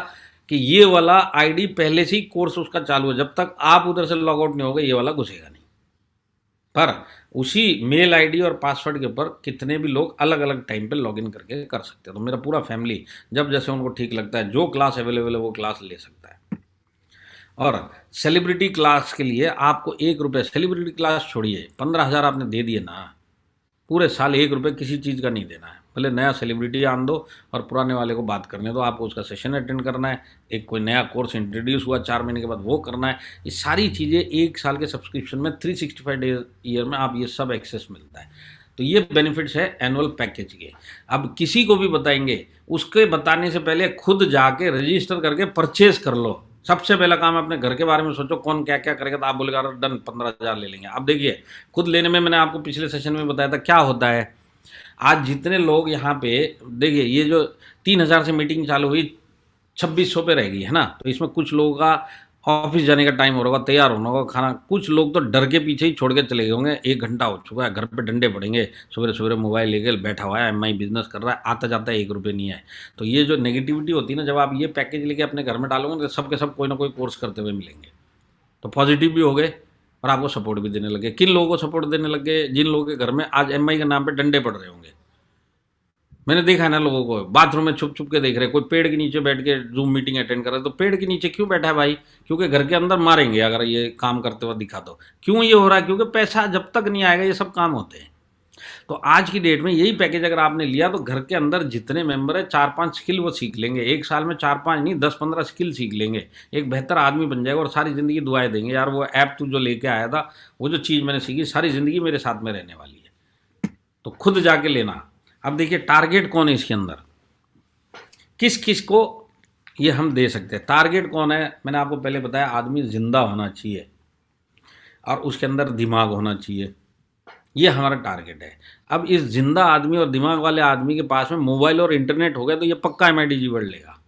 कि ये वाला ID पहले से ही कोर्स उसका चालू है। जब तक आप उधर से लॉग आउट नहीं होगा ये वाला घुसेगा नहीं। पर उसी मेल ID और पासवर्ड के ऊपर कितने भी लोग अलग अलग टाइम पे लॉगिन करके कर सकते हैं। तो मेरा पूरा फैमिली जब जैसे उनको ठीक लगता है, जो क्लास अवेलेबल है वो क्लास ले सकता है। और सेलिब्रिटी क्लास के लिए आपको 1 रुपये, सेलिब्रिटी क्लास छोड़िए, 15,000 आपने दे दिए ना, पूरे साल 1 रुपये किसी चीज़ का नहीं देना है। पहले नया सेलिब्रिटी आन दो और पुराने वाले को बात करने दो। आपको उसका सेशन अटेंड करना है, एक कोई नया कोर्स इंट्रोड्यूस हुआ 4 महीने के बाद वो करना है। ये सारी चीज़ें 1 साल के सब्सक्रिप्शन में 365 डेज ईयर में आप ये सब एक्सेस मिलता है। तो ये बेनिफिट्स है एनुअल पैकेज के। अब किसी को भी बताएंगे, उसके बताने से पहले खुद जाके रजिस्टर करके परचेज कर लो। सबसे पहला काम अपने घर के बारे में सोचो, कौन क्या क्या करेगा, तो आप बोलेगा डन 15,000 ले लेंगे। अब देखिए खुद लेने में मैंने आपको पिछले सेशन में बताया था क्या होता है। आज जितने लोग यहाँ पे देखिए, ये जो 3,000 से मीटिंग चालू हुई 2600 पे रह गई है ना, तो इसमें कुछ लोगों का ऑफिस जाने का टाइम हो रहा होगा, तैयार होना होगा, खाना, कुछ लोग तो डर के पीछे ही छोड़ के चले गए होंगे। 1 घंटा हो चुका है, घर पे डंडे पड़ेंगे, सवेरे सवेरे मोबाइल लेके बैठा हुआ है, एमआई बिजनेस कर रहा है, आता जाता है 1 रुपये नहीं है। तो ये जो नेगेटिविटी होती है ना, जब आप ये पैकेज लेके अपने घर में डालोगे तो सब के सब कोई ना कोई कोर्स करते हुए मिलेंगे, तो पॉजिटिव भी हो गए और आपको सपोर्ट भी देने लगे। किन लोगों को सपोर्ट देने लगे? जिन लोगों के घर में आज एमआई के नाम पर डंडे पड़ रहे होंगे। मैंने देखा है ना लोगों को बाथरूम में छुप छुप के देख रहे, कोई पेड़ के नीचे बैठ के जूम मीटिंग अटेंड कर रहा है। तो पेड़ के नीचे क्यों बैठा है भाई? क्योंकि घर के अंदर मारेंगे अगर ये काम करते हुए दिखा दो। क्यों ये हो रहा है? क्योंकि पैसा जब तक नहीं आएगा ये सब काम होते हैं। तो आज की डेट में यही पैकेज अगर आपने लिया तो घर के अंदर जितने मेंबर है 4-5 स्किल वो सीख लेंगे। एक साल में 4-5 नहीं 10-15 स्किल सीख लेंगे, एक बेहतर आदमी बन जाएगा और सारी ज़िंदगी दुआएं देंगे, यार वो ऐप तू जो लेके आया था, वो जो चीज़ मैंने सीखी सारी ज़िंदगी मेरे साथ में रहने वाली है। तो खुद जाके लेना। अब देखिए टारगेट कौन है इसके अंदर, किस किस को ये हम दे सकते हैं। टारगेट कौन है? मैंने आपको पहले बताया, आदमी जिंदा होना चाहिए और उसके अंदर दिमाग होना चाहिए, ये हमारा टारगेट है। अब इस जिंदा आदमी और दिमाग वाले आदमी के पास में मोबाइल और इंटरनेट हो गया तो ये पक्का MIDG वर्ल्ड लेगा।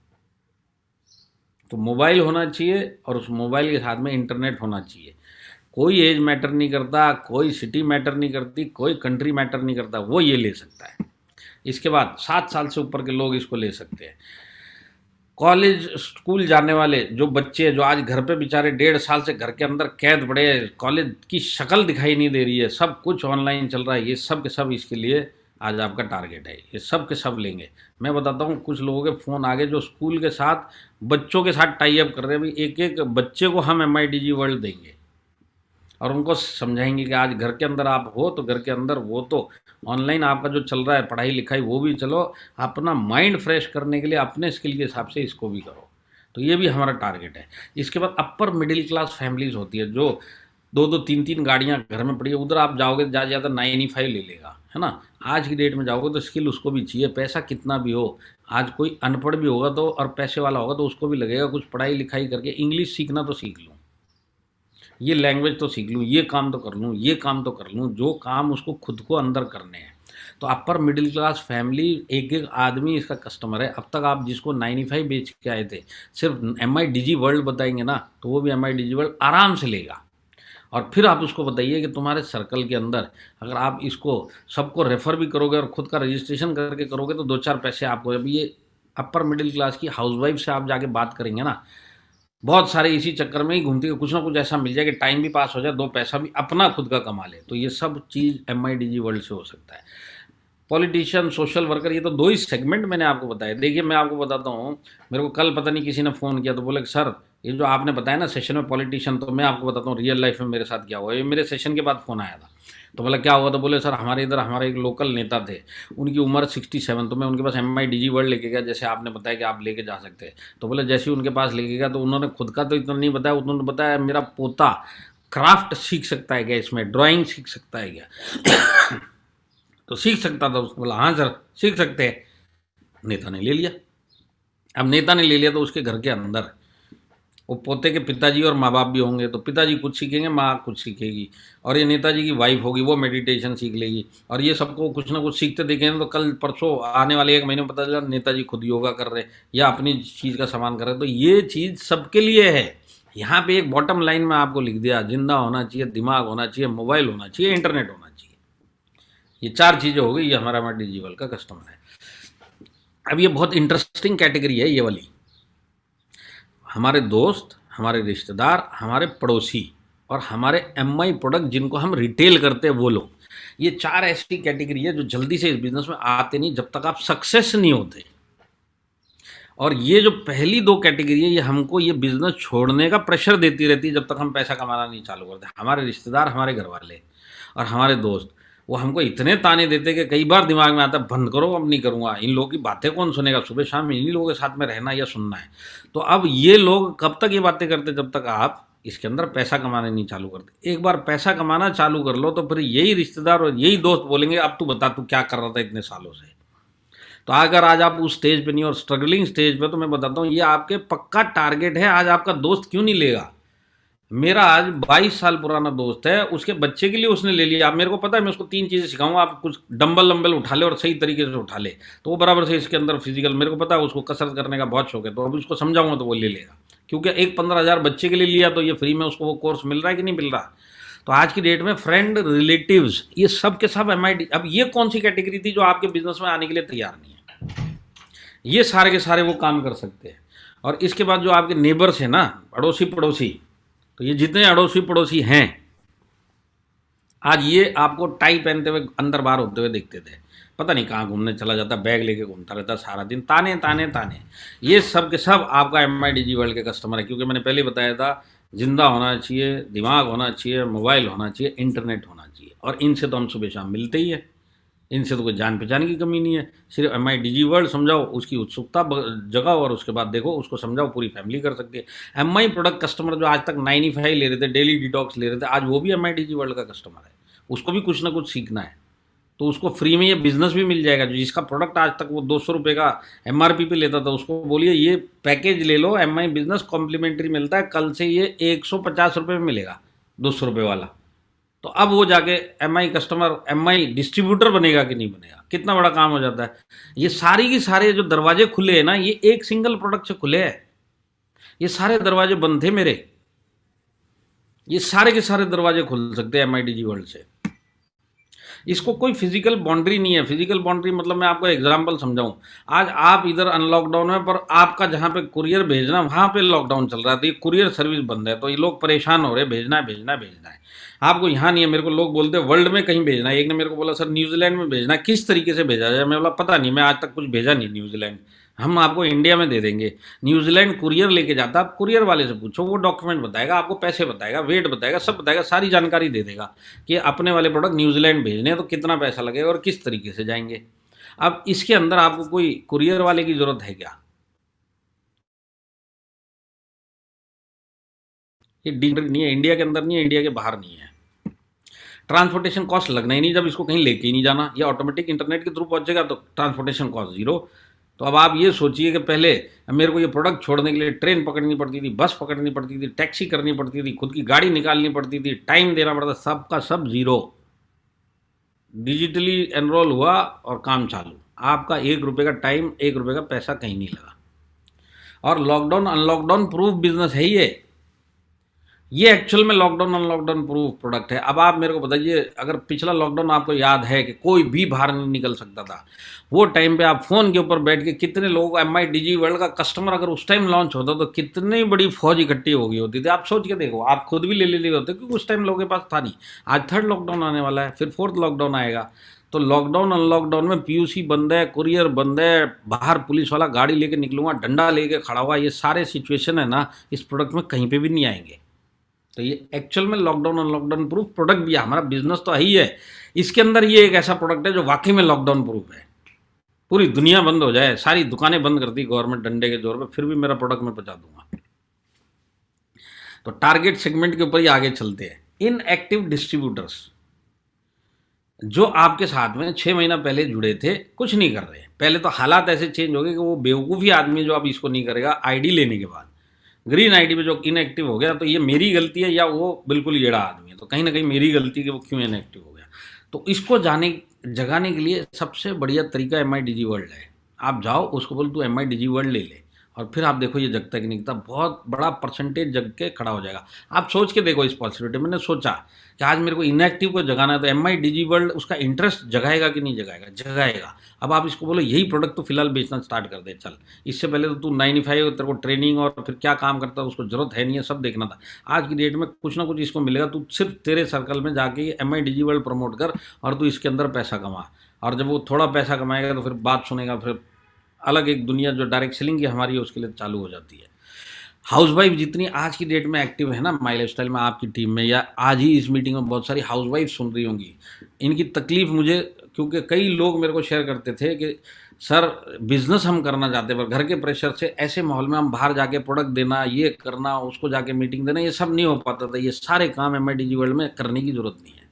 तो मोबाइल होना चाहिए और उस मोबाइल के साथ में इंटरनेट होना चाहिए। कोई एज मैटर नहीं करता, कोई सिटी मैटर नहीं करती, कोई कंट्री मैटर नहीं करता, वो ये ले सकता है। इसके बाद 7 साल से ऊपर के लोग इसको ले सकते हैं। कॉलेज स्कूल जाने वाले जो बच्चे जो आज घर पे बेचारे 1.5 साल से घर के अंदर कैद पड़े, कॉलेज की शक्ल दिखाई नहीं दे रही है, सब कुछ ऑनलाइन चल रहा है, ये सब के सब इसके लिए आज आपका टारगेट है। ये सब के सब लेंगे। मैं बताता हूँ कुछ लोगों के फ़ोन आ गए जो स्कूल के साथ बच्चों के साथ टाई अप कर रहे हैं, भाई एक एक बच्चे को हम MIDG वर्ल्ड देंगे और उनको समझाएंगे कि आज घर के अंदर आप हो तो घर के अंदर वो तो ऑनलाइन आपका जो चल रहा है पढ़ाई लिखाई वो भी चलो, अपना माइंड फ्रेश करने के लिए अपने स्किल के हिसाब से इसको भी करो। तो ये भी हमारा टारगेट है। इसके बाद अपर मिडिल क्लास फैमिलीज होती है जो 2-2 3-3 गाड़ियाँ घर में पड़ी है, उधर आप जाओगे ज़्यादा ज़्यादा 995 ले लेगा, है ना। आज की डेट में जाओगे तो स्किल उसको भी चाहिए, पैसा कितना भी हो। आज कोई अनपढ़ भी होगा तो और पैसे वाला होगा तो उसको भी लगेगा कुछ पढ़ाई लिखाई करके इंग्लिश सीखना तो सीख लूँ, ये लैंग्वेज तो सीख लूँ, ये काम तो कर लूँ, ये काम तो कर लूँ, जो काम उसको खुद को अंदर करने हैं। तो अपर मिडिल क्लास फैमिली एक एक आदमी इसका कस्टमर है। अब तक आप जिसको 95 बेच के आए थे सिर्फ MIDG वर्ल्ड बताएंगे ना तो वो भी MIDG वर्ल्ड आराम से लेगा। और फिर आप उसको बताइए कि तुम्हारे सर्कल के अंदर अगर आप इसको सबको रेफ़र भी करोगे और ख़ुद का रजिस्ट्रेशन करके करोगे तो 2-4 पैसे आपको, अभी ये अपर मिडिल क्लास की हाउसवाइफ से आप जाके बात करेंगे ना, बहुत सारे इसी चक्कर में ही घूमती है, कुछ ना कुछ ऐसा मिल जाए कि टाइम भी पास हो जाए, 2 पैसा भी अपना खुद का कमा ले। तो ये सब चीज़ MIDG वर्ल्ड से हो सकता है। पॉलिटिशियन, सोशल वर्कर, ये तो 2 ही सेगमेंट मैंने आपको बताया। देखिए मैं आपको बताता हूँ, मेरे को कल पता नहीं किसी ने फ़ोन किया तो बोले कि सर ये जो आपने बताया ना सेशन में पॉलिटिशियन, तो मैं आपको बताता हूँ रियल लाइफ में मेरे साथ क्या हुआ। ये मेरे सेशन के बाद फ़ोन आया था तो बोला क्या हुआ, तो बोले सर हमारे इधर हमारे एक लोकल नेता थे, उनकी उम्र 67, तो मैं उनके पास MIDG वर्ल्ड लेके गया, जैसे आपने बताया कि आप लेके जा सकते हैं। तो बोले जैसे ही उनके पास लेके गया तो उन्होंने खुद का तो इतना नहीं बताया, उन्होंने बताया मेरा पोता क्राफ्ट सीख सकता है क्या, इसमें ड्राइंग सीख सकता है क्या तो सीख सकता था। उसको बोला हाँ सर सीख सकते हैं। नेता ने ले लिया। अब नेता ने ले लिया तो उसके घर के अंदर वो पोते के पिताजी और माँ बाप भी होंगे, तो पिताजी कुछ सीखेंगे, माँ कुछ सीखेगी, और ये नेताजी की वाइफ होगी वो मेडिटेशन सीख लेगी, और ये सबको कुछ ना कुछ सीखते दिखेंगे। तो कल परसों आने वाले 1 महीने में पता चला नेताजी खुद योगा कर रहे या अपनी चीज़ का सामान कर रहे। तो ये चीज़ सबके लिए है। यहाँ पे एक बॉटम लाइन में आपको लिख दिया, जिंदा होना चाहिए, दिमाग होना चाहिए, मोबाइल होना चाहिए, इंटरनेट होना चाहिए। ये 4 चीज़ें हो गई। ये हमारा MIDG वर्ल्ड का कस्टमर है। अब ये बहुत इंटरेस्टिंग कैटेगरी है ये वाली। हमारे दोस्त, हमारे रिश्तेदार, हमारे पड़ोसी और हमारे MI प्रोडक्ट जिनको हम रिटेल करते हैं वो लोग, ये 4 ऐसी कैटेगरी है जो जल्दी से इस बिज़नेस में आते नहीं जब तक आप सक्सेस नहीं होते। और ये जो पहली 2 कैटेगरी है ये हमको ये बिज़नेस छोड़ने का प्रेशर देती रहती है जब तक हम पैसा कमाना नहीं चालू करते। हमारे रिश्तेदार, हमारे घर वाले और हमारे दोस्त वो हमको इतने ताने देते कि कई बार दिमाग में आता है बंद करो, अब नहीं करूँगा, इन लोगों की बातें कौन सुनेगा, सुबह शाम इन्हीं लोगों के साथ में रहना या सुनना है। तो अब ये लोग कब तक ये बातें करते जब तक आप इसके अंदर पैसा कमाने नहीं चालू करते। एक बार पैसा कमाना चालू कर लो तो फिर यही रिश्तेदार और यही दोस्त बोलेंगे अब तू बता तू क्या कर रहा था इतने सालों से। तो अगर आज आप उस स्टेज पे नहीं और स्ट्रगलिंग स्टेज पे, तो मैं बताता हूँ ये आपके पक्का टारगेट है। आज आपका दोस्त क्यों नहीं लेगा? मेरा आज 22 साल पुराना दोस्त है, उसके बच्चे के लिए उसने ले लिया। आप मेरे को पता है मैं उसको 3 चीज़ें सिखाऊंगा, आप कुछ डंबल लंबल उठा ले और सही तरीके से उठा ले, तो वो बराबर से इसके अंदर फिजिकल, मेरे को पता है उसको कसरत करने का बहुत शौक है, तो अभी उसको समझाऊंगा तो वो ले लेगा। क्योंकि एक 15,000 बच्चे के लिए लिया तो ये फ्री में उसको वो कोर्स मिल रहा है कि नहीं मिल रहा? तो आज की डेट में फ्रेंड, रिलेटिव्स, ये सब के सब MID। अब ये कौन सी कैटेगरी थी जो आपके बिजनेस में आने के लिए तैयार नहीं है? ये सारे के सारे वो काम कर सकते हैं। और इसके बाद जो आपके नेबर्स हैं ना, अड़ोसी पड़ोसी, तो ये जितने अड़ोसी पड़ोसी हैं आज ये आपको टाई पहनते हुए अंदर बाहर होते हुए देखते थे, पता नहीं कहाँ घूमने चला जाता, बैग लेके घूमता रहता सारा दिन, ताने ताने ताने। ये सब के सब आपका MIDG वर्ल्ड के कस्टमर है। क्योंकि मैंने पहले बताया था, जिंदा होना चाहिए, दिमाग होना चाहिए, मोबाइल होना चाहिए, इंटरनेट होना चाहिए, और इनसे तो हम सुबह शाम मिलते ही है, इनसे तो कोई जान पहचान की कमी नहीं है। सिर्फ MIDG वर्ल्ड समझाओ, उसकी उत्सुकता जगाओ और उसके बाद देखो, उसको समझाओ, पूरी फैमिली कर सकती है। MI प्रोडक्ट कस्टमर जो आज तक 95 ले रहे थे, डेली डिटॉक्स ले रहे थे, आज वो भी MIDG वर्ल्ड का कस्टमर है। उसको भी कुछ ना कुछ सीखना है, तो उसको फ्री में ये बिजनेस भी मिल जाएगा। जो जिसका प्रोडक्ट आज तक वो 200 रुपये का MRP पे लेता था, उसको बोलिए ये पैकेज ले लो, MI बिजनेस कॉम्प्लीमेंट्री मिलता है, कल से ये 150 रुपये में मिलेगा, 200 रुपये वाला। तो अब वो जाके MI कस्टमर, MI डिस्ट्रीब्यूटर बनेगा कि नहीं बनेगा? कितना बड़ा काम हो जाता है। ये सारी की सारे जो दरवाजे खुले हैं ना, ये एक सिंगल प्रोडक्ट से खुले हैं। ये सारे दरवाजे बंद थे मेरे, ये सारे के सारे दरवाजे खुल सकते हैं MIDG वर्ल्ड से। इसको कोई फिजिकल बाउंड्री नहीं है। फिजिकल बाउंड्री मतलब मैं आपको एग्जांपल समझाऊं, आज आप इधर अनलॉकडाउन में, पर आपका जहां पे कुरियर भेजना वहां पे लॉकडाउन चल रहा है, तो ये कुरियर सर्विस बंद है, तो ये लोग परेशान हो रहे हैं, भेजना है भेजना है भेजना है। आपको यहाँ नहीं है। मेरे को लोग बोलते हैं वर्ल्ड में कहीं भेजना है। एक ने मेरे को बोला सर न्यूजीलैंड में भेजना है, किस तरीके से भेजा जाए? मैं बोला पता नहीं, मैं आज तक कुछ भेजा नहीं न्यूजीलैंड, हम आपको इंडिया में दे देंगे। न्यूजीलैंड कुरियर लेके जाता, आप कुरियर वाले से पूछो, वो डॉक्यूमेंट बताएगा, आपको पैसे बताएगा, वेट बताएगा, सब बताएगा, सारी जानकारी दे देगा कि अपने वाले प्रोडक्ट न्यूजीलैंड भेजने हैं तो कितना पैसा लगेगा और किस तरीके से जाएंगे। अब इसके अंदर आपको कोई कुरियर वाले की जरूरत है क्या? ये डीलर नहीं है, इंडिया के अंदर नहीं है, इंडिया के बाहर नहीं है। ट्रांसपोर्टेशन कॉस्ट लगना ही नहीं, जब इसको कहीं लेके ही नहीं जाना, ये ऑटोमेटिक इंटरनेट के थ्रू पहुंचेगा, तो ट्रांसपोर्टेशन कॉस्ट जीरो। तो अब आप ये सोचिए कि पहले मेरे को ये प्रोडक्ट छोड़ने के लिए ट्रेन पकड़नी पड़ती थी, बस पकड़नी पड़ती थी, टैक्सी करनी पड़ती थी, खुद की गाड़ी निकालनी पड़ती थी, टाइम देना पड़ता, सबका सब जीरो। डिजिटली एनरोल हुआ और काम चालू। आपका 1 रुपये का टाइम, 1 रुपये का पैसा कहीं नहीं लगा। और लॉकडाउन अनलॉकडाउन प्रूफ बिजनेस है ये एक्चुअल में लॉकडाउन अनलॉकडाउन प्रूफ प्रोडक्ट है। अब आप मेरे को बताइए, अगर पिछला लॉकडाउन आपको याद है कि कोई भी बाहर नहीं निकल सकता था, वो टाइम पे आप फ़ोन के ऊपर बैठ के कितने लोग, MIDG वर्ल्ड का कस्टमर अगर उस टाइम लॉन्च होता तो कितनी बड़ी फौज इकट्ठी हो गई होती थी। आप सोच के देखो, आप खुद भी ले लिए होते, क्योंकि उस टाइम लोगों के पास था नहीं। आज 3rd लॉकडाउन आने वाला है, फिर 4th लॉकडाउन आएगा। तो लॉकडाउन अनलॉकडाउन में PUC बंद है, कुरियर बंद है, बाहर पुलिस वाला गाड़ी लेके निकलूंगा, डंडा लेके खड़ा हुआ, ये सारे सिचुएशन है ना, इस प्रोडक्ट में कहीं पे भी नहीं आएंगे। तो ये एक्चुअल में लॉकडाउन अनलॉकडाउन प्रूफ प्रोडक्ट भी है। हमारा बिजनेस तो ही है, इसके अंदर ये एक ऐसा प्रोडक्ट है जो वाकई में लॉकडाउन प्रूफ है। पूरी दुनिया बंद हो जाए, सारी दुकानें बंद कर दी गवर्नमेंट डंडे के जोर पे, फिर भी मेरा प्रोडक्ट मैं पहुंचा दूंगा। तो टारगेट सेगमेंट के ऊपर ही आगे चलते हैं। इनएक्टिव डिस्ट्रीब्यूटर्स जो आपके साथ में 6 महीना पहले जुड़े थे, कुछ नहीं कर रहे। पहले तो हालात ऐसे चेंज हो गए कि वो बेवकूफ़ी आदमी जो अब इसको नहीं करेगा, ID लेने के बाद ग्रीन ID पे जो इनएक्टिव हो गया, तो ये मेरी गलती है या वो बिल्कुल येड़ा आदमी है? तो कहीं ना कहीं मेरी गलती है कि वो क्यों इनएक्टिव हो गया। तो इसको जगाने के लिए सबसे बढ़िया तरीका MIDG वर्ल्ड है। आप जाओ, उसको बोल तू MIDG वर्ल्ड ले ले, और फिर आप देखो ये जगता कि नहीं जगता, बहुत बड़ा परसेंटेज जग के खड़ा हो जाएगा। आप सोच के देखो इस पॉसिबिलिटी। मैंने सोचा कि आज मेरे को इनएक्टिव को जगाना है, तो MIDG वर्ल्ड उसका इंटरेस्ट जगाएगा कि नहीं जगाएगा? जगाएगा। अब आप इसको बोलो यही प्रोडक्ट तो फिलहाल बेचना स्टार्ट कर दे, चल, इससे पहले तो तू 95 तेरे को ट्रेनिंग और फिर क्या काम करता है उसको जरूरत है नहीं है, सब देखना था। आज की डेट में कुछ ना कुछ इसको मिलेगा, तू सिर्फ तेरे सर्कल में जाके MIDG वर्ल्ड प्रमोट कर और तू इसके अंदर पैसा कमा। और जब वो थोड़ा पैसा कमाएगा तो फिर बात सुनेगा, फिर अलग एक दुनिया जो डायरेक्ट सेलिंग की हमारी है उसके लिए चालू हो जाती है। हाउसवाइफ जितनी आज की डेट में एक्टिव है ना माई लाइफस्टाइल में, आपकी टीम में, या आज ही इस मीटिंग में बहुत सारी हाउसवाइफ सुन रही होंगी, इनकी तकलीफ़ मुझे, क्योंकि कई लोग मेरे को शेयर करते थे कि सर बिज़नेस हम करना चाहते हैं, पर घर के प्रेशर से ऐसे माहौल में हम बाहर जाके प्रोडक्ट देना, ये करना, उसको जाके मीटिंग देना, ये सब नहीं हो पाता था। ये सारे काम MIDG वर्ल्ड में करने की ज़रूरत नहीं है।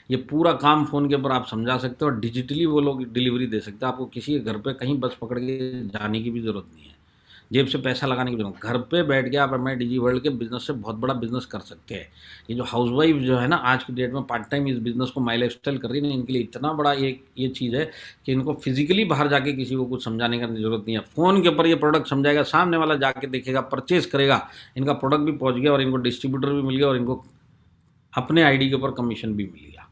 ये पूरा काम फ़ोन के ऊपर आप समझा सकते हो और डिजिटली वो लोग डिलीवरी दे सकते हैं। आपको किसी के घर पे कहीं बस पकड़ के जाने की भी ज़रूरत नहीं है, जेब से पैसा लगाने की जरूरत, घर पे बैठ के आप MI DG वर्ल्ड के बिजनेस से बहुत बड़ा बिजनेस कर सकते हैं। ये जो हाउसवाइफ जो है ना आज की डेट में पार्ट टाइम इस बिजनेस को माई लाइफस्टाइल कर रही है ना, इनके लिए इतना बड़ा ये चीज़ है कि इनको फिजिकली बाहर जाके किसी को कुछ समझाने की जरूरत नहीं है। फ़ोन के ऊपर ये प्रोडक्ट समझाएगा, सामने वाला जाके देखेगा, परचेज करेगा, इनका प्रोडक्ट भी पहुँच गया और इनको डिस्ट्रीब्यूटर भी मिल गया और इनको अपने ID के ऊपर कमीशन भी मिल गया।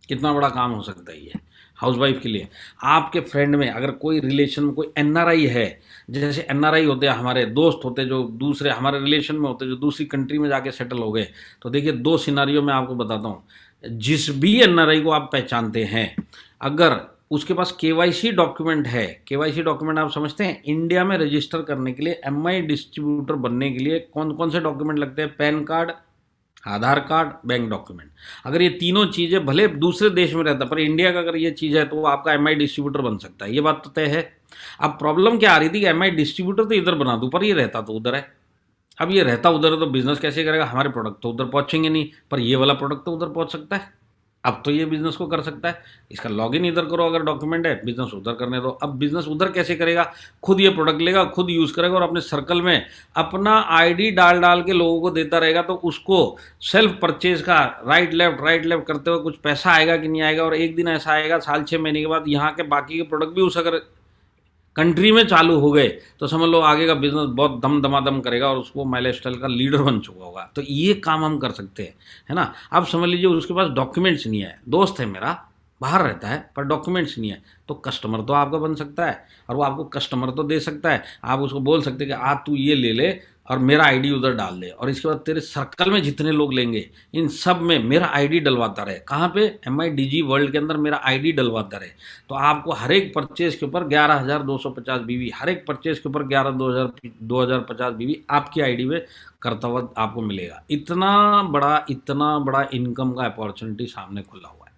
कितना बड़ा काम हो सकता है ये हाउसवाइफ के लिए। आपके फ्रेंड में अगर कोई रिलेशन में कोई NRI है, जैसे NRI होते हैं हमारे दोस्त होते हैं जो दूसरे हमारे रिलेशन में होते हैं जो दूसरी कंट्री में जाके सेटल हो गए, तो देखिए 2 सिनारियो में आपको बताता हूँ। जिस भी NRI को आप पहचानते हैं, अगर उसके पास KYC डॉक्यूमेंट है, KYC डॉक्यूमेंट आप समझते हैं, इंडिया में रजिस्टर करने के लिए MI डिस्ट्रीब्यूटर बनने के लिए कौन कौन से डॉक्यूमेंट लगते हैं? पैन कार्ड, आधार कार्ड, बैंक डॉक्यूमेंट। अगर ये तीनों चीज़ें भले दूसरे देश में रहता पर इंडिया का अगर ये चीज़ है तो वो आपका MI डिस्ट्रीब्यूटर बन सकता है, ये बात तो तय है। अब प्रॉब्लम क्या आ रही थी कि MI डिस्ट्रीब्यूटर तो इधर बना दूँ पर ये रहता तो उधर है। अब ये रहता उधर है तो बिजनेस कैसे करेगा? हमारे प्रोडक्ट तो उधर पहुँचेंगे नहीं, पर ये वाला प्रोडक्ट तो उधर पहुँच सकता है। अब तो ये बिजनेस को कर सकता है, इसका लॉगिन इधर करो, अगर डॉक्यूमेंट है बिजनेस उधर करने दो। अब बिजनेस उधर कैसे करेगा? खुद ये प्रोडक्ट लेगा, खुद यूज़ करेगा और अपने सर्कल में अपना ID डाल के लोगों को देता रहेगा, तो उसको सेल्फ परचेज का राइट लेफ्ट करते हुए कुछ पैसा आएगा कि नहीं आएगा। और एक दिन ऐसा आएगा साल 6 महीने के बाद यहाँ के बाकी के प्रोडक्ट भी उस अगर कंट्री में चालू हो गए तो समझ लो आगे का बिजनेस बहुत दमादम करेगा और उसको माई लाइफस्टाइल का लीडर बन चुका होगा। तो ये काम हम कर सकते हैं, है ना। अब समझ लीजिए उसके पास डॉक्यूमेंट्स नहीं है, दोस्त है मेरा, बाहर रहता है पर डॉक्यूमेंट्स नहीं है, तो कस्टमर तो आपका बन सकता है और वो आपको कस्टमर तो दे सकता है। आप उसको बोल सकते हैं कि आप तू ये ले ले और मेरा ID उधर डाल दे, और इसके बाद तेरे सर्कल में जितने लोग लेंगे इन सब में मेरा ID डलवाता रहे। कहाँ पे? MI DG वर्ल्ड के अंदर मेरा ID डलवाता रहे। तो आपको हर एक परचेज के ऊपर 11,250 BV, हर एक परचेज के ऊपर 2,50 BV आपकी ID में करता हुआ आपको मिलेगा। इतना बड़ा इनकम का अपॉर्चुनिटी सामने खुला हुआ है।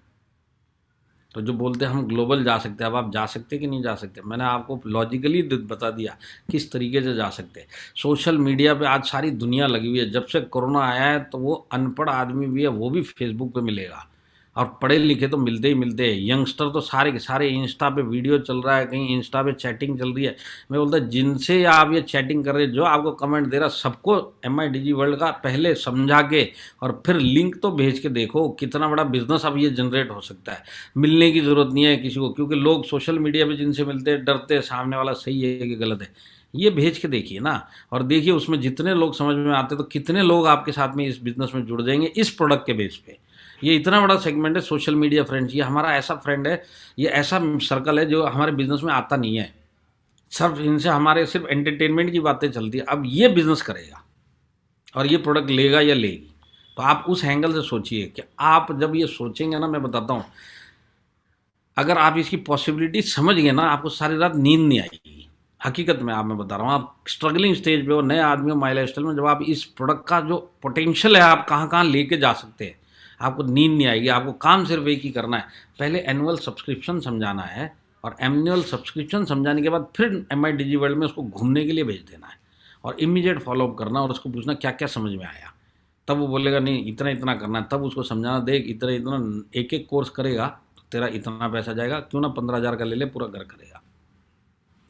तो जो बोलते हैं हम ग्लोबल जा सकते हैं, अब आप जा सकते कि नहीं जा सकते? मैंने आपको लॉजिकली बता दिया किस तरीके से जा सकते हैं। सोशल मीडिया पे आज सारी दुनिया लगी हुई है। जब से कोरोना आया है तो वो अनपढ़ आदमी भी है वो भी फेसबुक पे मिलेगा और पढ़े लिखे तो मिलते ही मिलते हैं। यंगस्टर तो सारे के सारे इंस्टा पे वीडियो चल रहा है, कहीं इंस्टा पे चैटिंग चल रही है। मैं बोलता जिनसे आप ये चैटिंग कर रहे, जो आपको कमेंट दे रहा, सबको MI DG वर्ल्ड का पहले समझा के और फिर लिंक तो भेज के देखो कितना बड़ा बिजनेस अब ये जनरेट हो सकता है। मिलने की ज़रूरत नहीं है किसी को, क्योंकि लोग सोशल मीडिया पर जिनसे मिलते हैं डरते हैं सामने वाला सही है कि गलत है। ये भेज के देखिए ना, और देखिए उसमें जितने लोग समझ में आते तो कितने लोग आपके साथ में इस बिज़नेस में जुड़ जाएंगे इस प्रोडक्ट के बेस पे। ये इतना बड़ा सेगमेंट है सोशल मीडिया फ्रेंड्स। ये हमारा ऐसा फ्रेंड है, ये ऐसा सर्कल है जो हमारे बिजनेस में आता नहीं है। सिर्फ इनसे हमारे सिर्फ एंटरटेनमेंट की बातें चलती है। अब ये बिजनेस करेगा और ये प्रोडक्ट लेगा या लेगी, तो आप उस एंगल से सोचिए कि आप जब ये सोचेंगे ना, मैं बताता हूँ, अगर आप इसकी पॉसिबिलिटी समझ गए ना, आपको सारी रात नींद नहीं आएगी। हकीकत में आप मैं बता रहा हूँ, आप स्ट्रगलिंग स्टेज पे हो, नए आदमी हो माई लाइफस्टाइल में, जब आप इस प्रोडक्ट का जो पोटेंशियल है आप कहाँ कहाँ लेके जा सकते हैं, आपको नींद नहीं आएगी। आपको काम सिर्फ एक ही करना है, पहले एनुअल सब्सक्रिप्शन समझाना है और एनुअल सब्सक्रिप्शन समझाने के बाद फिर MI DG वर्ल्ड में उसको घूमने के लिए भेज देना है और इमीडिएट फॉलोअप करना और उसको पूछना क्या क्या समझ में आया। तब वो बोलेगा नहीं इतना करना है, तब उसको समझाना, देख इतना एक कोर्स करेगा तो तेरा इतना पैसा जाएगा, क्यों ना 15,000 का ले ले, पूरा घर करेगा।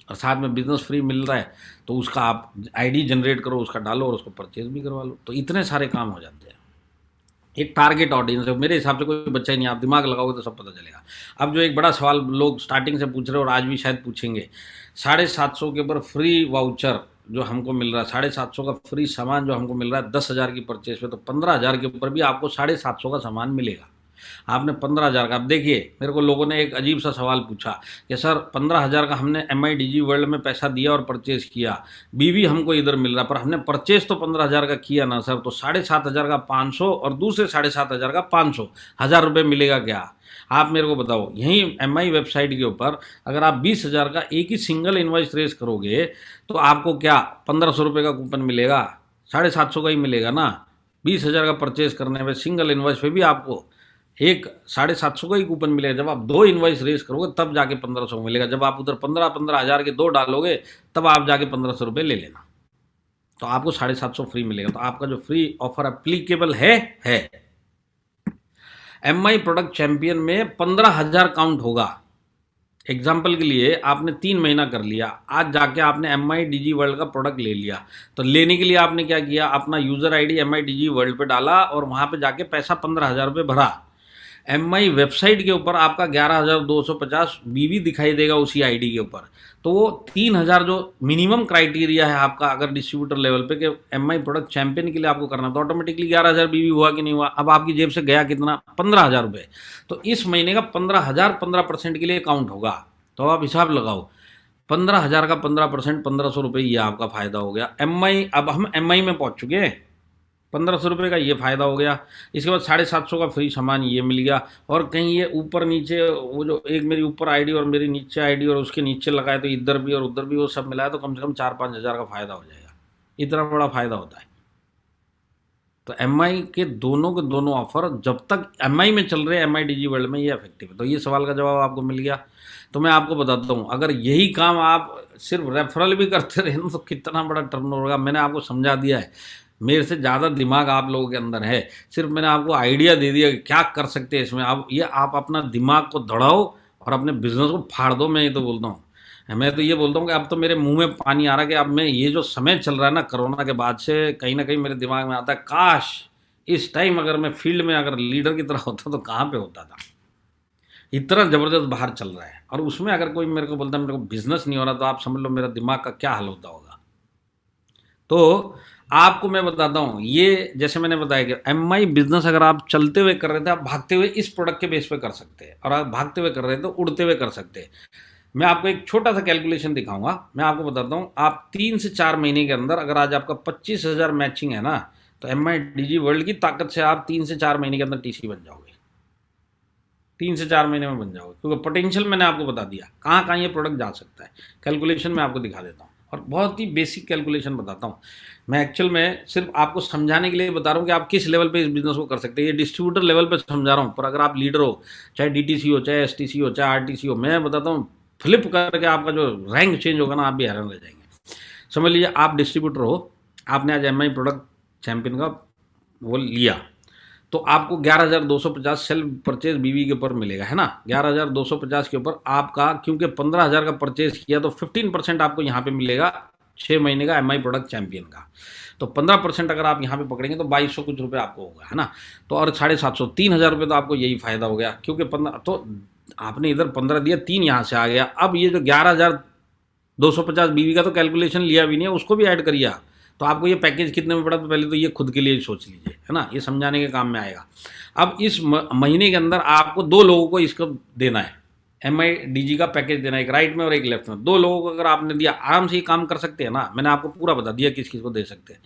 और साथ में बिजनेस फ्री मिल रहा है तो उसका आप ID जनरेट करो, उसका डालो और उसको परचेज भी करवा लो। तो इतने सारे काम हो जाते हैं। एक टारगेट ऑडियंस है, मेरे हिसाब से कोई बच्चा ही नहीं, आप दिमाग लगाओगे तो सब पता चलेगा। अब जो एक बड़ा सवाल लोग स्टार्टिंग से पूछ रहे हैं और आज भी शायद पूछेंगे, 750 के ऊपर फ्री वाउचर जो हमको मिल रहा है, 750 का फ्री सामान जो हमको मिल रहा है 10,000 की परचेज पे, तो 15,000 के ऊपर भी आपको 750 का सामान मिलेगा। आपने 15,000 का, अब देखिए मेरे को लोगों ने एक अजीब सा सवाल पूछा कि सर 15,000 का हमने MI DG वर्ल्ड में पैसा दिया और परचेज़ किया, BV हमको इधर मिल रहा, पर हमने परचेज़ तो 15,000 का किया ना सर, तो 7,500 का 500 और दूसरे 7,500 का 500, 1,000 रुपये मिलेगा क्या? आप मेरे को बताओ। यहीं MI वेबसाइट के ऊपर अगर आप 20,000 का एक ही सिंगल इन्वॉइस रेस करोगे तो आपको क्या 1,500 रुपये का कूपन मिलेगा? 750 का ही मिलेगा ना। 20,000 का परचेज़ करने में सिंगल इन्वॉइस पे भी आपको एक 750 का ही कूपन मिलेगा। जब आप 2 इन्वॉइस रेस करोगे तब जाके 1,500 मिलेगा। जब आप उधर 15,000 के 2 डालोगे तब आप जाके 1,500 रुपये ले लेना, तो आपको 750 फ्री मिलेगा। तो आपका जो फ्री ऑफर एप्लीकेबल है। MI प्रोडक्ट चैंपियन में 15,000 काउंट होगा। एग्जाम्पल के लिए आपने 3 महीना कर लिया, आज जाके आपने MI DG वर्ल्ड का प्रोडक्ट ले लिया, तो लेने के लिए आपने क्या किया, अपना user ID MI DG world पे डाला और वहाँ पे जाके पैसा 15,000 रुपये भरा। MI वेबसाइट के ऊपर आपका 11,250 BV दिखाई देगा उसी ID के ऊपर, तो वो 3,000 जो मिनिमम क्राइटेरिया है आपका अगर डिस्ट्रीब्यूटर लेवल पे कि MI प्रोडक्ट चैंपियन के लिए आपको करना, तो ऑटोमेटिकली 11,000 BV हुआ कि नहीं हुआ। अब आपकी जेब से गया कितना, 15,000 रुपये। तो इस महीने का 15,000 15% के लिए काउंट होगा। तो आप हिसाब लगाओ, 15,000 का 15% 1,500 रुपये, ये आपका फ़ायदा हो गया। MI, अब हम MI में पहुँच चुके हैं, 1,500 रुपये का ये फ़ायदा हो गया। इसके बाद 750 का फ्री सामान ये मिल गया, और कहीं ये ऊपर नीचे वो जो एक मेरी ऊपर ID और मेरी नीचे ID और उसके नीचे लगाए तो इधर भी और उधर भी वो सब मिलाया तो कम से कम 4-5 हज़ार का फ़ायदा हो जाएगा। इतना बड़ा फ़ायदा होता है। तो MI के दोनों ऑफर जब तक MI में चल रहे हैं, MI DG वर्ल्ड में, ये इफेक्टिव है। तो ये सवाल का जवाब आपको मिल गया। तो मैं आपको बताता हूँ, अगर यही काम आप सिर्फ रेफरल भी करते रहे तो कितना बड़ा टर्नओवर होगा। मैंने आपको समझा दिया है, मेरे से ज़्यादा दिमाग आप लोगों के अंदर है, सिर्फ मैंने आपको आइडिया दे दिया कि क्या कर सकते हैं इसमें। अब ये आप अपना दिमाग को दौड़ाओ और अपने बिजनेस को फाड़ दो। मैं ये तो बोलता हूँ, मैं तो ये बोलता हूँ कि अब तो मेरे मुंह में पानी आ रहा है कि अब मैं ये जो समय चल रहा है ना कोरोना के बाद से, कहीं ना कहीं मेरे दिमाग में आता है काश इस टाइम अगर मैं फील्ड में अगर लीडर की तरह होता तो कहाँ पे होता था। इतना ज़बरदस्त बाहर चल रहा है, और उसमें अगर कोई मेरे को बोलता है मेरे को बिजनेस नहीं हो रहा, तो आप समझ लो मेरा दिमाग का क्या हाल होता होगा। तो आपको मैं बताता हूँ, ये जैसे मैंने बताया कि MI बिजनेस अगर आप चलते हुए कर रहे थे, आप भागते हुए इस प्रोडक्ट के बेस पे कर सकते हैं, और आप भागते हुए कर रहे थे तो उड़ते हुए कर सकते हैं। मैं आपको एक छोटा सा कैलकुलेशन दिखाऊंगा। मैं आपको बताता हूँ, आप 3 से 4 महीने के अंदर अगर आज आपका 25,000 मैचिंग है ना, तो MI DG वर्ल्ड की ताकत से आप 3 से 4 महीने के अंदर TC बन जाओगे। 3 से 4 महीने में बन जाओगे, क्योंकि पोटेंशियल मैंने आपको बता दिया कहाँ कहाँ ये प्रोडक्ट जा सकता है। कैलकुलेशन मैं आपको दिखा देता हूँ, और बहुत ही बेसिक कैलकुलेशन बताता हूँ। मैं एक्चुअल में सिर्फ आपको समझाने के लिए बता रहा हूँ कि आप किस लेवल पे इस बिज़नेस को कर सकते हैं। ये डिस्ट्रीब्यूटर लेवल पे समझा रहा हूँ, पर अगर आप लीडर हो, चाहे DTC हो, चाहे STC हो, चाहे RTC हो, मैं बताता हूँ फ्लिप करके आपका जो रैंक चेंज होगा ना, आप भी हैरान रह जाएंगे। समझ लीजिए आप डिस्ट्रीब्यूटर हो, आपने आज MI प्रोडक्ट चैंपियन का वो लिया, तो आपको 11,250 सेल्फ परचेज BV के ऊपर मिलेगा, है ना। 11,250 के ऊपर आपका, क्योंकि 15,000 का परचेज किया तो 15% आपको यहाँ पे मिलेगा 6 महीने का MI प्रोडक्ट चैंपियन का। तो 15% अगर आप यहाँ पे पकड़ेंगे तो 2,200 कुछ रुपये आपको होगा, है ना। तो और 750, 3,000 रुपये तो आपको यही फ़ायदा हो गया, क्योंकि 15, तो आपने इधर 15 दिया, 3 यहाँ से आ गया। अब ये जो 11,250 BV का तो कैलकुलेशन लिया भी नहीं है, उसको भी ऐड करिए। तो आपको ये पैकेज कितने में पड़ा, तो पहले तो ये खुद के लिए सोच लीजिए, है ना, ये समझाने के काम में आएगा। अब इस महीने के अंदर आपको 2 लोगों को इसको देना है, MI DG का पैकेज देना है, एक राइट में और एक लेफ्ट में। 2 लोगों को अगर आपने दिया, आराम से ये काम कर सकते हैं ना। मैंने आपको पूरा बता दिया किस किस को दे सकते हैं।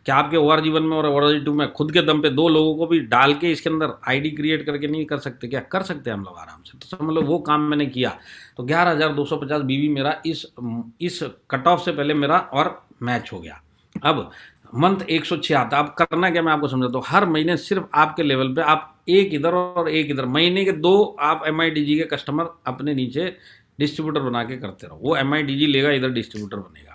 क्या आपके ORG1 में और ORG2 में खुद के दम पे 2 लोगों को भी डाल के इसके अंदर ID क्रिएट करके नहीं कर सकते? क्या कर सकते हैं हम लोग आराम से। तो समझ लो वो काम मैंने किया, तो 11,250 BV मेरा इस कट ऑफ से पहले मेरा और मैच हो गया। अब मंथ 106 आता। अब करना क्या, मैं आपको समझाता हूँ। हर महीने सिर्फ आपके लेवल पे आप एक इधर और एक इधर, महीने के 2 आप MI DG के कस्टमर अपने नीचे डिस्ट्रीब्यूटर बना के करते रहो। वो MI DG लेगा, इधर डिस्ट्रीब्यूटर बनेगा।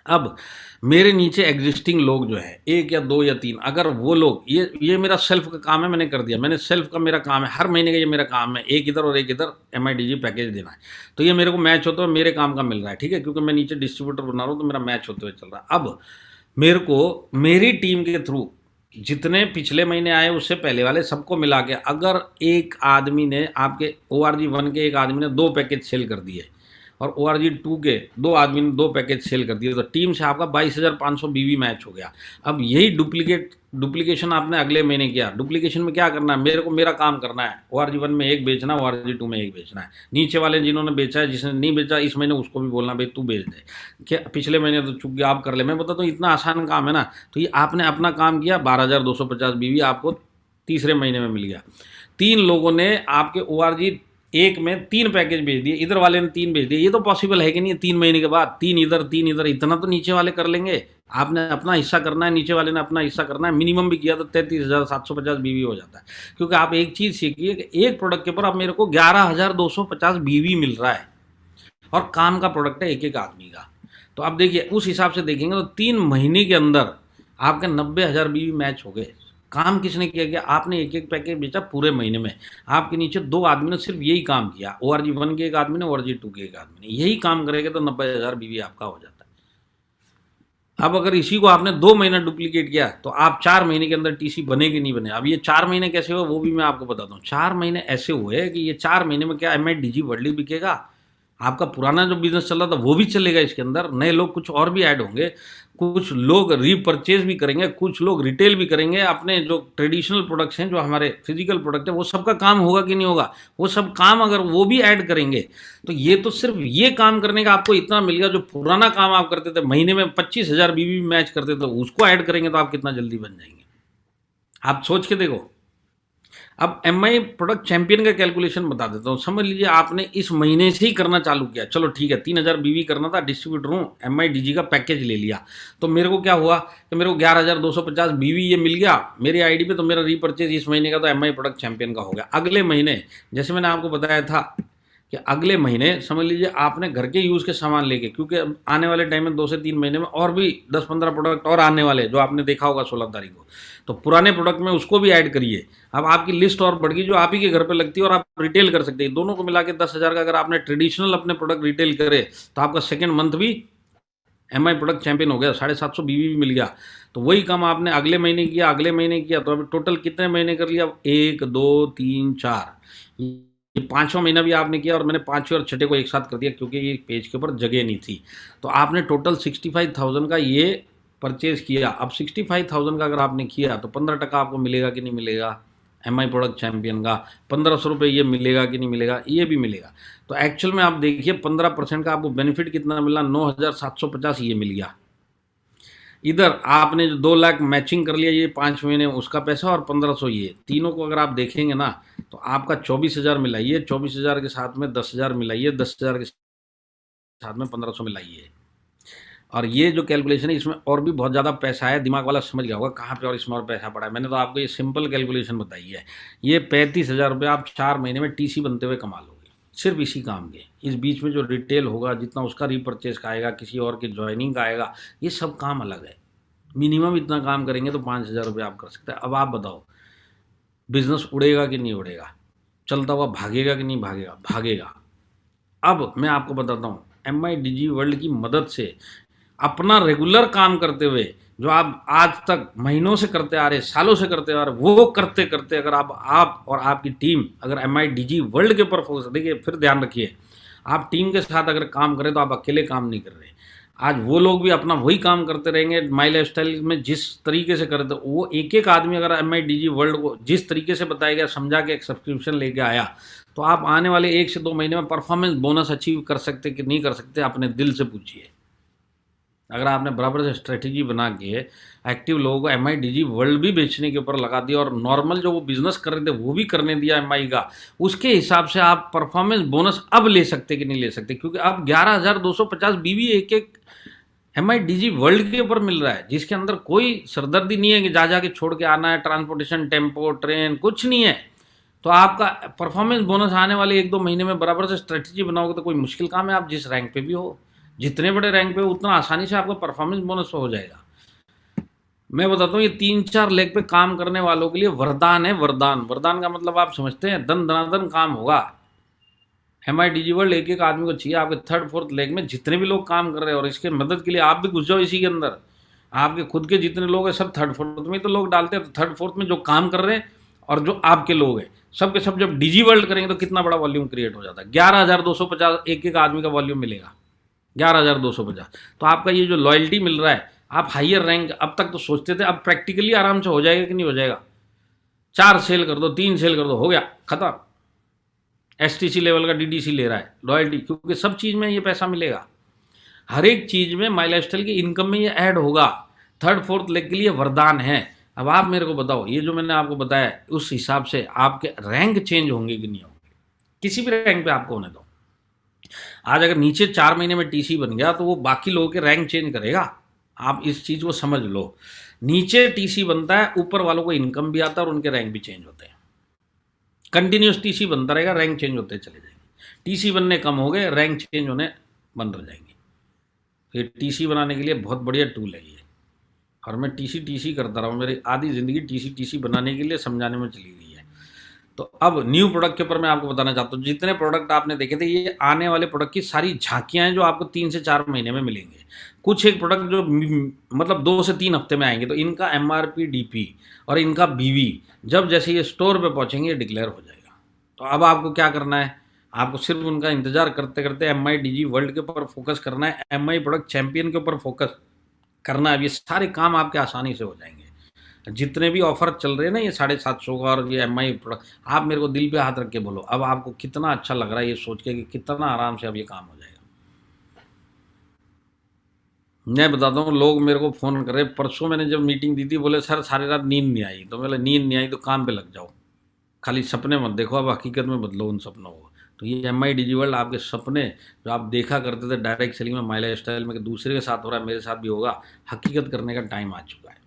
अब मेरे नीचे एग्जिस्टिंग लोग जो है 1 या 2 या 3, अगर वो लोग, ये मेरा सेल्फ का काम है, मैंने कर दिया। मैंने सेल्फ का मेरा काम है, हर महीने का ये मेरा काम है, एक इधर और एक इधर MI DG पैकेज देना है। तो ये मेरे को मैच होते हुए मेरे काम का मिल रहा है, ठीक है, क्योंकि मैं नीचे डिस्ट्रीब्यूटर बना रहा हूँ, तो मेरा मैच होते हुए चल रहा है। अब मेरे को मेरी टीम के थ्रू जितने पिछले महीने आए उससे पहले वाले सबको मिला के, अगर एक आदमी ने, आपके ORG1 के एक आदमी ने 2 पैकेज सेल कर दिए और ORG2 के 2 आदमी ने 2 पैकेज सेल कर दिए, तो टीम से आपका 22,500 BV मैच हो गया। अब यही डुप्लीकेशन आपने अगले महीने किया। डुप्लीकेशन में क्या करना है, मेरे को मेरा काम करना है, ORG1 में 1 बेचना, ORG2 में 1 बेचना है। नीचे वाले जिन्होंने बेचा है, जिसने नहीं बेचा इस महीने, उसको भी बोलना भाई तू बेच दे, क्या पिछले महीने तो चुप गया, आप कर ले। मैं बताता हूँ इतना आसान काम है ना। तो ये आपने अपना काम किया, 12,250 BV आपको तीसरे महीने में मिल गया। 3 लोगों ने आपके ORG1 में 3 पैकेज भेज दिए, इधर वाले ने 3 भेज दिए। ये तो पॉसिबल है कि नहीं, 3 महीने के बाद 3 इधर, इतना तो नीचे वाले कर लेंगे। आपने अपना हिस्सा करना है, नीचे वाले ने अपना हिस्सा करना है। मिनिमम भी किया तो 33,750 BV हो जाता है। क्योंकि आप एक चीज़ सीखिए कि एक प्रोडक्ट के ऊपर अब मेरे को 11,250 BV मिल रहा है, और काम का प्रोडक्ट है एक आदमी का। तो आप देखिए, उस हिसाब से देखेंगे तो 3 महीने के अंदर आपके 90,000 BV मैच हो गए। काम किसने किया गया? आपने एक एक पैकेज बेचा पूरे महीने में। आपके नीचे 2 आदमी ने सिर्फ यही काम किया, ORG 1 के एक आदमी ने, ORG 2 के एक आदमी ने। यही काम करेगा तो 90,000 बीवी आपका हो जाता है। अब अगर इसी को आपने 2 महीना डुप्लीकेट किया तो आप 4 महीने के अंदर TC बने कि नहीं बने? अब ये 4 महीने कैसे हुए वो भी मैं आपको बताता हूँ। 4 महीने ऐसे हुए कि ये 4 महीने में क्या MI DG वर्ल्ड ही बिकेगा? आपका पुराना जो बिजनेस चल रहा था वो भी चलेगा, इसके अंदर नए लोग कुछ और भी ऐड होंगे, कुछ लोग रीपरचेज भी करेंगे, कुछ लोग रिटेल भी करेंगे। अपने जो ट्रेडिशनल प्रोडक्ट्स हैं, जो हमारे फिजिकल प्रोडक्ट है, वो सबका काम होगा कि नहीं होगा? वो सब काम अगर वो भी ऐड करेंगे तो ये तो सिर्फ ये काम करने का आपको इतना मिल गया। जो पुराना काम आप करते थे, महीने में 25,000 बीवी मैच करते थे, उसको ऐड करेंगे तो आप कितना जल्दी बन जाएंगे, आप सोच के देखो। अब MI प्रोडक्ट चैंपियन का कैलकुलेशन बता देता हूँ। समझ लीजिए आपने इस महीने से ही करना चालू किया, चलो ठीक है, 3,000 बीवी करना था, डिस्ट्रीब्यूटर हूँ, MI DG का पैकेज ले लिया, तो मेरे को क्या हुआ कि मेरे को 11,250 बीवी ये मिल गया मेरी आईडी पे, तो मेरा रीपरचेज इस महीने का तो MI प्रोडक्ट चैंपियन का हो गया। अगले महीने जैसे मैंने आपको बताया था कि अगले महीने समझ लीजिए आपने घर के यूज़ के सामान लेके, क्योंकि अब आने वाले टाइम में 2 से 3 महीने में और भी 10-15 प्रोडक्ट और आने वाले, जो आपने देखा होगा 16 तारीख को, तो पुराने प्रोडक्ट में उसको भी ऐड करिए। अब आपकी लिस्ट और बढ़ गई, जो आप ही के घर पे लगती है और आप रिटेल कर सकते हैं। दोनों को मिला के 10,000 का अगर आपने ट्रेडिशनल अपने प्रोडक्ट रिटेल करे तो आपका सेकेंड मंथ भी MI प्रोडक्ट चैंपियन हो गया, 750 बीवी भी मिल गया। तो वही काम आपने अगले महीने किया, अगले महीने किया, तो अभी टोटल कितने महीने कर लिया? 1 2 3 4, ये 5वां महीना भी आपने किया, और मैंने 5वें और 6ठे को एक साथ कर दिया क्योंकि ये पेज के ऊपर जगह नहीं थी। तो आपने टोटल 65,000 का ये परचेज किया। अब 65,000 का अगर आपने किया तो 15% आपको मिलेगा कि नहीं मिलेगा? MI प्रोडक्ट चैंपियन का 1,500 रुपये ये मिलेगा कि नहीं मिलेगा? ये भी मिलेगा। तो एक्चुअल में आप देखिए 15% का आपको बेनिफिट कितना मिला? 9,750 ये मिल गया। इधर आपने जो 2 लाख मैचिंग कर लिया, ये 5 महीने उसका पैसा, और 1,500 ये, तीनों को अगर आप देखेंगे ना तो आपका 24,000 मिलाइए, 24,000 के साथ में 10,000 मिलाइए, 10,000 के साथ में 1,500 मिलाइए, और ये जो कैलकुलेशन है इसमें और भी बहुत ज़्यादा पैसा है। दिमाग वाला समझ गया होगा कहाँ पे और इसमें और पैसा पड़ा है। मैंने तो आपको ये सिंपल कैलकुलेशन बताई है। ये 35,000 रुपये आप 4 महीने में TC बनते हुए कमा लोगे, सिर्फ इसी काम के। इस बीच में जो रिटेल होगा, जितना उसका रीपरचेज का आएगा, किसी और की ज्वाइनिंग का आएगा, ये सब काम अलग है। मिनिमम इतना काम करेंगे तो 5,000 रुपये आप कर सकते हैं। अब आप बताओ बिजनेस उड़ेगा कि नहीं उड़ेगा? चलता हुआ भागेगा कि नहीं भागेगा? भागेगा। अब मैं आपको बताता हूँ, MI DG वर्ल्ड की मदद से अपना रेगुलर काम करते हुए, जो आप आज तक महीनों से करते आ रहे, सालों से करते आ रहे, वो करते करते अगर आप और आपकी टीम अगर MI DG वर्ल्ड के ऊपर फोकस, देखिए फिर ध्यान रखिए, आप टीम के साथ अगर काम करें तो आप अकेले काम नहीं कर रहे। आज वो लोग भी अपना वही काम करते रहेंगे। माई लाइफस्टाइल में जिस तरीके से करते, वो एक एक आदमी अगर MI DG वर्ल्ड को जिस तरीके से बताया गया, समझा के एक सब्सक्रिप्शन लेके आया, तो आप आने वाले 1 से 2 महीने में परफॉर्मेंस बोनस अचीव कर सकते कि नहीं कर सकते? अपने दिल से पूछिए। अगर आपने बराबर से स्ट्रेटेजी बना के एक्टिव लोगों को MI DG वर्ल्ड भी बेचने के ऊपर लगा दिया, और नॉर्मल जो वो बिजनेस कर रहे थे वो भी करने दिया MI का, उसके हिसाब से आप परफॉर्मेंस बोनस अब ले सकते कि नहीं ले सकते? क्योंकि अब 11,250 बीवी एक एक MI DG वर्ल्ड के ऊपर मिल रहा है, जिसके अंदर कोई सरदर्दी नहीं है कि जा के छोड़ के आना है, ट्रांसपोर्टेशन, टेम्पो, ट्रेन, कुछ नहीं है। तो आपका परफॉर्मेंस बोनस आने वाले 1-2 महीने में बराबर से स्ट्रेटेजी बनाओगे तो कोई मुश्किल काम है। आप जिस रैंक पे भी हो, जितने बड़े रैंक पे हो, उतना आसानी से आपका परफॉर्मेंस बोनस हो जाएगा। मैं बताता हूँ, ये 3-4 लेग पे काम करने वालों के लिए वरदान है। वरदान, वरदान का मतलब आप समझते हैं, दन दनादन काम होगा। MI DG वर्ल्ड एक एक आदमी को चाहिए। आपके 3rd-4th लेग में जितने भी लोग काम कर रहे हैं, और इसके मदद के लिए आप भी घुस जाओ इसी के अंदर। आपके खुद के जितने लोग हैं सब 3rd-4th में तो लोग डालते हैं, तो 3rd-4th में जो काम कर रहे हैं और जो आपके लोग हैं, सब के सब जब DG वर्ल्ड करेंगे तो कितना बड़ा वॉल्यूम क्रिएट हो जाता है। 11,250 एक एक आदमी का वॉल्यूम मिलेगा, 11,250। तो आपका ये जो लॉयल्टी मिल रहा है, आप हाइयर रैंक, अब तक तो सोचते थे, अब प्रैक्टिकली आराम से हो जाएगा कि नहीं हो जाएगा? 4 सेल कर दो, 3 सेल कर दो, हो गया खत्म। STC लेवल का DDC ले रहा है लॉयल्टी, क्योंकि सब चीज़ में ये पैसा मिलेगा। हर एक चीज़ में माई लाइफस्टाइल की इनकम में ये ऐड होगा। 3rd-4th लेग के लिए वरदान है। अब आप मेरे को बताओ, ये जो मैंने आपको बताया उस हिसाब से आपके रैंक चेंज होंगे कि नहीं होंगे? किसी भी रैंक पे आपको होने दो। आज अगर नीचे 4 महीने में TC बन गया तो वो बाकी लोगों के रैंक चेंज करेगा। आप इस चीज़ को समझ लो। नीचे TC बनता है, ऊपर वालों को इनकम भी आता है और उनके रैंक भी चेंज होते हैं। कंटिन्यूस TC बनता रहेगा, रैंक चेंज होते चले जाएंगे। TC बनने कम हो गए, रैंक चेंज होने बंद हो जाएंगे। ये TC बनाने के लिए बहुत बढ़िया टूल है ये। और मैं टीसी करता रहा हूँ। मेरी आधी ज़िंदगी टीसी बनाने के लिए समझाने में चली गई है। तो अब न्यू प्रोडक्ट के ऊपर मैं आपको बताना चाहता हूँ, जितने प्रोडक्ट आपने देखे थे ये आने वाले प्रोडक्ट की सारी झांकियाँ हैं जो आपको 3 से 4 महीने में मिलेंगे। कुछ एक प्रोडक्ट जो मतलब 2 से 3 हफ्ते में आएंगे, तो इनका MRP DP और इनका BV जब जैसे ये स्टोर पे पहुँचेंगे ये डिक्लेयर हो जाएगा। तो अब आपको क्या करना है, आपको सिर्फ उनका इंतजार करते करते MIDG वर्ल्ड के ऊपर फोकस करना है, MI प्रोडक्ट चैंपियन के ऊपर फोकस करना है। अब ये सारे काम आपके आसानी से हो जाएंगे। जितने भी ऑफर चल रहे हैं ना, ये 750 का और ये MI प्रोडक्ट, आप मेरे को दिल पे हाथ रख के बोलो अब आपको कितना अच्छा लग रहा है ये सोच के कि कितना आराम से अब ये काम हो जाएगा। मैं बताता हूँ, लोग मेरे को फ़ोन कर रहे, परसों मैंने जब मीटिंग दी थी बोले सर सारी रात नींद नहीं आई। तो बोले नींद नहीं आई तो काम पे लग जाओ, खाली सपने मत देखो, अब हकीकत में बदलो उन सपनों को। तो ये MIDG वर्ल्ड आपके सपने जो आप देखा करते थे डायरेक्ट सेलिंग में, माई लाइफ स्टाइल में, कि दूसरे के साथ हो रहा है मेरे साथ भी होगा, हकीकत करने का टाइम आ चुका है।